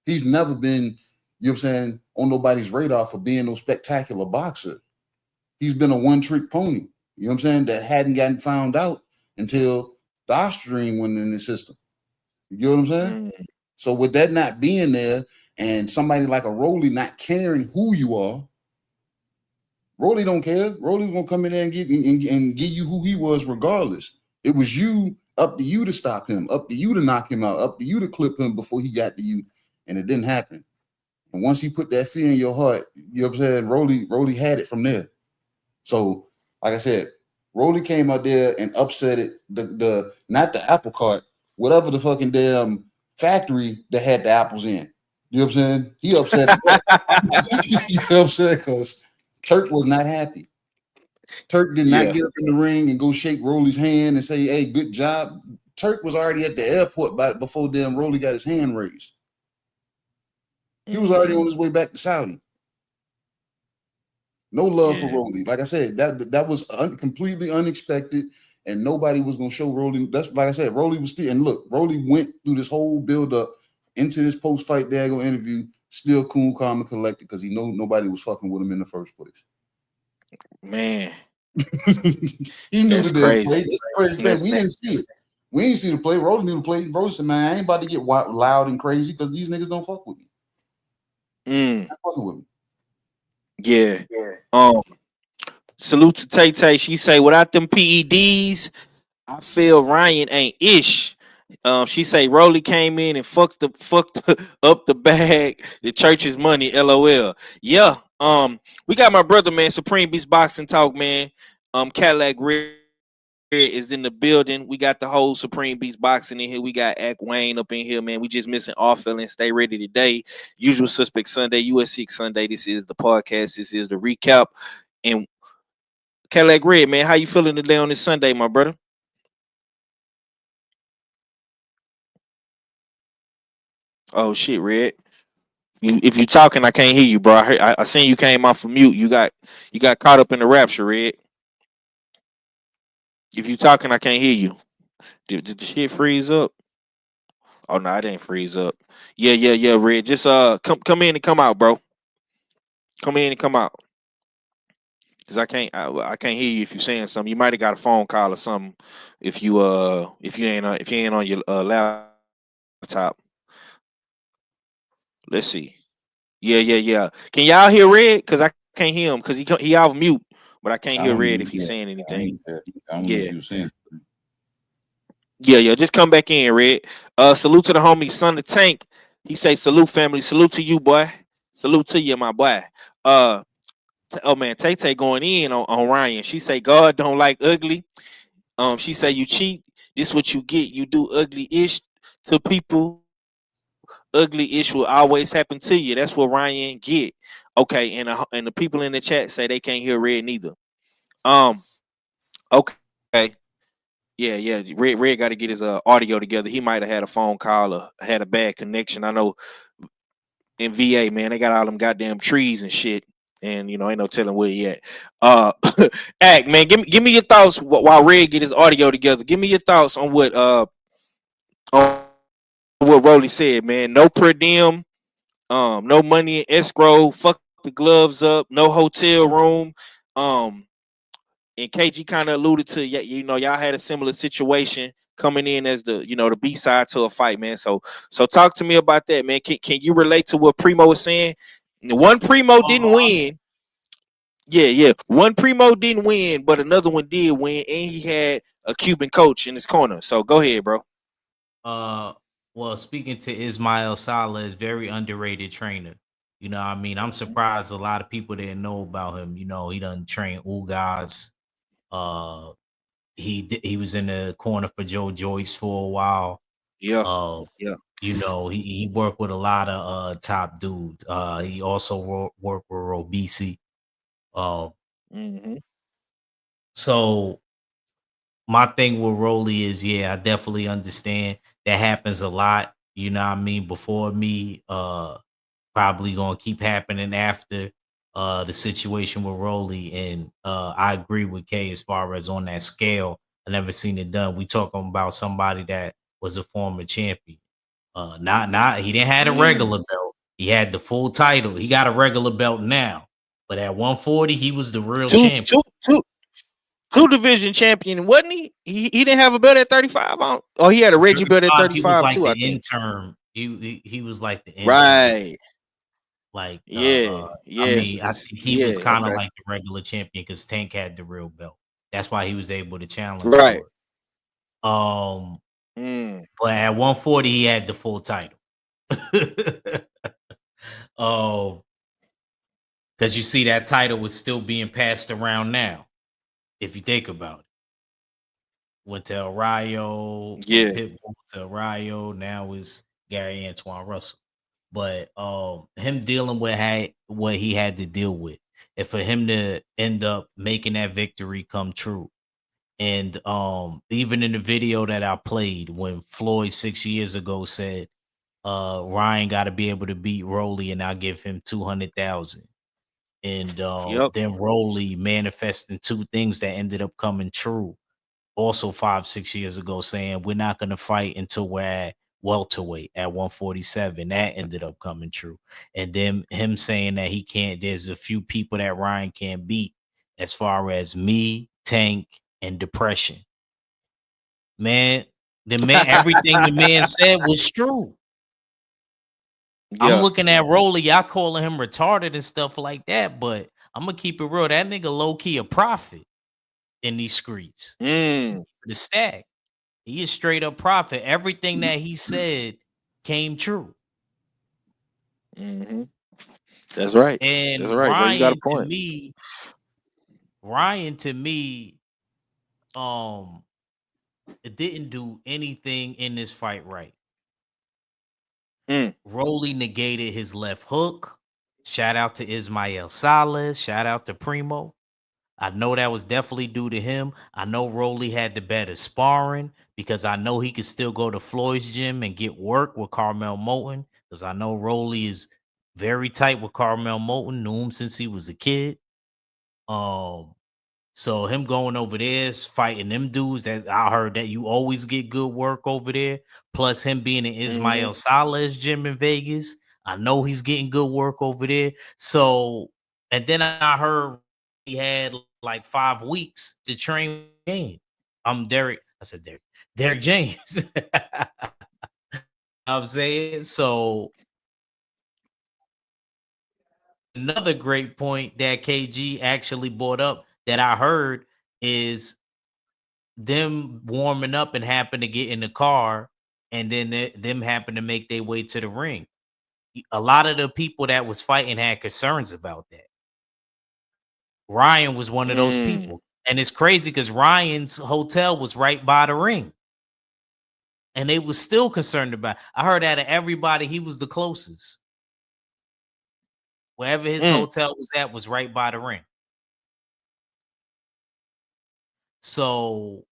he's never been, you know what I'm saying, on nobody's radar for being no spectacular boxer. He's been a one-trick pony, you know what I'm saying, that hadn't gotten found out until the Osterine went in the system. You get what I'm saying? So with that not being there and somebody like a Rolly not caring who you are, Rolly don't care. Rolly's gonna come in there and give you who he was regardless. It was you Up to you to stop him. Up to you to knock him out. Up to you to clip him before he got to you. And it didn't happen. And once he put that fear in your heart, you know what I'm saying? Rolly had it from there. So, like I said, Rolly came out there and upset it. The not the apple cart, whatever the fucking damn factory that had the apples in. You know what I'm saying? He upset it. You know what I'm saying? Because Turk was not happy. Turk did not get up in the ring and go shake Rolly's hand and say, "Hey, good job." Turk was already at the airport before damn Rolly got his hand raised. He was already on his way back to Saudi. No love for Rolly. Like I said, that was completely unexpected, and nobody was gonna show Rolly. That's like I said, Rolly was still. And look, Rolly went through this whole build up into this post fight Dago interview, still cool, calm, and collected because he know nobody was fucking with him in the first place. Man, he knew that's the damn crazy. play. It's the crazy thing. We didn't see it. We didn't see the play. Rolly knew the play. Rolly said, "Man, I ain't about to get loud and crazy because these niggas don't fuck with me. Not fucking with me." Yeah. Salute to Tay Tay. She say, without them PEDs, I feel Ryan ain't ish. She say Rolly came in and fucked up the bag, the church's money. LOL. Yeah. We got my brother, man, Supreme Beast Boxing Talk, man. Cadillac Red is in the building. We got the whole Supreme Beast Boxing in here. We got Ack Wayne up in here, man. We just missing off feeling. Stay ready today. Usual Suspect Sunday, US6 Sunday. This is the podcast. This is the recap. And Cadillac Red, man, how you feeling today on this Sunday, my brother? Oh shit, Red. If you talking, I can't hear you, bro. I seen you came off of mute. You got caught up in the rapture, Red. If you talking, I can't hear you. Did the shit freeze up? Oh no, it didn't freeze up. Yeah, Red. Just come in and come out, bro. Come in and come out. Cause I can't hear you if you're saying something. You might have got a phone call or something. If you ain't on your laptop. Let's see. Yeah. Can y'all hear Red? Cause I can't hear him because he off mute, but I can't hear Red if he's saying anything. I don't know what you were saying. Yeah. Just come back in, Red. Salute to the homie, Son of Tank. He say salute, family. Salute to you, boy. Salute to you, my boy. Oh man, Tay Tay going in on Ryan. She say God don't like ugly. She say you cheat. This what you get. You do ugly-ish to people. Ugly-ish will always happen to you. That's what Ryan get. Okay, and the people in the chat say they can't hear Red neither. Okay. Yeah. Red got to get his audio together. He might have had a phone call or had a bad connection. I know in VA, man, they got all them goddamn trees and shit. And ain't no telling where he at. Ack, man, give me your thoughts while Red get his audio together. Give me your thoughts on what Rolly said, man. No per diem, no money in escrow, fuck the gloves up, no hotel room. And KG kind of alluded to, y'all had a similar situation coming in as the B side to a fight, man. So talk to me about that, man. Can you relate to what Primo was saying? One Primo didn't win. Yeah. One Primo didn't win, but another one did win, and he had a Cuban coach in his corner. So go ahead, bro. Well, speaking to Ismail Sala, is very underrated trainer. You know what I mean? I'm surprised a lot of people didn't know about him. He done train Ugas. He was in the corner for Joe Joyce for a while. Yeah. He worked with a lot of top dudes. He also worked with Robisi. So my thing with Rolly is, I definitely understand that happens a lot. You know what I mean? Before me, probably gonna keep happening after the situation with Rolly. And I agree with Kay as far as on that scale. I never seen it done. We talking about somebody that was a former champion. Not he didn't have a regular belt. He had the full title. He got a regular belt now. But at 140, he was the real champion. Two division champion, wasn't he? He didn't have a belt at 35 or he had a Reggie belt at 35 he was like too. The I think intern. He was like the intern. Right. Like yes. I think he was kind of like the regular champion because Tank had the real belt. That's why he was able to challenge for it. Um, Mm. but at 140, he had the full title. Because you see that title was still being passed around now, if you think about it. Went to El Rayo, from Yeah. Pitbull to El Rayo, now is Gary Antoine Russell. But him dealing with what he had to deal with, and for him to end up making that victory come true. And even in the video that I played when Floyd 6 years ago said, Ryan got to be able to beat Rolly and I'll give him 200,000. And Yep. then Rolly manifesting two things that ended up coming true. Also 5-6 years ago, saying we're not going to fight until we're at welterweight at 147. That ended up coming true. And then him saying that there's a few people that Ryan can't beat, as far as me, Tank, and Depression. Man, everything the man said was true. I'm Yeah. looking at Rolly, y'all calling him retarded and stuff like that, but I'm gonna keep it real. That nigga low key a prophet in these streets. Mm. The Stag, he is straight up prophet. Everything that he said came true. Mm-hmm. That's right. That's And right, bro. You got a Ryan point. to me, it didn't do anything in this fight right. Mm. Rolly negated his left hook. Shout out to Ismael Salas. Shout out to Primo. I know that was definitely due to him. I know Rolly had the better sparring because I know he could still go to Floyd's gym and get work with Carmel Moulton, because I know Rolly is very tight with Carmel Moulton. Knew him since he was a kid. So him going over there, fighting them dudes, that I heard that you always get good work over there. Plus him being in Ismael Salas gym in Vegas, I know he's getting good work over there. So, and then I heard he had like 5 weeks to train game. Derek James. I'm saying, so another great point that KG actually brought up that I heard is them warming up and happen to get in the car, and then them happen to make their way to the ring. A lot of the people that was fighting had concerns about that. Ryan was one of those people. And it's crazy because Ryan's hotel was right by the ring. And they was still concerned about it. I heard out of everybody, he was the closest. Wherever his hotel was at was right by the ring. So,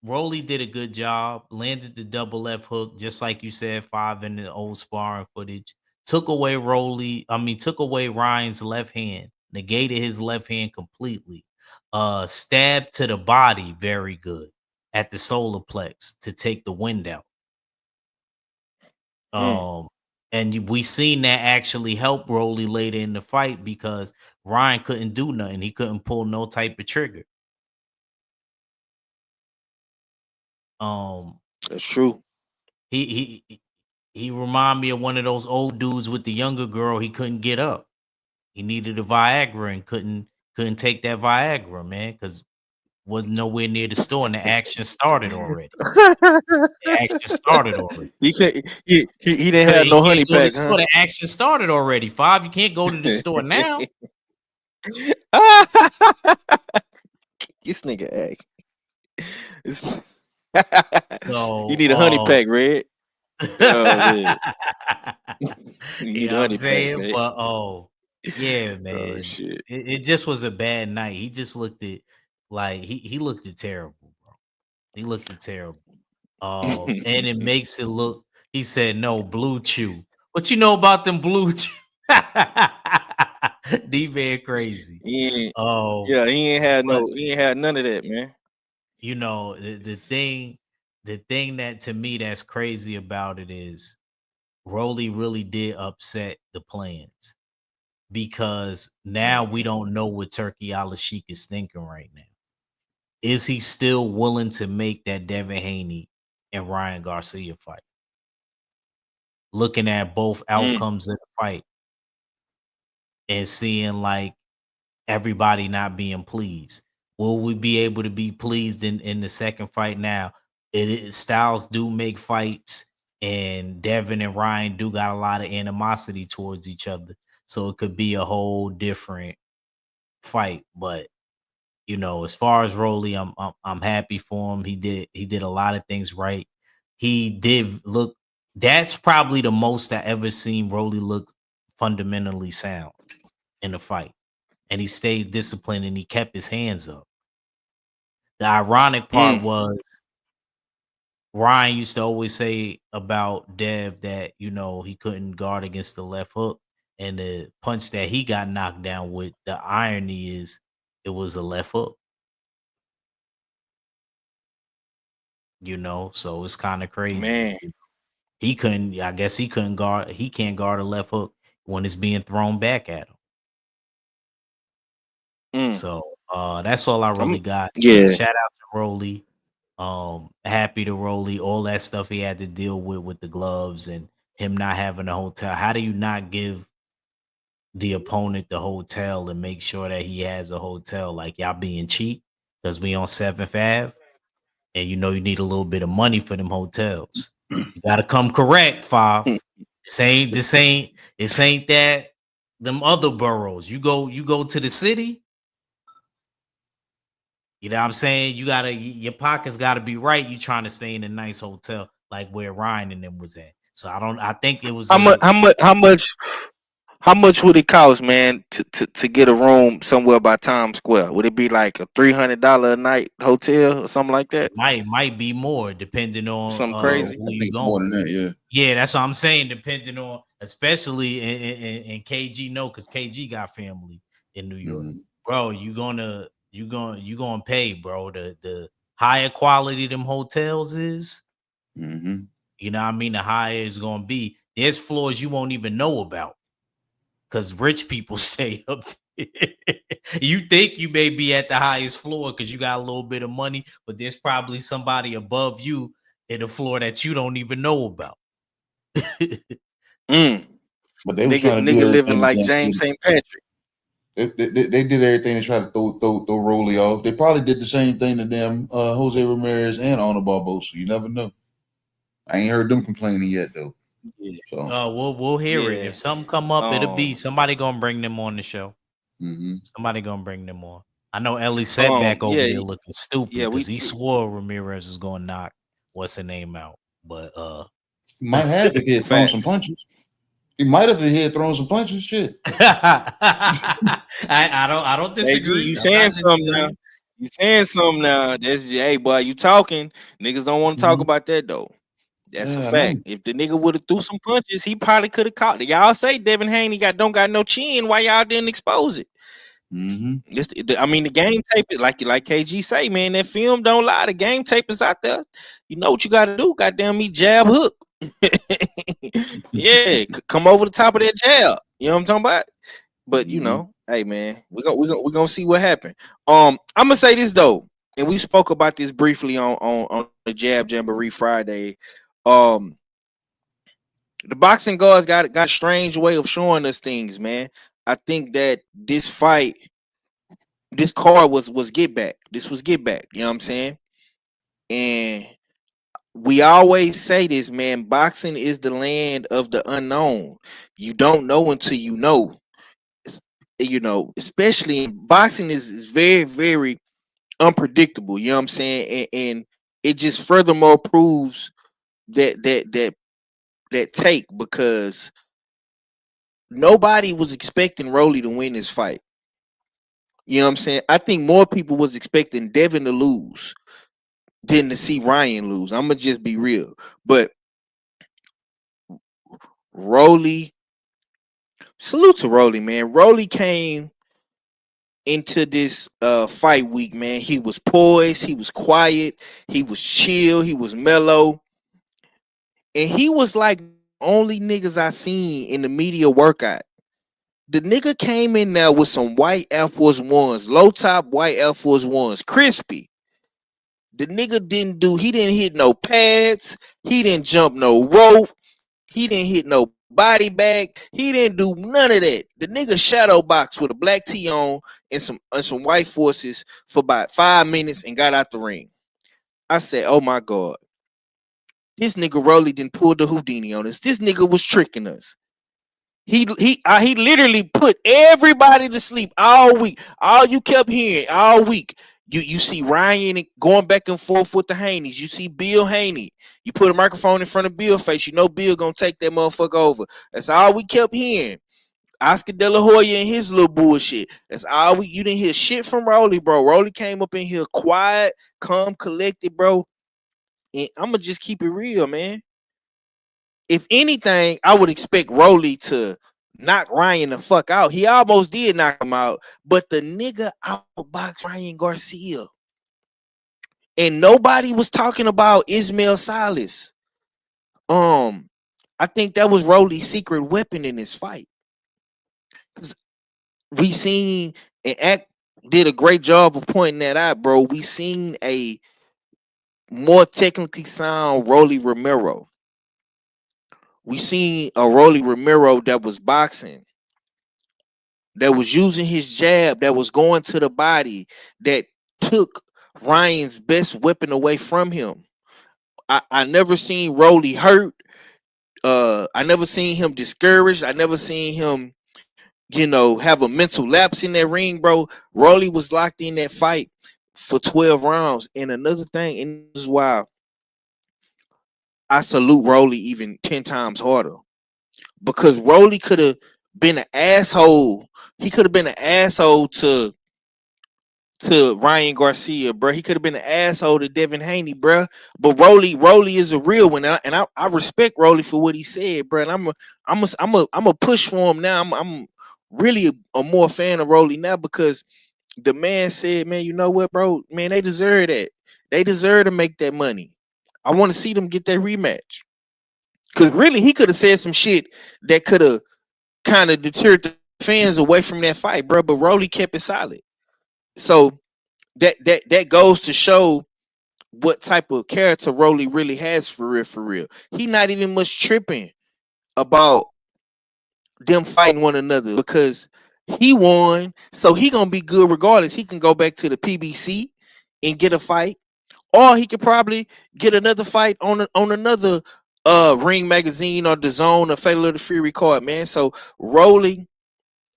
Rolly did a good job, landed the double left hook, just like you said, 5 in the old sparring footage. Took away Ryan's left hand, negated his left hand completely. Stabbed to the body very good at the solar plex to take the wind out. And we seen that actually help Rolly later in the fight because Ryan couldn't do nothing. He couldn't pull no type of trigger. That's true. He remind me of one of those old dudes with the younger girl. He couldn't get up. He needed a Viagra and couldn't take that Viagra, man, because wasn't nowhere near the store and the action started already. He didn't have He no can't honey go to the pack, store. huh? The action started already. 5, you can't go to the store now. This nigga act. So You need a honey pack, Red. Man. You you need know a what I'm honey pack, saying? man. But yeah, man. Oh shit. It just was a bad night. He just looked at he looked it terrible, bro. He looked it terrible. And it makes it look. He said no blue chew. What you know about them blue chew? D-Man crazy. He ain't had none of that, man. The thing that to me that's crazy about it is Rolly really did upset the plans, because now we don't know what Turkey Al-Sheikh is thinking right now. Is he still willing to make that Devin Haney and Ryan Garcia fight? Looking at both outcomes of the fight and seeing like everybody not being pleased. Will we be able to be pleased in the second fight? Now, Styles do make fights, and Devin and Ryan do got a lot of animosity towards each other, so it could be a whole different fight. But as far as Rolly, I'm happy for him. He did a lot of things right. He did look. That's probably the most I ever seen Rolly look fundamentally sound in a fight, and he stayed disciplined and he kept his hands up. The ironic part was Ryan used to always say about Dev that he couldn't guard against the left hook, and the punch that he got knocked down with. The irony is it was a left hook. So it's kind of crazy. Man. He couldn't. I guess he couldn't guard. He can't guard a left hook when it's being thrown back at him. So that's all I really got. Yeah. Shout out to Rolly. Happy to Rolly. All that stuff he had to deal with the gloves and him not having a hotel. How do you not give the opponent the hotel and make sure that he has a hotel? Like, y'all being cheap because we on 7th Ave, and you need a little bit of money for them hotels. You gotta come correct, Five. This ain't that them other boroughs. You go to the city. You know what I'm saying? Your pockets gotta be right. You trying to stay in a nice hotel like where Ryan and them was at. So I think it was how much would it cost, man, to get a room somewhere by Times Square? Would it be like a $300 a night hotel or something like that? Might be more depending on something crazy. who you more going. than that, yeah. Yeah, that's what I'm saying. Depending on, especially in KG, because KG got family in New York, bro. You gonna pay, bro. The higher quality them hotels is, you know what I mean. The higher it's gonna be. There's floors you won't even know about because rich people stay up there. You think you may be at the highest floor because you got a little bit of money, but there's probably somebody above you in the floor that you don't even know about. But they was trying to do living like James St. Patrick. They did everything to try to throw Rolly off. They probably did the same thing to them, Jose Ramirez and Ana Barbosa. You never know. I ain't heard them complaining yet though. Yeah. So we'll hear it. If something come up, it'll be somebody gonna bring them on the show. Somebody gonna bring them on. I know Ellie Setback over there looking stupid because he swore Ramirez was gonna knock what's her name out, but he might have if he had thrown some punches. He might have if he had thrown some punches. Shit. I don't disagree. You saying something now? You saying something now? That's hey boy, you talking? Niggas don't want to talk about that though. That's a fact. If the nigga would have threw some punches, he probably could have caught it. Y'all say Devin Haney don't got no chin. Why y'all didn't expose it? I mean, the game tape it like KG say, man. That film don't lie. The game tape is out there. You know what you got to do? Goddamn me, jab hook. Yeah, come over the top of that jab. You know what I'm talking about? But hey man, we gonna see what happened. I'm gonna say this though, and we spoke about this briefly on the Jab Jamboree Friday. The boxing guards got a strange way of showing us things, man. I think that this card was get back. This was get back. You know what I'm saying? And we always say this, man. Boxing is the land of the unknown. You don't know until you know. Especially in boxing is very, very unpredictable. You know what I'm saying? And it just furthermore proves that take, because nobody was expecting Rolly to win this fight. You know what I'm saying? I think more people was expecting Devin to lose than to see Ryan lose. I'm gonna just be real. But Rolly, salute to Rolly, man. Rolly came into this fight week, man. He was poised, he was quiet, he was chill, he was mellow. And he was like only niggas I seen in the media workout. The nigga came in there with some white Air Force Ones, low top white Air Force Ones, crispy. The nigga he didn't hit no pads, he didn't jump no rope, he didn't hit no body bag. He didn't do none of that. The nigga shadow box with a black tee on and some white forces for about 5 minutes and got out the ring. I said, oh my God. This nigga Rolly didn't pull the Houdini on us. This nigga was tricking us. He literally put everybody to sleep all week. All you kept hearing all week. You see Ryan going back and forth with the Haneys. You see Bill Haney. You put a microphone in front of Bill face. You know Bill gonna take that motherfucker over. That's all we kept hearing. Oscar De La Hoya and his little bullshit. That's all you didn't hear shit from Rolly, bro. Rolly came up in here quiet, calm, collected, bro. And I'ma just keep it real, man. If anything, I would expect Rolly to knock Ryan the fuck out. He almost did knock him out, but the nigga outboxed Ryan Garcia. And nobody was talking about Ismail Salas. I think that was Rolly's secret weapon in this fight. Because we seen, and Act did a great job of pointing that out, bro. We seen a more technically sound Rolly Romero. We seen a Rolly Romero that was boxing, that was using his jab, that was going to the body, that took Ryan's best weapon away from him. I never seen Rolly hurt. I never seen him discouraged. I never seen him, have a mental lapse in that ring, bro. Rolly was locked in that fight for 12 rounds. And another thing, and this is why I salute Rolly even 10 times harder. Because Rolly could have been an asshole. He could have been an asshole to Ryan Garcia, bro. He could have been an asshole to Devin Haney, bro. But Rolly is a real one, and I respect Rolly for what he said, bro. And I'm a push for him now. I'm really a more fan of Rolly now because the man said, man, you know what, bro? Man, they deserve that. They deserve to make that money. I want to see them get that rematch. Because really, he could have said some shit that could have kind of deterred the fans away from that fight, bro. But Rolly kept it solid. So that goes to show what type of character Rolly really has for real, for real. He not even much tripping about them fighting one another because he won. So he gonna be good regardless. He can go back to the PBC and get a fight, or he could probably get another fight on another Ring Magazine or the Zone or Fatal of the Fury card, man. So Rolly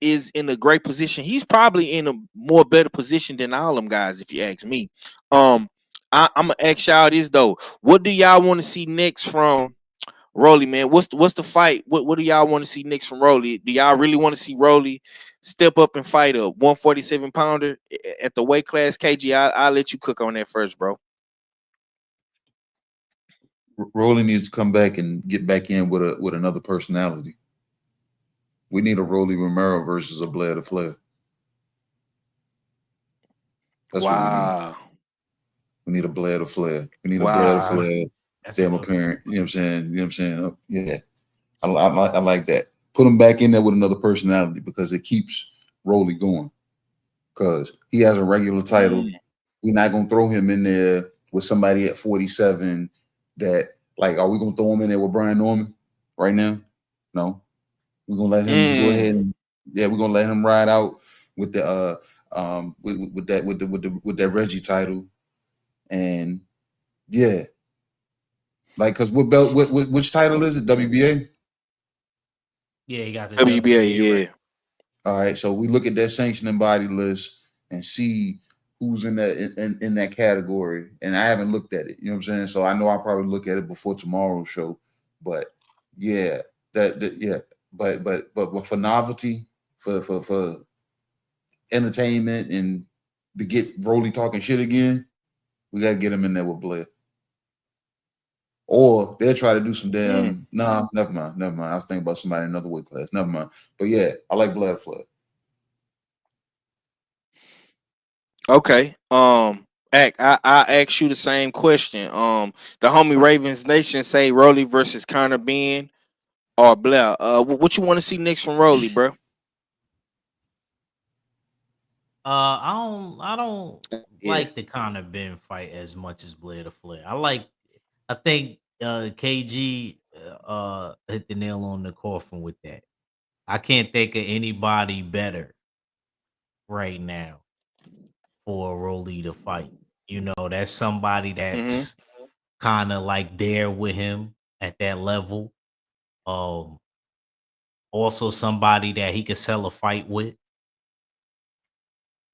is in a great position. He's probably in a more better position than all them guys, if you ask me. I'm gonna ask y'all this though. What do y'all want to see next from Rolly, man? What's the fight? What do y'all want to see next from Rolly? Do y'all really want to see Rolly step up and fight a 147 pounder at the weight class? KG, I'll let you cook on that first, bro. Rolly needs to come back and get back in with another personality. We need a Rolly Romero versus a Blair to Flair. That's what we need. We need a Blair to Flair. We need a Blair to Flair. Damn apparent. You know what I'm saying? You know what I'm saying? Yeah. I like that. Put him back in there with another personality because it keeps Rolly going. Because he has a regular title. We're not gonna throw him in there with somebody at 47 that, like, are we gonna throw him in there with Brian Norman right now? No. We're gonna let him go ahead and we're gonna let him ride out with the with that Reggie title. And yeah. Like, cause what belt which title is it? WBA? Yeah, he got the WBA, yeah. right. All right. So we look at that sanctioning body list and see who's in that category. And I haven't looked at it. You know what I'm saying? So I know I'll probably look at it before tomorrow's show. But yeah, yeah. But for novelty, for entertainment, and to get Rolly talking shit again, we gotta get him in there with Blair. Or they'll try to do some damn never mind. I was thinking about somebody in another weight class. Never mind. But yeah, I like Blair Flair. Okay. I ask you the same question. The homie Ravens Nation say Rolly versus Conor Ben or Blair. What you want to see next from Rolly, bro? I don't like the Conor Ben fight as much as Blair to Flair. I think KG hit the nail on the coffin with that. I can't think of anybody better right now for Rolly to fight. You know, that's somebody Mm-hmm. that's kind of like there with him at that level. Um, Also somebody that he could sell a fight with.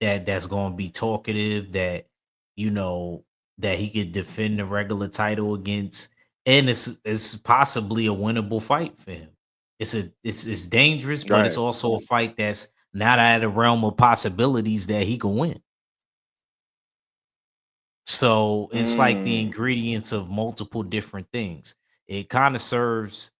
That's going to be talkative. That you know that he could defend the regular title against, and it's possibly a winnable fight for him. It's dangerous, but it's Right. also a fight that's not out of the realm of possibilities that he can win. So it's like the Mm. ingredients of multiple different things. It kind of serves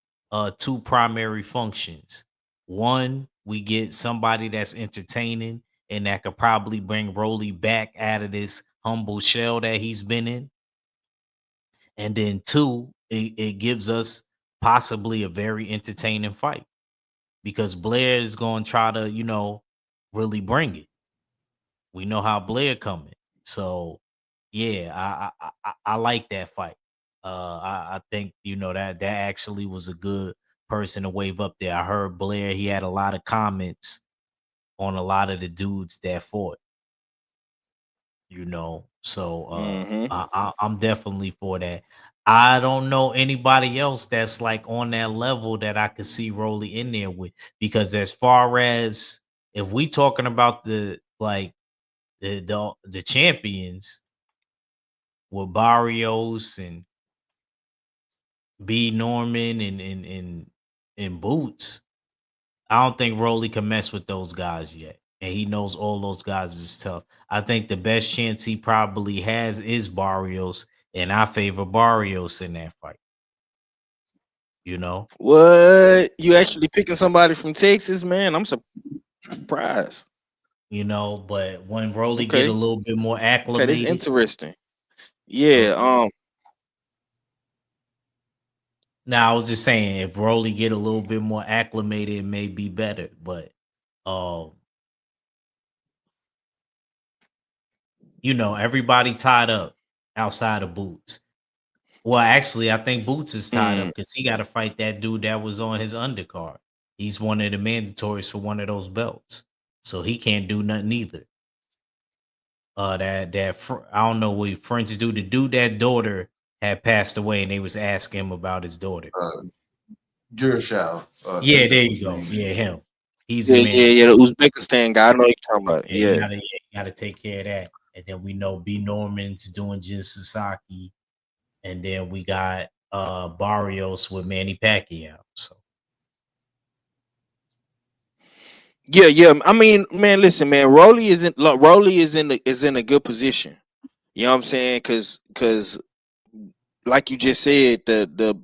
two primary functions. One, we get somebody that's entertaining and that could probably bring Rolly back out of this humble shell that he's been in. And then two, it gives us possibly a very entertaining fight because Blair is going to try to, really bring it. We know how Blair coming. So yeah, I like that fight. I think that actually was a good person to wave up there. I heard Blair. He had a lot of comments on a lot of the dudes that fought. So Mm-hmm. I'm definitely for that. I don't know anybody else that's like on that level that I could see Rolly in there with because as far as if we talking about the champions with Barrios and B Norman and Boots, I don't think Rolly can mess with those guys yet. And he knows all those guys is tough. I think the best chance he probably has is Barrios, and I favor Barrios in that fight. You know, What? You actually picking somebody from Texas, man? I'm surprised. but when Rolly get a Okay. little bit more Okay, that's acclimated, interesting. uh, Yeah. now I was just saying if Rolly get a little bit more acclimated, it may be better. But um, everybody tied up outside of Boots. Well, actually, I think Boots is tied up Mm. because he got to fight that dude that was on his undercard. He's one of the mandatories for one of those belts, so he can't do nothing either. I don't know what French dude. The dude that daughter had passed away, and they was asking him about his daughter. Gershau, I Yeah, think there that's you what his go. name is. Yeah, him. He's a Yeah, yeah, mandatory. yeah. The Uzbekistan guy. I know what you're talking about. Yeah, you Yeah. gotta, take care of that. And then we know B Norman's doing Jin Sasaki, and then we got Barrios with Manny Pacquiao. So Yeah, yeah. I mean, man, listen, man. Rolly is in a good position. You know what I'm saying? Cause like you just said, the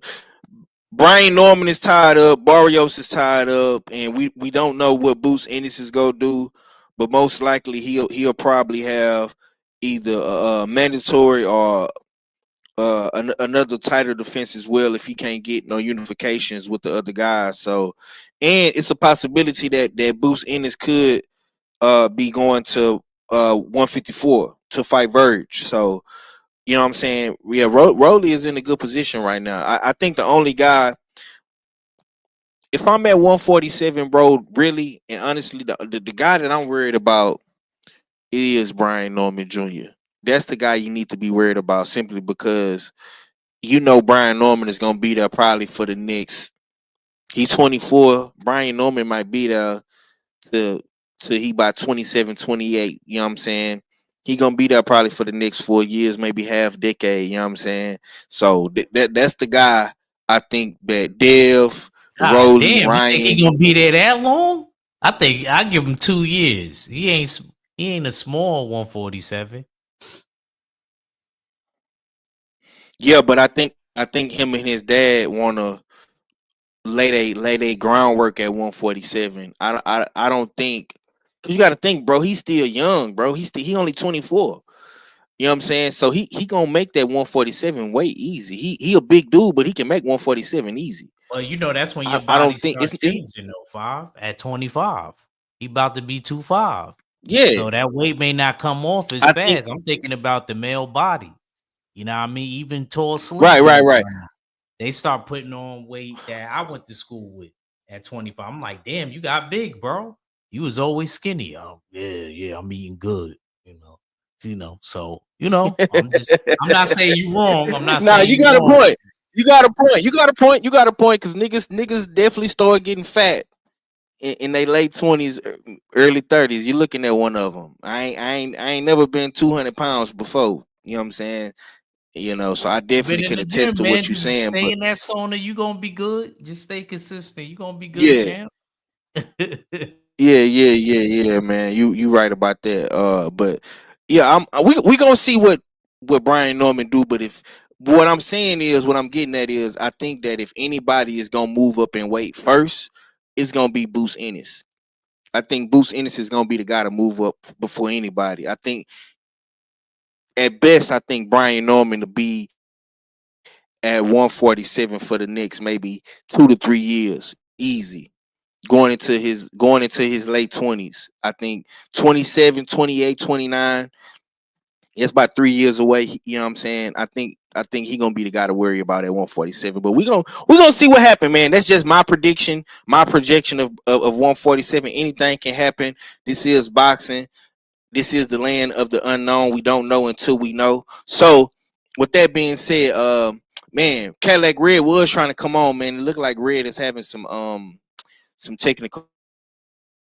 Brian Norman is tied up, Barrios is tied up, and we don't know what Boots Ennis is gonna do, but most likely he'll probably have either a mandatory or another tighter defense as well if he can't get no unifications with the other guys. So, and it's a possibility that Boots Ennis could be going to 154 to fight Verge. So, you know what I'm saying? Yeah, Rolly is in a good position right now. I think the only guy, if I'm at 147, bro, really and honestly, the guy that I'm worried about is Brian Norman Jr. That's the guy you need to be worried about simply because Brian Norman is gonna be there probably for the next. He's 24. Brian Norman might be there to he by 27, 28. You know what I'm saying? He gonna be there probably for the next 4 years, maybe half decade. You know what I'm saying? So that's the guy I think that Dev, God Rolly, damn, you think he Ryan. gonna be there that long? I think I give him 2 years. He ain't a small 147. Yeah, but I think him and his dad wanna lay they groundwork at 147. I don't think because you got to think, bro. He's still young, bro. He only 24. You know what I'm saying? So he gonna make that 147 way easy. He a big dude, but he can make 147 easy. Well, that's when your I body don't think starts it's changing though. 5 at 25. He about to be 2.5. yeah. So that weight may not come off as I think fast. I'm thinking about the male body. You know what I mean? Even tall, slim right, right, dudes right. are not. they start putting on weight that I went to school with at 25. I'm like, damn, you got big, bro. You was always skinny. Oh, yeah, I'm eating good, So, I'm not saying you wrong. I'm not Nah, saying you you got a wrong. point. You got a point. You got a point. You got a point. Cause niggas definitely start getting fat in their late 20s, early 30s. You're looking at one of them. I ain't never been 200 pounds before. You know what I'm saying? So I You've been definitely in can the attest gym, to man. what you're Just saying. stay But in that sauna. You gonna be good. Just stay consistent. You gonna be good, yeah, champ. yeah, man. You right about that. But yeah, we gonna see what Brian Norman do. But if what I'm saying is, what I'm getting at is, I think that if anybody is gonna move up in weight first, it's gonna be Bruce Ennis. I think Bruce Ennis is gonna be the guy to move up before anybody. I think at best, I think Brian Norman to be at 147 for the next maybe 2 to 3 years, easy. Going into his late 20s. I think 27, 28, 29. It's about 3 years away. You know what I'm saying? I think he gonna be the guy to worry about at 147. But we gonna see what happens, man. That's just my prediction, my projection of 147. Anything can happen. This is boxing. This is the land of the unknown. We don't know until we know. So, with that being said, man, Cadillac Red was trying to come on, man. It looked like Red is having some technical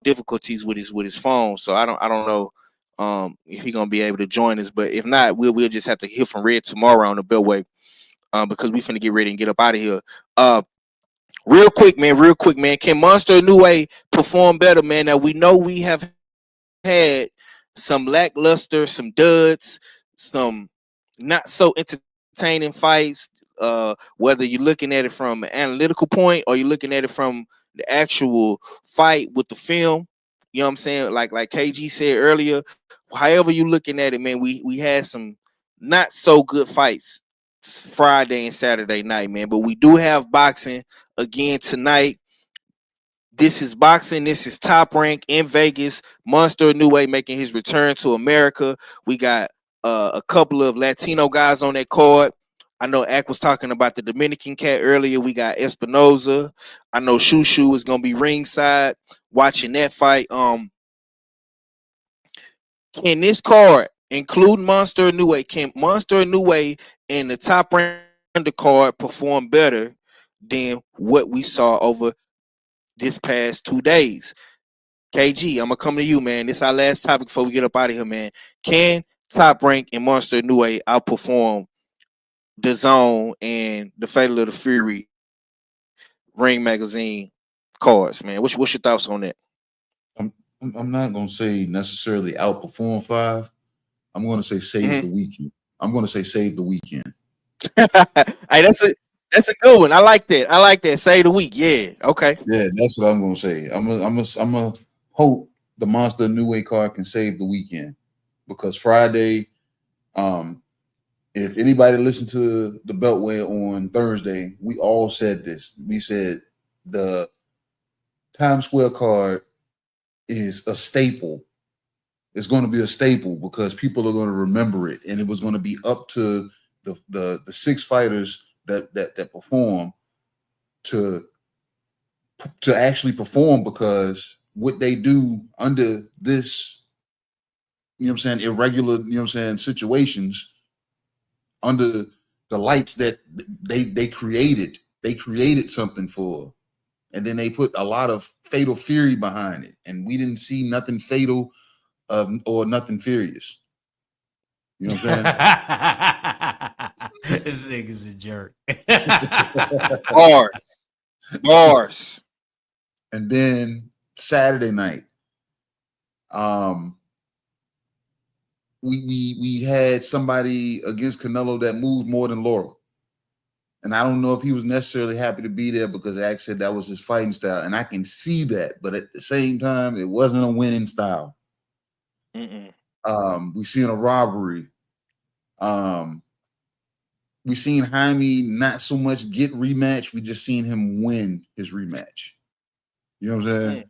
difficulties with his phone. So I don't know if he's gonna be able to join us. But if not, we'll just have to hear from Red tomorrow on the Beltway, because we finna get ready and get up out of here. Real quick, man. Can Monster Inoue perform better, man? Now we know we have had some lackluster, some duds, some not so entertaining fights. Whether you're looking at it from an analytical point or you're looking at it from the actual fight with the film, you know what I'm saying? Like KG said earlier, however you're looking at it, man, we had some not so good fights Friday and Saturday night, man. But we do have boxing again tonight. This is boxing. This is Top Rank in Vegas. Monster Inoue making his return to America. We got a couple of Latino guys on that card. I know Ak was talking about the Dominican cat earlier. We got Espinoza. I know Shushu is gonna be ringside watching that fight. Can this card include Monster Inoue? Can Monster Inoue and the Top Rank undercard perform better than what we saw over this past 2 days? KG, I'm gonna come to you, man. This is our last topic before we get up out of here, man. Can Top Rank and Monster Inoue outperform the Zone and the Fatal of the Fury Ring Magazine cards, man? What's your thoughts on that? I'm not gonna say necessarily outperform 5. I'm gonna say save the weekend. I'm gonna say save the weekend. Hey, that's a good one. I like that. Save the week. Yeah. Okay. Yeah, that's what I'm gonna say. I'm gonna hope the Monster Inoue card can save the weekend, because Friday, if anybody listened to the Beltway on Thursday, we all said this. We said the Times Square card is a staple. It's going to be a staple because people are going to remember it, and it was going to be up to the 6 fighters that perform to actually perform, because what they do under this, you know what I'm saying, irregular, you know what I'm saying, situations, under the lights that they created something for, and then they put a lot of fatal fury behind it, and we didn't see nothing fatal or nothing furious. You know what I'm saying? This nigga's a jerk. Bars. And then Saturday night, we had somebody against Canelo that moved more than Laurel. And I don't know if he was necessarily happy to be there, because Ak said that was his fighting style. And I can see that. But at the same time, it wasn't a winning style. We seen a robbery. We seen Jaime not so much get rematch. We just seen him win his rematch. You know what I'm saying?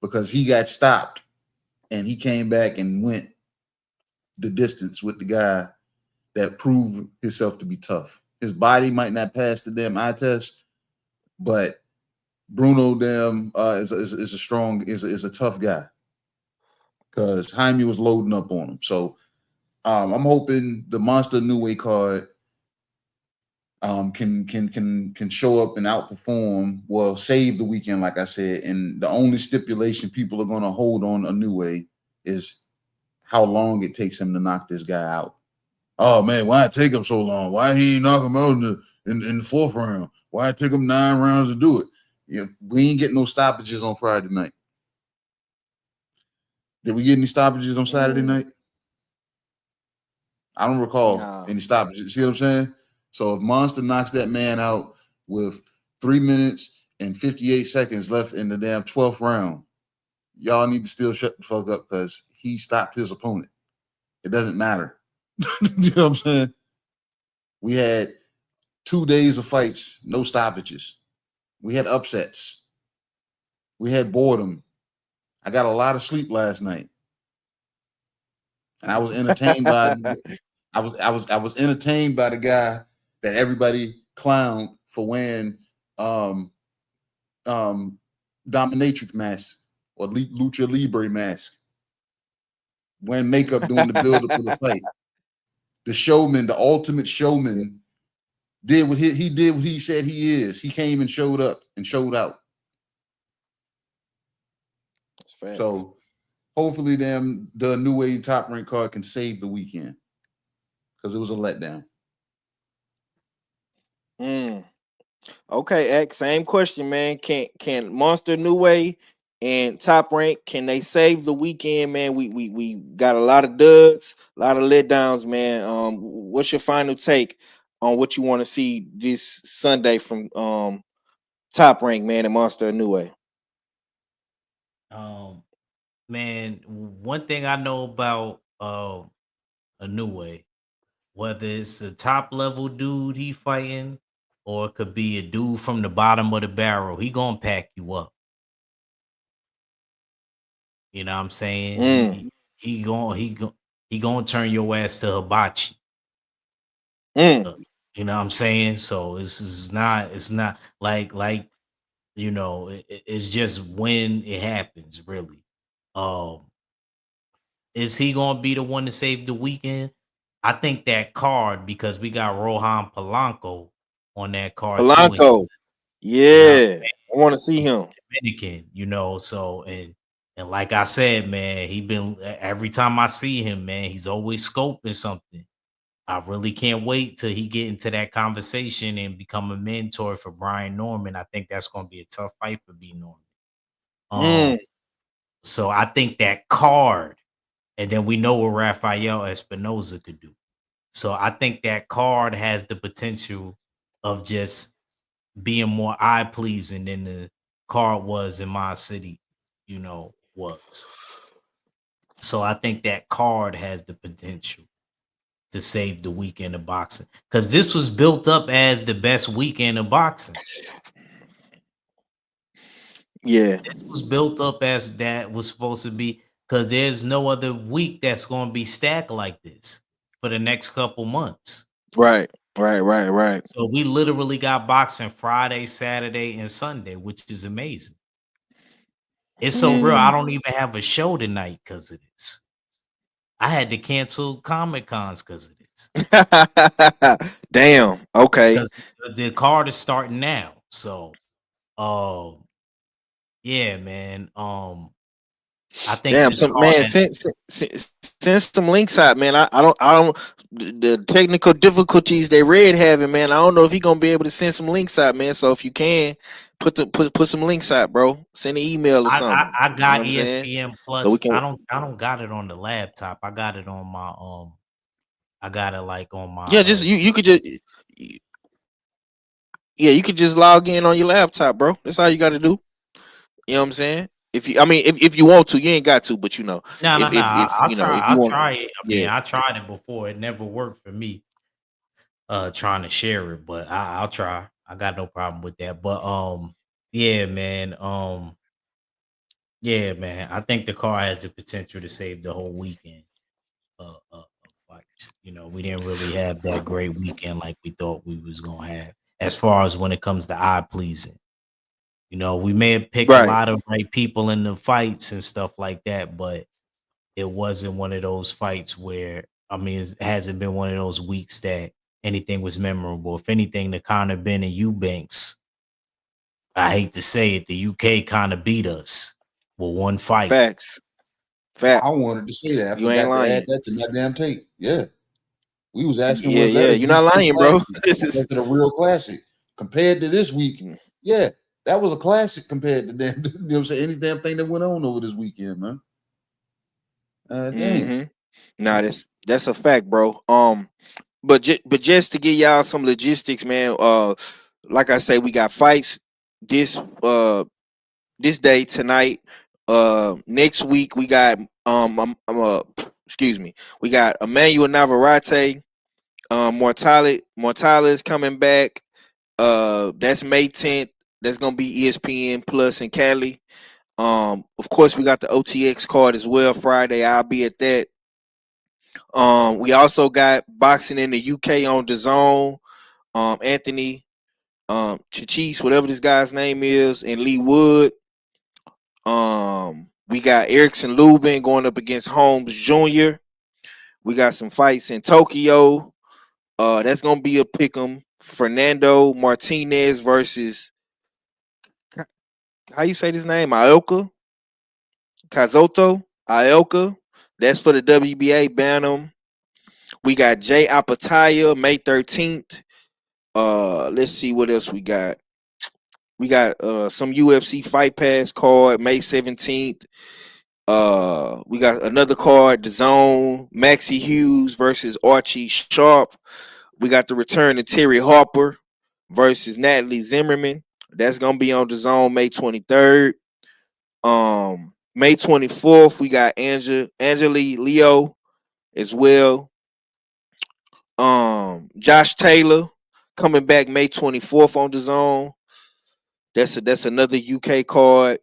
Because he got stopped and he came back and went the distance with the guy that proved himself to be tough. His body might not pass the damn eye test, but Bruno is a tough guy because Jaime was loading up on him. So I'm hoping the Monster Inoue card can show up and outperform, well, save the weekend, like I said. And the only stipulation people are going to hold on Inoue is how long it takes him to knock this guy out. Oh man, why it take him so long? Why he ain't knock him out in the fourth round? Why it took him 9 rounds to do it? We ain't getting no stoppages on Friday night. Did we get any stoppages on Saturday night? I don't recall any stoppages. See what I'm saying? So if Monster knocks that man out with 3 minutes and 58 seconds left in the damn 12th round, y'all need to still shut the fuck up because he stopped his opponent. It doesn't matter. You know what I'm saying? We had 2 days of fights, no stoppages. We had upsets. We had boredom. I got a lot of sleep last night. And I was entertained by I was entertained by the guy that everybody clowned for wearing dominatrix mask or lucha libre mask, wearing makeup during the build up to the fight. The showman, the ultimate showman, did what he did what he said he is. He came and showed up and showed out. So hopefully the Inoue Top Rank card can save the weekend because it was a letdown. Okay, X, same question, man. Can Monster Inoue and Top Rank, can they save the weekend, man? We got a lot of duds, a lot of letdowns, man. What's your final take on what you want to see this Sunday from Top Rank, man, and Monster Inoue? Man, one thing I know about Inoue, whether it's a top level dude he fighting or it could be a dude from the bottom of the barrel, he gonna pack you up. You know what I'm saying? He gonna turn your ass to hibachi. You know what I'm saying? So it's not like it's just when it happens, really. Is he gonna be the one to save the weekend? I think that card, because we got Rohan Polanco on that card too. Polanco, yeah, I want to see him. Dominican, so and like I said, man, he been every time I see him, man, he's always scoping something. I really can't wait till he get into that conversation and become a mentor for Brian Norman. I think that's going to be a tough fight for B. Norman. So I think that card, and then we know what Rafael Espinoza could do. So I think that card has the potential of just being more eye pleasing than the card was in my city, was. So I think that card has the potential to save the weekend of boxing, because this was built up as the best weekend of boxing. Yeah, this was built up as that was supposed to be, because there's no other week that's going to be stacked like this for the next couple months. Right. So we literally got boxing Friday, Saturday, and Sunday, which is amazing. It's so real. I don't even have a show tonight because of this. I had to cancel Comic Cons because of this. Damn. Okay. Because the card is starting now. So, yeah, man. I think damn, send some links out, man. I don't the technical difficulties they Red having, man. I don't know if he gonna be able to send some links out, man. So if you can put some links out, bro. Send an email or something. I got you know ESPN Plus. So we can, I don't got it on the laptop. I got it on my I got it like on my just you could just you could just log in on your laptop, bro. That's all you got to do. You know what I'm saying? If you want to, you ain't got to, but No. if I'll you try. know, if you I'll want, try it. I mean, I tried it before. It never worked for me. Trying to share it, but I'll try. I got no problem with that. But yeah, man. Yeah, man. I think the car has the potential to save the whole weekend. Fight. You know, we didn't really have that great weekend like we thought we was gonna have. As far as when it comes to eye pleasing, you know, we may have picked a Right. lot of right people in the fights and stuff like that, but it wasn't one of those fights where I mean, it hasn't been one of those weeks that anything was memorable. If anything, the Conor Ben and Eubanks, I hate to say it, the UK kind of beat us with one fight. Facts. Facts. I wanted to say that. I You ain't forgot to add lying. that to my damn tape. Yeah. We was asking, Yeah, was that yeah. a You're not weekly lying, bro. classic? This is Was it a real classic? Compared to this week, yeah, that was a classic compared to them. You know what I'm saying? Any damn thing that went on over this weekend, man. Damn. Nah, that's a fact, bro. But just to give y'all some logistics, man. Like I say, we got fights this this day tonight. Next week we got excuse me, we got Emmanuel Navarrete, Mortales coming back. That's May 10th. That's gonna be ESPN Plus in Cali. Of course we got the OTX card as well Friday. I'll be at that. We also got boxing in the UK on the Zone. Anthony Chichis, whatever this guy's name is, and Lee Wood. We got Erickson Lubin going up against Holmes Jr. We got some fights in Tokyo. That's gonna be a pick'em. Fernando Martinez versus how you say this name? Ioka Kazoto Ioka. That's for the WBA Bantam. We got Jay Apataya May 13th. Let's see what else we got. We got some UFC Fight Pass card May 17th. We got another card, the Zone, Maxie Hughes versus Archie Sharp. We got the return of Terry Harper versus Natalie Zimmerman. That's gonna be on the Zone May 23rd. May 24th, we got Angeli Leo as well. Josh Taylor coming back May 24th on the Zone. That's another UK card.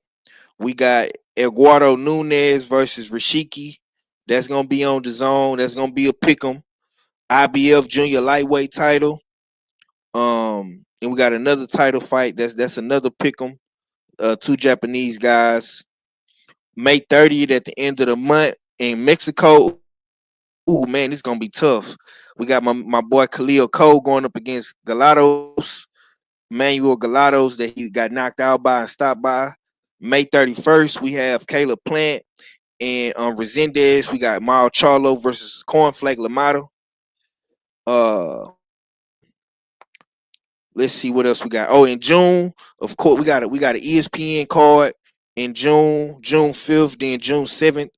We got Eduardo Nunez versus Rashiki. That's gonna be on the Zone. That's gonna be a pick'em. IBF Junior Lightweight title. And we got another title fight. That's another pick'em. Two Japanese guys. May 30th at the end of the month in Mexico. Ooh, man, this is gonna be tough. We got my boy Khalil Cole going up against Galados, Manuel Galados, that he got knocked out by and stopped by. May 31st, we have Caleb Plant and Resendez. We got Mauro Charlo versus Cornflake Lamato. Let's see what else we got. Oh, in June, of course, we got an ESPN card in June 5th, then June 7th.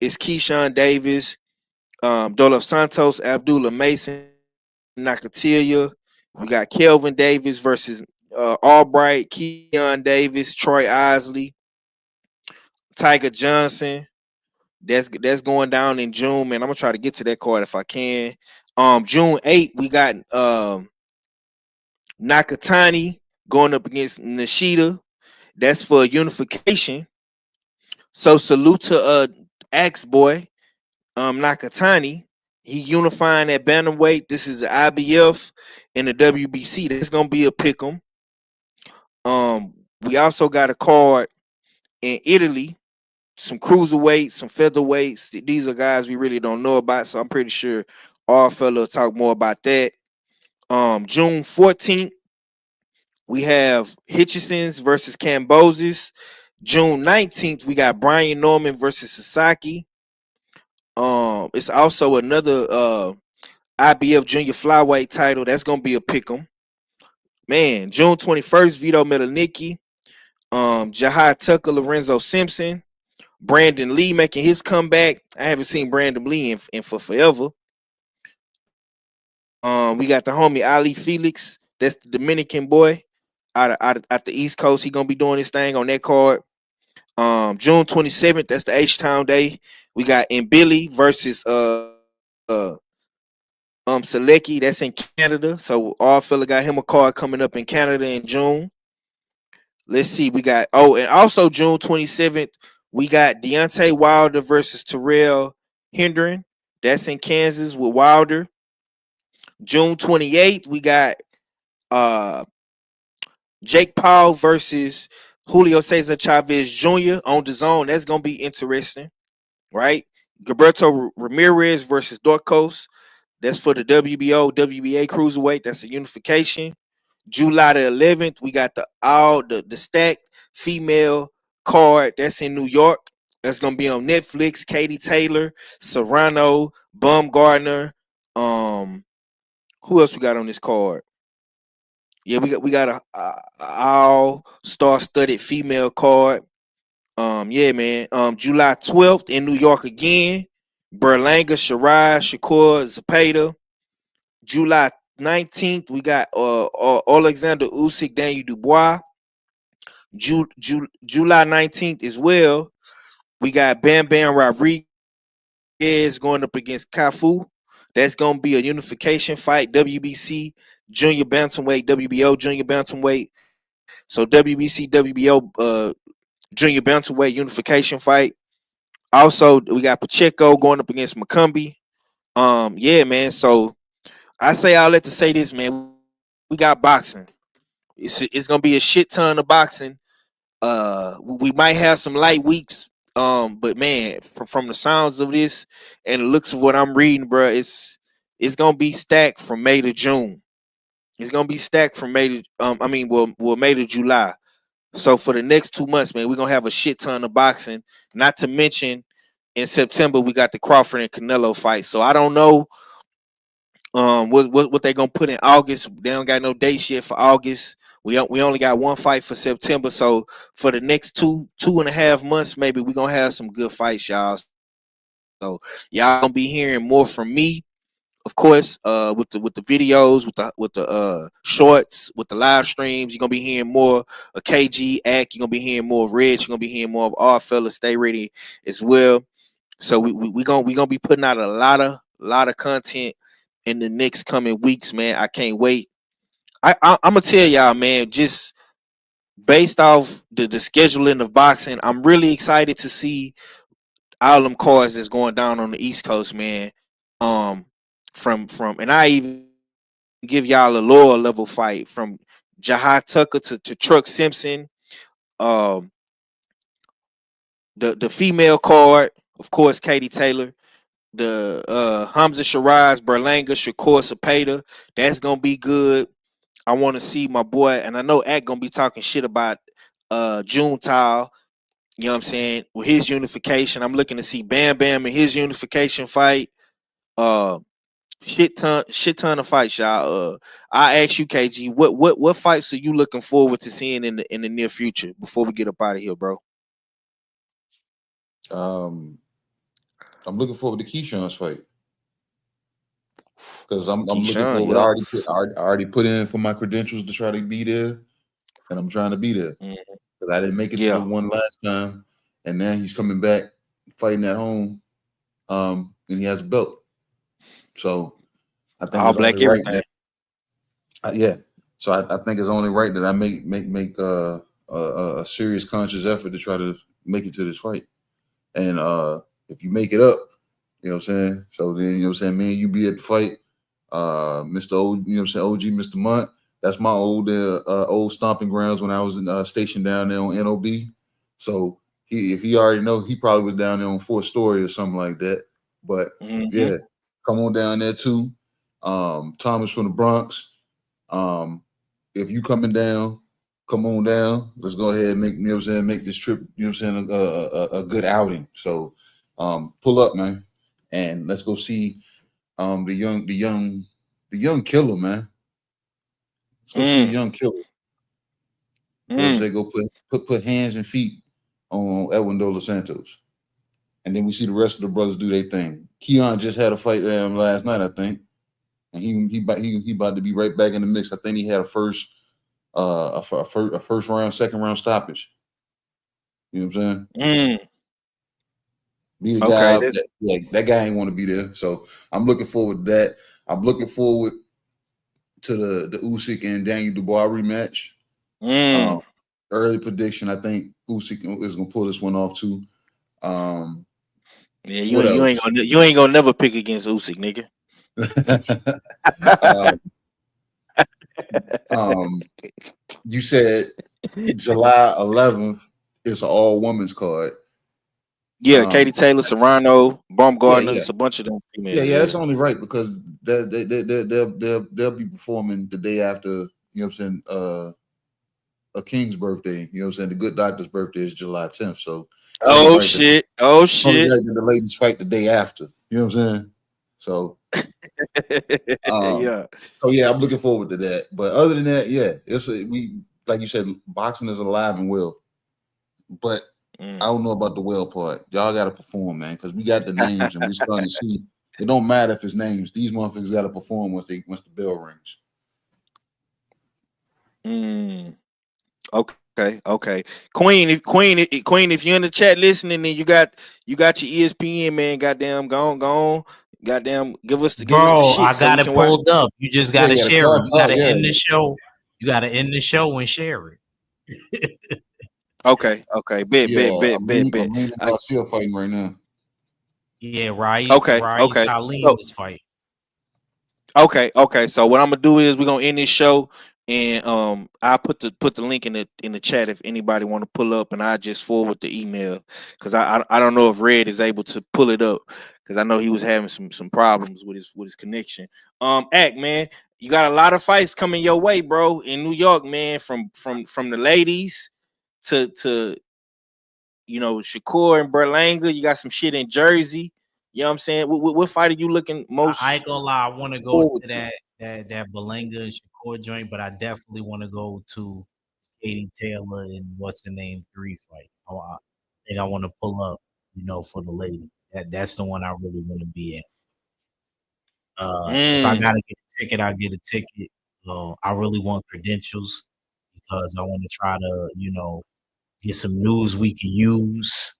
It's Keyshawn Davis, Dolos Santos, Abdullah Mason, Nakatilia. We got Kelvin Davis versus Albright, Keon Davis, Troy Isley, Tiger Johnson. That's going down in June, man. I'm gonna try to get to that card if I can. June 8th, we got Nakatani going up against Nishida. That's for unification. So salute to Axe Boy, Nakatani. He unifying at bantamweight. This is the IBF and the WBC. That's gonna be a pick'em. We also got a card in Italy, some cruiserweights, some featherweights. These are guys we really don't know about, so I'm pretty sure our fella will talk more about that. June 14th, we have Hitchison's versus Cambosis. June 19th, we got Brian Norman versus Sasaki. It's also another IBF junior flyweight title. That's gonna be a pick'em. Man, June 21st, Vito Medanicki, Jahai Tucker, Lorenzo Simpson, Brandon Lee making his comeback. I haven't seen Brandon Lee in for forever. We got the homie Ali Felix. That's the Dominican boy out the East Coast. He gonna be doing his thing on that card. June 27th, that's the H-Town day. We got Billy versus Selecki. That's in Canada. So our fella got him a card coming up in Canada in June. Let's see. We got and also June 27th, we got Deontay Wilder versus Terrell Hendren. That's in Kansas with Wilder. June 28th, we got uh Jake Paul versus Julio Cesar Chavez Jr. on the zone. That's gonna be interesting, right? Gilberto Ramirez versus Dorcos. That's for the WBO, WBA cruiserweight. That's a unification. July the 11th, we got the stacked female card. That's in New York. That's gonna be on Netflix. Katie Taylor, Serrano, Baumgartner. Who else we got on this card? Yeah, we got a all star studded female card. Yeah, man. July 12th in New York again. Berlanga, Shirai, Shakur, Zapata. July 19th, we got Alexander Usyk, Daniel Dubois. July 19th as well, we got Bam Bam Rodriguez going up against Kafu. That's going to be a unification fight, WBC junior bantamweight, WBO junior bantamweight. So WBC, WBO junior bantamweight unification fight. Also, we got Pacheco going up against McCumbee. Yeah, man. So I say all that to say this, man. We got boxing. It's gonna be a shit ton of boxing. We might have some light weeks. But man, from the sounds of this and the looks of what I'm reading, bro, it's gonna be stacked from May to June. It's gonna be stacked from May to May to July. So for the next 2 months, man, we're gonna have a shit ton of boxing. Not to mention in September we got the Crawford and Canelo fight. So I don't know what they gonna put in August. They don't got no dates yet for August. We only got one fight for September. So for the next 2.5 months, maybe we're gonna have some good fights, y'all. So y'all gonna be hearing more from me, of course, with the videos, with the shorts, with the live streams. You're gonna be hearing more of KG Act. You're gonna be hearing more of Rich. You're gonna be hearing more of all fellas. Stay ready as well. So we gonna be putting out a lot of content in the next coming weeks, man. I can't wait. I'm gonna tell y'all, man, just based off the scheduling of boxing, I'm really excited to see all them cards that's going down on the East Coast, man. From and I even give y'all a lower level fight from Jahad Tucker to Truck Simpson. Um, the female card, of course, Katie Taylor. The Hamza Shiraz, Berlanga, Shakur Zapata. That's gonna be good. I want to see my boy, and I know Act gonna be talking shit about June Tile. You know what I'm saying? With his unification, I'm looking to see Bam Bam in his unification fight. Uh, shit ton of fights, y'all. I ask you, KG, what fights are you looking forward to seeing in the near future before we get up out of here, bro? I'm looking forward to Keyshawn's fight because I'm looking Keyshawn, forward. yeah. I already put in for my credentials to try to be there, and I'm trying to be there because I didn't make it to the one last time, and now he's coming back fighting at home, and he has a belt. So I think All it's black only right everything. that, So I think it's only right that I make a serious conscious effort to try to make it to this fight, and if you make it up, you know what I'm saying? So then, you know what I'm saying, me and you be at the fight. Mr. O, you know what I'm saying, OG, Mr. Munt. That's my old stomping grounds when I was stationed down there on NOB. So if he already know, he probably was down there on 4th Story or something like that. But yeah, come on down there too. Thomas from the Bronx. If you coming down, come on down. Let's go ahead and make, you know what I'm saying, make this trip, you know what I'm saying, a good outing. So pull up, man, and let's go see the young killer, man. Let's go see the young killer. You know what I'm saying? Go put hands and feet on Edwin Dos Santos. And then we see the rest of the brothers do their thing. Keon just had a fight last night, I think. And he about to be right back in the mix. I think he had a first round, second round stoppage. You know what I'm saying? Be the guy. That guy ain't want to be there. So I'm looking forward to that. I'm looking forward to the Usyk and Daniel Dubois rematch. Early prediction, I think Usyk is gonna pull this one off too. Yeah, What you else? ain't gonna never pick against Usyk, nigga. You said July 11th is an all women's card. Yeah, Katie Taylor, Serrano, Baumgartner, Yeah. it's a bunch of them females. Yeah, that's only right because they'll be performing the day after, you know what I'm saying, a king's birthday. You know what I'm saying? The good doctor's birthday is July 10th. So it's only right shit. only right that the ladies fight the day after. You know what I'm saying? So yeah. So yeah, I'm looking forward to that. But other than that, yeah, we like you said, boxing is alive and well. But I don't know about the well part. Y'all got to perform, man, because we got the names and we starting to see. It don't matter if it's names. These motherfuckers got to perform once the bell rings. Okay. Queen, if you're in the chat listening, then you got your ESPN, man. Goddamn, go on. Goddamn, give us the Bro, shit I so got we it can watch. pulled up. You just gotta Yeah, share it. You gotta yeah. end the show. You gotta end the show and share it. Okay. Bet. I'm leaning Garcia fighting right now. Yeah, right. Okay. Shaolin is fighting. Okay. So what I'm gonna do is we're gonna end this show, and I put the link in the chat if anybody want to pull up, and I just forward the email because I don't know if Red is able to pull it up because I know he was having some problems with his connection. Act, man, you got a lot of fights coming your way, bro, in New York, man. From the ladies to Shakur and Berlanga. You got some shit in Jersey. You know what I'm saying? What fight are you looking most? I ain't gonna lie. I want to go to that Belanga and Shakur joint, but I definitely want to go to Katie Taylor and what's the name 3 fight. I think I want to pull up, for the ladies. That's the one I really want to be at. If I gotta get a ticket, I'll get a ticket. I really want credentials because I want to try to, get some news we can use.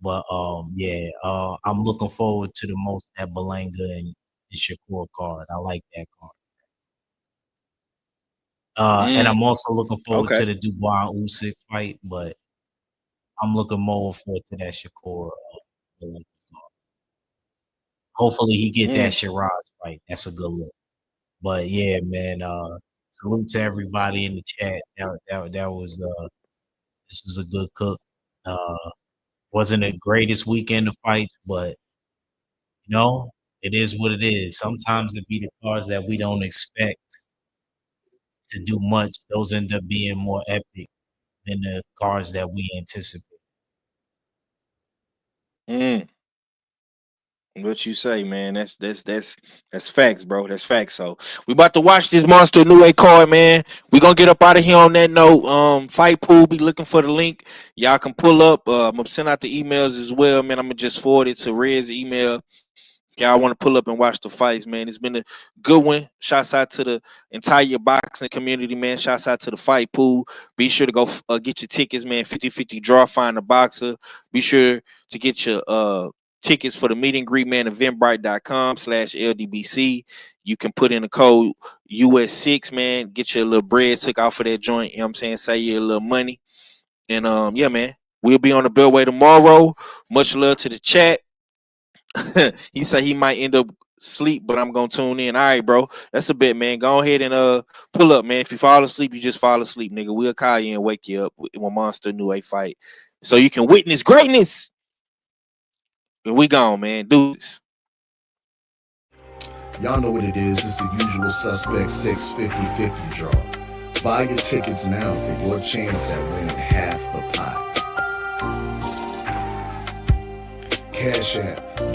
But I'm looking forward to the most at Belanga and Shakur card. I like that card. And I'm also looking forward to the Dubois and Usyk fight, but I'm looking more forward to that Shakur Belanga card. Hopefully he get that Shiraz fight. That's a good look. But yeah, man, salute to everybody in the chat. That was this was a good cook. Wasn't the greatest weekend of fights, but it is what it is. Sometimes it be the cards that we don't expect to do much. Those end up being more epic than the cards that we anticipate. What you say, man? That's facts, bro. That's facts. So we about to watch this Monster Inoue card, man. We gonna get up out of here on that note. Fight pool, be looking for the link. Y'all can pull up. I'm gonna send out the emails as well, man. I'm gonna just forward it to Red's email. Y'all want to pull up and watch the fights, man. It's been a good one. Shouts out to the entire boxing community, man. Shouts out to the fight pool. Be sure to go get your tickets, man. 50-50 draw, find a boxer. Be sure to get your tickets for the meet and greet, man. Eventbrite.com/LDBC. You can put in the code US6, man. Get your little bread took out for that joint. You know what I'm saying? Save you a little money. And yeah, man. We'll be on the Beltway tomorrow. Much love to the chat. He said he might end up sleep, but I'm gonna tune in. All right, bro. That's a bit, man. Go ahead and pull up, man. If you fall asleep, you just fall asleep, nigga. We'll call you and wake you up when Monster Inoue fight, so you can witness greatness. And we gone, man. Do this. Y'all know what it is. It's the usual suspect 650-50 draw. Buy your tickets now for your chance at winning half the pot. Cash App, $,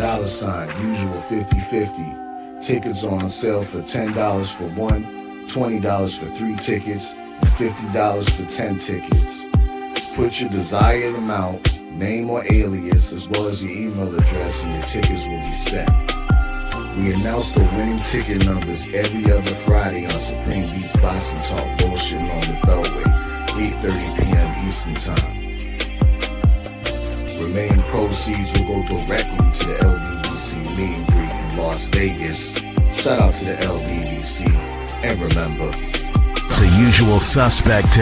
usual 50-50. Tickets on sale for $10 for 1, $20 for 3 tickets, and $50 for 10 tickets. Put your desired amount, name or alias, as well as your email address, and your tickets will be sent. We announce the winning ticket numbers every other Friday on Supreme Beats Boxing Talk Bullshitting on the Beltway, 8:30 p.m. Eastern Time. Remaining proceeds will go directly to the LDBC meet and greet in Las Vegas. Shout out to the LDBC, and remember, it's a usual suspect.